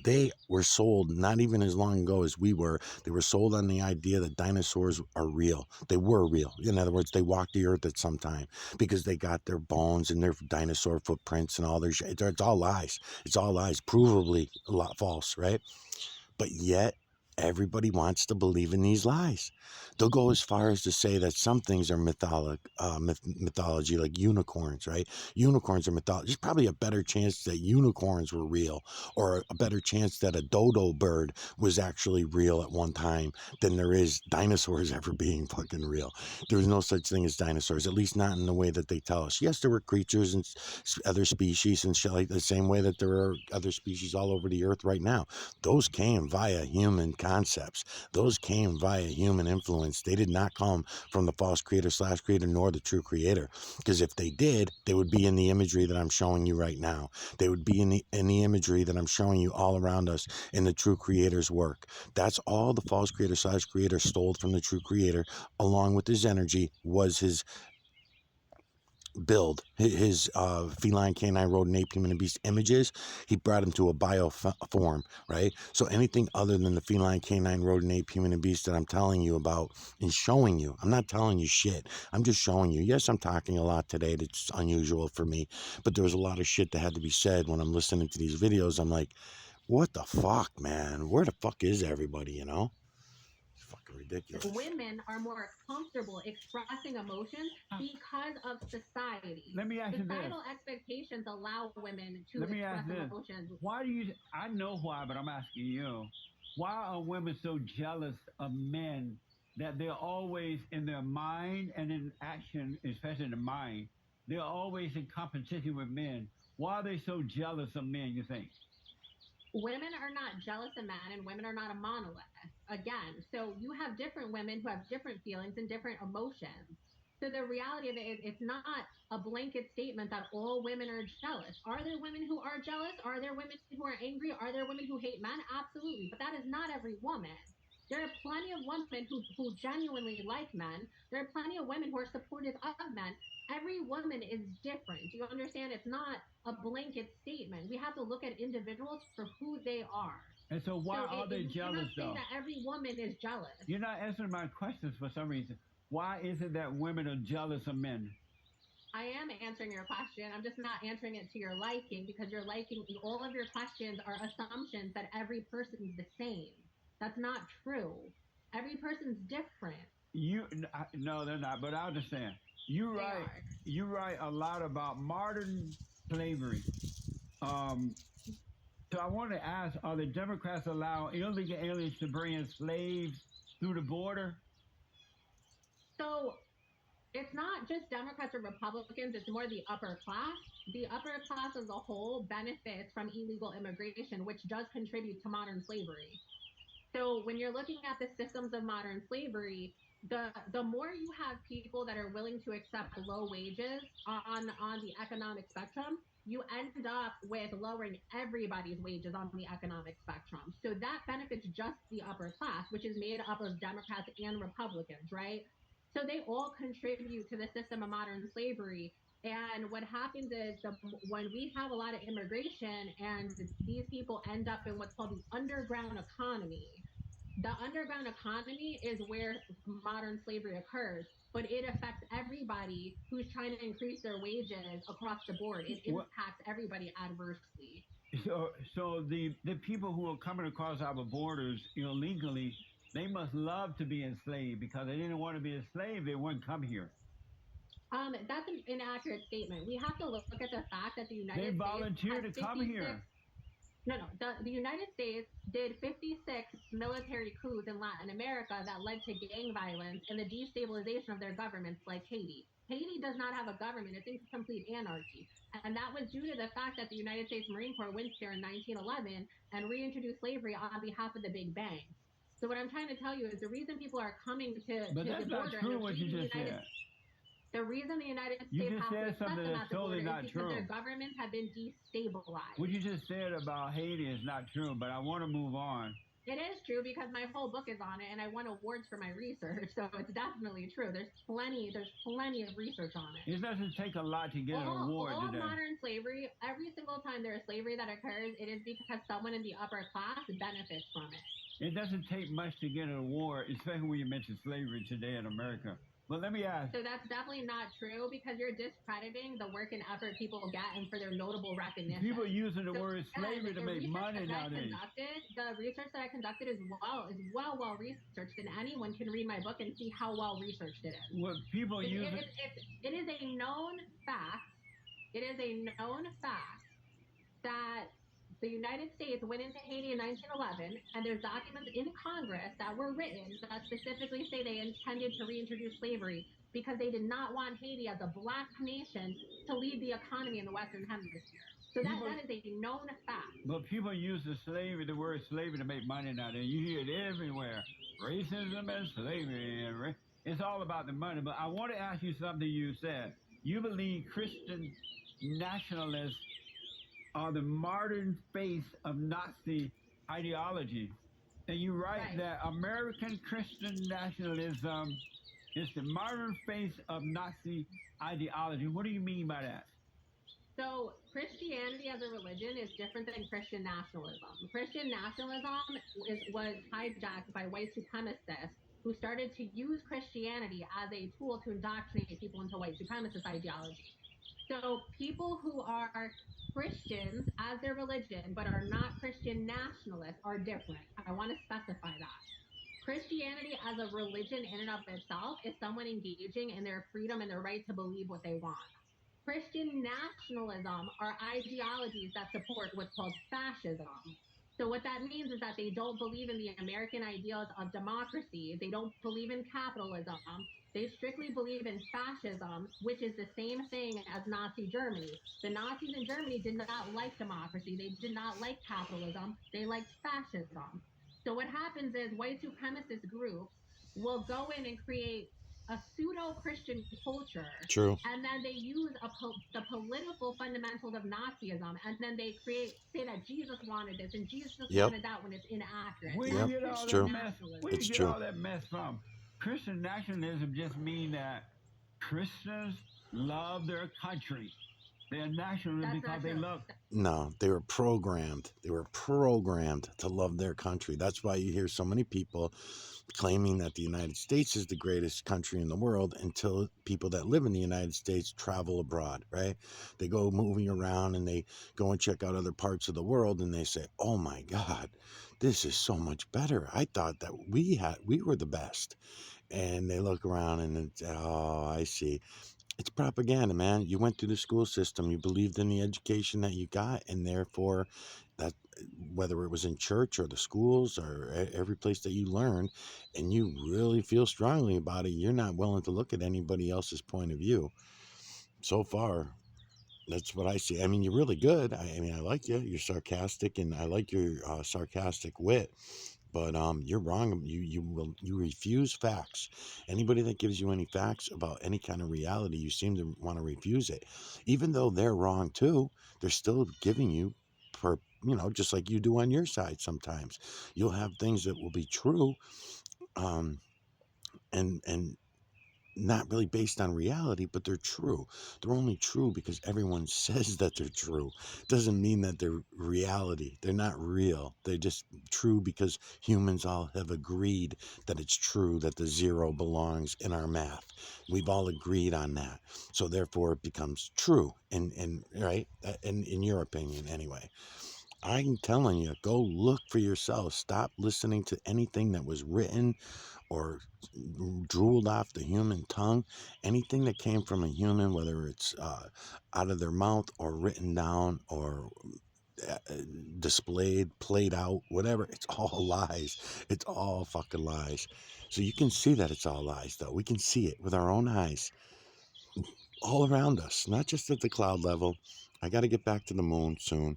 they were sold not even as long ago as we were. They were sold on the idea that dinosaurs are real. They were real. In other words, they walked the earth at some time because they got their bones and their dinosaur footprints and all their shit. It's all lies. It's all lies. Provably a lot false, right? But yet, everybody wants to believe in these lies. They'll go as far as to say that some things are mythology, like unicorns, right? Unicorns are mythology. There's probably a better chance that unicorns were real, or a better chance that a dodo bird was actually real at one time than there is dinosaurs ever being fucking real. There was no such thing as dinosaurs, at least not in the way that they tell us. Yes, there were creatures and other species and shit like the same way that there are other species all over the earth right now. Those came via human concepts. Those came via human influence. They did not come from the false creator / creator nor the true creator. Because if they did, they would be in the imagery that I'm showing you right now. They would be in the imagery that I'm showing you all around us in the true creator's work. That's all the false creator / creator stole from the true creator, along with his energy, was his build, his feline, canine, rodent, ape, human, and beast images. He brought them to a bio form, right? So anything other than the feline, canine, rodent, ape, human, and beast that I'm telling you about and showing you, I'm not telling you shit. I'm just showing you. Yes, I'm talking a lot today. That's unusual for me, but there was a lot of shit that had to be said when I'm listening to these videos. I'm like, what the fuck, man? Where the fuck is everybody, you know? It's fucking ridiculous. Women are more comfortable expressing emotions because of society. Let me ask you this. Societal expectations allow women to Let me express ask this. emotions. Why do you, I know why, but I'm asking you, why are women so jealous of men that they're always in their mind and in action, especially in the mind, they're always in competition with men? Why are they so jealous of men, you think? Women are not jealous of men, and women are not a monolith. Again, so you have different women who have different feelings and different emotions. So the reality of it is, it's not a blanket statement that all women are jealous. Are there women who are jealous? Are there women who are angry? Are there women who hate men? Absolutely. But that is not every woman. There are plenty of women who genuinely like men. There are plenty of women who are supportive of men. Every woman is different. Do you understand? It's not a blanket statement. We have to look at individuals for who they are. And so why are they jealous, though? though? That every woman is jealous. You're not answering my questions for some reason. Why is it that women are jealous of men? I am answering your question. I'm just not answering it to your liking, because your liking, all of your questions are assumptions that every person's the same. That's not true. Every person's different. No, they're not, but I understand. You write a lot about modern slavery. So I want to ask, are the Democrats allow illegal aliens to bring in slaves through the border? So it's not just Democrats or Republicans, it's more the upper class. The upper class as a whole benefits from illegal immigration, which does contribute to modern slavery. So when you're looking at the systems of modern slavery, the more you have people that are willing to accept low wages on the economic spectrum, you end up with lowering everybody's wages on the economic spectrum. So that benefits just the upper class, which is made up of Democrats and Republicans, right? So they all contribute to the system of modern slavery. And what happens is when we have a lot of immigration and these people end up in what's called the underground economy, the underground economy is where modern slavery occurs, but it affects everybody who's trying to increase their wages across the board. It impacts everybody adversely. So the people who are coming across our borders illegally, they must love to be enslaved, because they didn't want to be enslaved, they wouldn't come here. That's an inaccurate statement. We have to look at the fact that the United States... They volunteered to come here. No. The United States did 56 military coups in Latin America that led to gang violence and the destabilization of their governments, like Haiti. Haiti does not have a government. It's in complete anarchy. And that was due to the fact that the United States Marine Corps went there in 1911 and reintroduced slavery on behalf of the Big Bang. So what I'm trying to tell you is the reason people are coming to the border... But that's not true what you just said. The reason the United States has to accept them at the border is because their governments have been destabilized. What you just said about Haiti is not true, but I want to move on. It is true because my whole book is on it, and I won awards for my research, so it's definitely true. There's plenty of research on it. It doesn't take a lot to get an award today. All modern slavery, every single time there is slavery that occurs, it is because someone in the upper class benefits from it. It doesn't take much to get an award, especially when you mention slavery today in America. But let me ask. So that's definitely not true, because you're discrediting the work and effort people get and for their notable recognition. People using the word slavery to make money nowadays. The research that I conducted is well researched, and anyone can read my book and see how well researched it is. What people use it is a known fact. It is a known fact that the United States went into Haiti in 1911, and there's documents in Congress that were written that specifically say they intended to reintroduce slavery because they did not want Haiti as a black nation to lead the economy in the Western Hemisphere. So People, that is a known fact. but people use the word slavery to make money now. And you hear it everywhere. Racism and slavery. It's all about the money. But I want to ask you something you said. You believe Christian nationalists are the modern face of Nazi ideology. And you write Right. that American Christian nationalism is the modern face of Nazi ideology. What do you mean by that? So Christianity as a religion is different than Christian nationalism. Christian nationalism was hijacked by white supremacists who started to use Christianity as a tool to indoctrinate people into white supremacist ideology. So people who are Christians as their religion but are not Christian nationalists are different. I want to specify that. Christianity as a religion in and of itself is someone engaging in their freedom and their right to believe what they want. Christian nationalism are ideologies that support what's called fascism. So what that means is that they don't believe in the American ideals of democracy. They don't believe in capitalism. They strictly believe in fascism, which is the same thing as Nazi Germany. The Nazis in Germany did not like democracy. They did not like capitalism. They liked fascism. So what happens is white supremacist groups will go in and create a pseudo-Christian culture. True. And then they use the political fundamentals of Nazism, and then they say that Jesus wanted this and Jesus wanted that when it's inaccurate. Where Yep, you get all it's that true. mess? Where It's you get true. all that mess from? Christian nationalism just mean that Christians love their country. They're nationalists That's because not they true. love. No, they were programmed. They were programmed to love their country. That's why you hear so many people claiming that the United States is the greatest country in the world until people that live in the United States travel abroad, right? They go moving around and they go and check out other parts of the world and they say, "Oh my God, this is so much better. I thought that we were the best." And they look around and it's, oh, I see. It's propaganda, man. You went through the school system. You believed in the education that you got, and therefore, that whether it was in church or the schools or every place that you learned, and you really feel strongly about it, you're not willing to look at anybody else's point of view. So far, that's what I see. I mean, you're really good. I mean, I like you. You're sarcastic, and I like your sarcastic wit. But you're wrong. You refuse facts. Anybody that gives you any facts about any kind of reality, you seem to want to refuse it, even though they're wrong too. They're still giving you, just like you do on your side. Sometimes you'll have things that will be true, and not really based on reality, but they're true. They're only true because everyone says that they're true. Doesn't mean that they're reality. They're not real. They're just true because humans all have agreed that it's true that the zero belongs in our math. We've all agreed on that. So therefore it becomes true. And right? And in your opinion anyway. I'm telling you, go look for yourself. Stop listening to anything that was written or drooled off the human tongue. Anything that came from a human, whether it's out of their mouth or written down or displayed, played out, whatever, it's all lies. It's all fucking lies. So you can see that it's all lies, though. We can see it with our own eyes all around us, not just at the cloud level. I got to get back to the moon soon.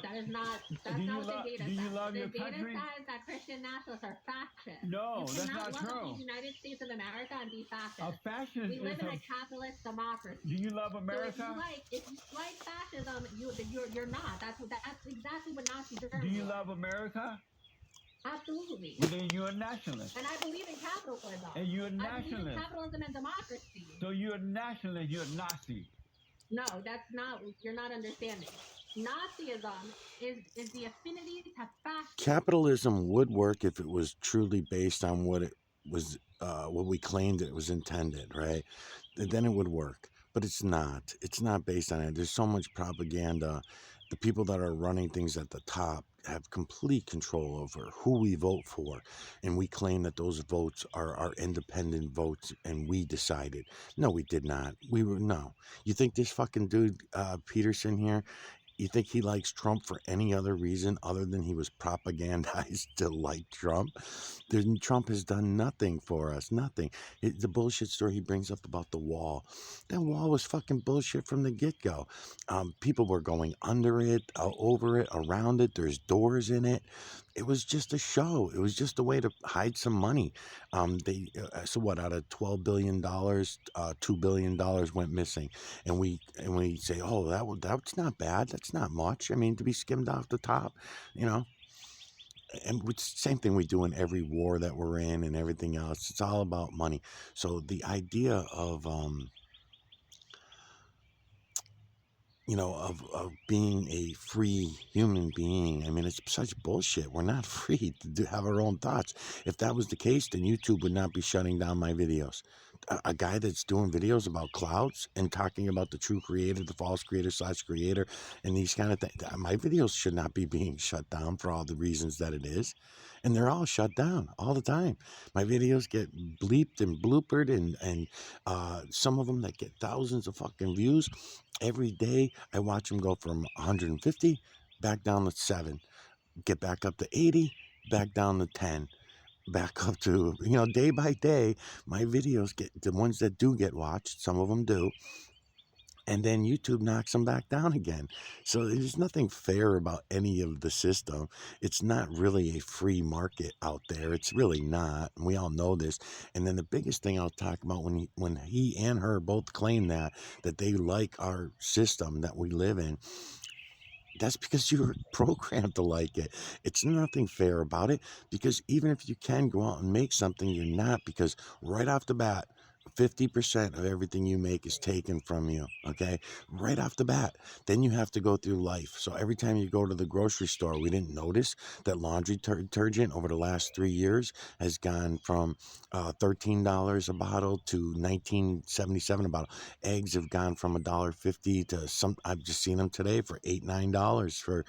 That's not what the data says. The data says that Christian nationalists are fascists. No, that's not love true. The United States of America and be fascist. A fascist we live in a capitalist democracy. Do you love America? So if you like fascism, you're not. That's exactly what Nazi Germany. Do you love America? Absolutely. Well, then you're a nationalist. And I believe in capitalism. And you're a I nationalist. believe in capitalism and democracy. So you're a nationalist. You're a Nazi. No, that's not. You're not understanding. Nazism is the affinity to fascism. Capitalism would work if it was truly based on what it was, what we claimed it was intended, right? Then it would work. But it's not. It's not based on it. There's so much propaganda. The people that are running things at the top have complete control over who we vote for. And we claim that those votes are our independent votes and we decided. No, we did not. No. You think this fucking dude, Peterson here, You think he likes Trump for any other reason other than he was propagandized to like Trump? Trump has done nothing for us, nothing. The bullshit story he brings up about the wall, that wall was fucking bullshit from the get-go. People were going under it, over it, around it. There's doors in it. It was just a show. It was just a way to hide some money. So what? Out of $12 billion, $2 billion went missing, and we say, oh, that's not bad. That's not much. I mean, to be skimmed off the top, you know. And it's the same thing we do in every war that we're in and everything else. It's all about money. So the idea of of being a free human being. I mean, it's such bullshit. We're not free to have our own thoughts. If that was the case, then YouTube would not be shutting down my videos. A guy that's doing videos about clouds and talking about the true creator, the false creator / creator, and these kind of things, my videos should not be being shut down for all the reasons that it is. And they're all shut down all the time. My videos get bleeped and bloopered, and some of them that get thousands of fucking views. Every day I watch them go from 150 back down to 7, get back up to 80, back down to 10, back up to, day by day, my videos get, the ones that do get watched, some of them do, and then YouTube knocks them back down again. So there's nothing fair about any of the system. It's not really a free market out there. It's really not. And we all know this. And then the biggest thing I'll talk about when he and her both claim that they like our system that we live in, that's because you were programmed to like it. It's nothing fair about it, because even if you can go out and make something, you're not, because right off the bat, 50% of everything you make is taken from you, okay? Right off the bat. Then you have to go through life. So every time you go to the grocery store, we didn't notice that laundry detergent over the last 3 years has gone from $13 a bottle to $19.77 a bottle. Eggs have gone from $1.50 to some. I've just seen them today for $8, $9 for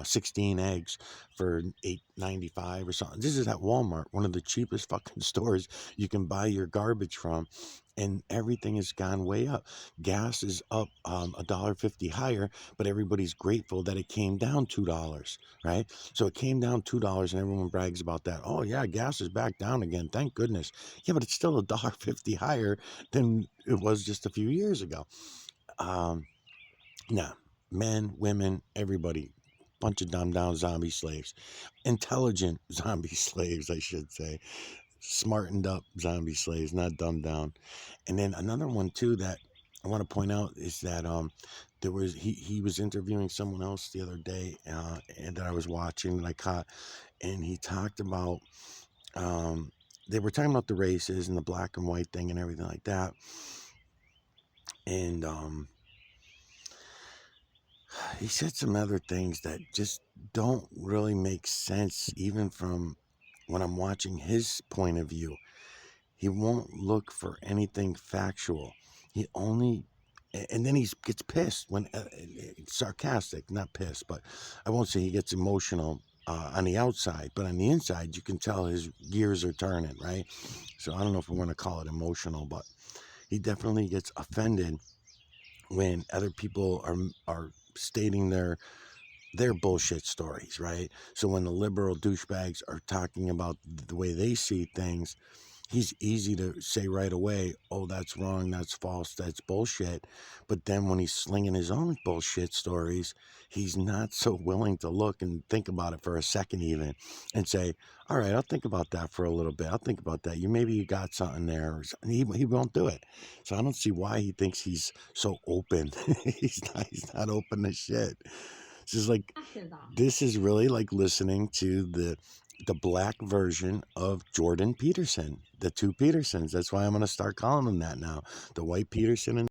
16 eggs for $8.95 or something. This is at Walmart, one of the cheapest fucking stores you can buy your garbage from, and everything has gone way up. Gas is up $1.50 higher, but everybody's grateful that it came down $2, right? So it came down $2, and everyone brags about that. Oh yeah, gas is back down again, thank goodness. Yeah, but it's still $1.50 higher than it was just a few years ago. Nah, men, women, everybody, bunch of dumbed down zombie slaves, intelligent zombie slaves, I should say. Smartened up zombie slaves, not dumbed down. And then another one too that I want to point out is that there was he was interviewing someone else the other day, and that I was watching, that I caught, and he talked about they were talking about the races and the black and white thing and everything like that, and he said some other things that just don't really make sense, even from when I'm watching his point of view. He won't look for anything factual. He only, and then he gets pissed when, sarcastic, not pissed, but I won't say he gets emotional on the outside, but on the inside, you can tell his gears are turning, right? So I don't know if we want to call it emotional, but he definitely gets offended when other people are stating their bullshit stories, right? So when the liberal douchebags are talking about the way they see things, he's easy to say right away, oh, that's wrong, that's false, that's bullshit. But then when he's slinging his own bullshit stories, he's not so willing to look and think about it for a second even, and say, all right, I'll think about that for a little bit. I'll think about that. Maybe you got something there. Or something. He won't do it. So I don't see why he thinks he's so open. He's not open to shit. This is really like listening to the black version of Jordan Peterson, the two Petersons. That's why I'm going to start calling them that now. The white Peterson and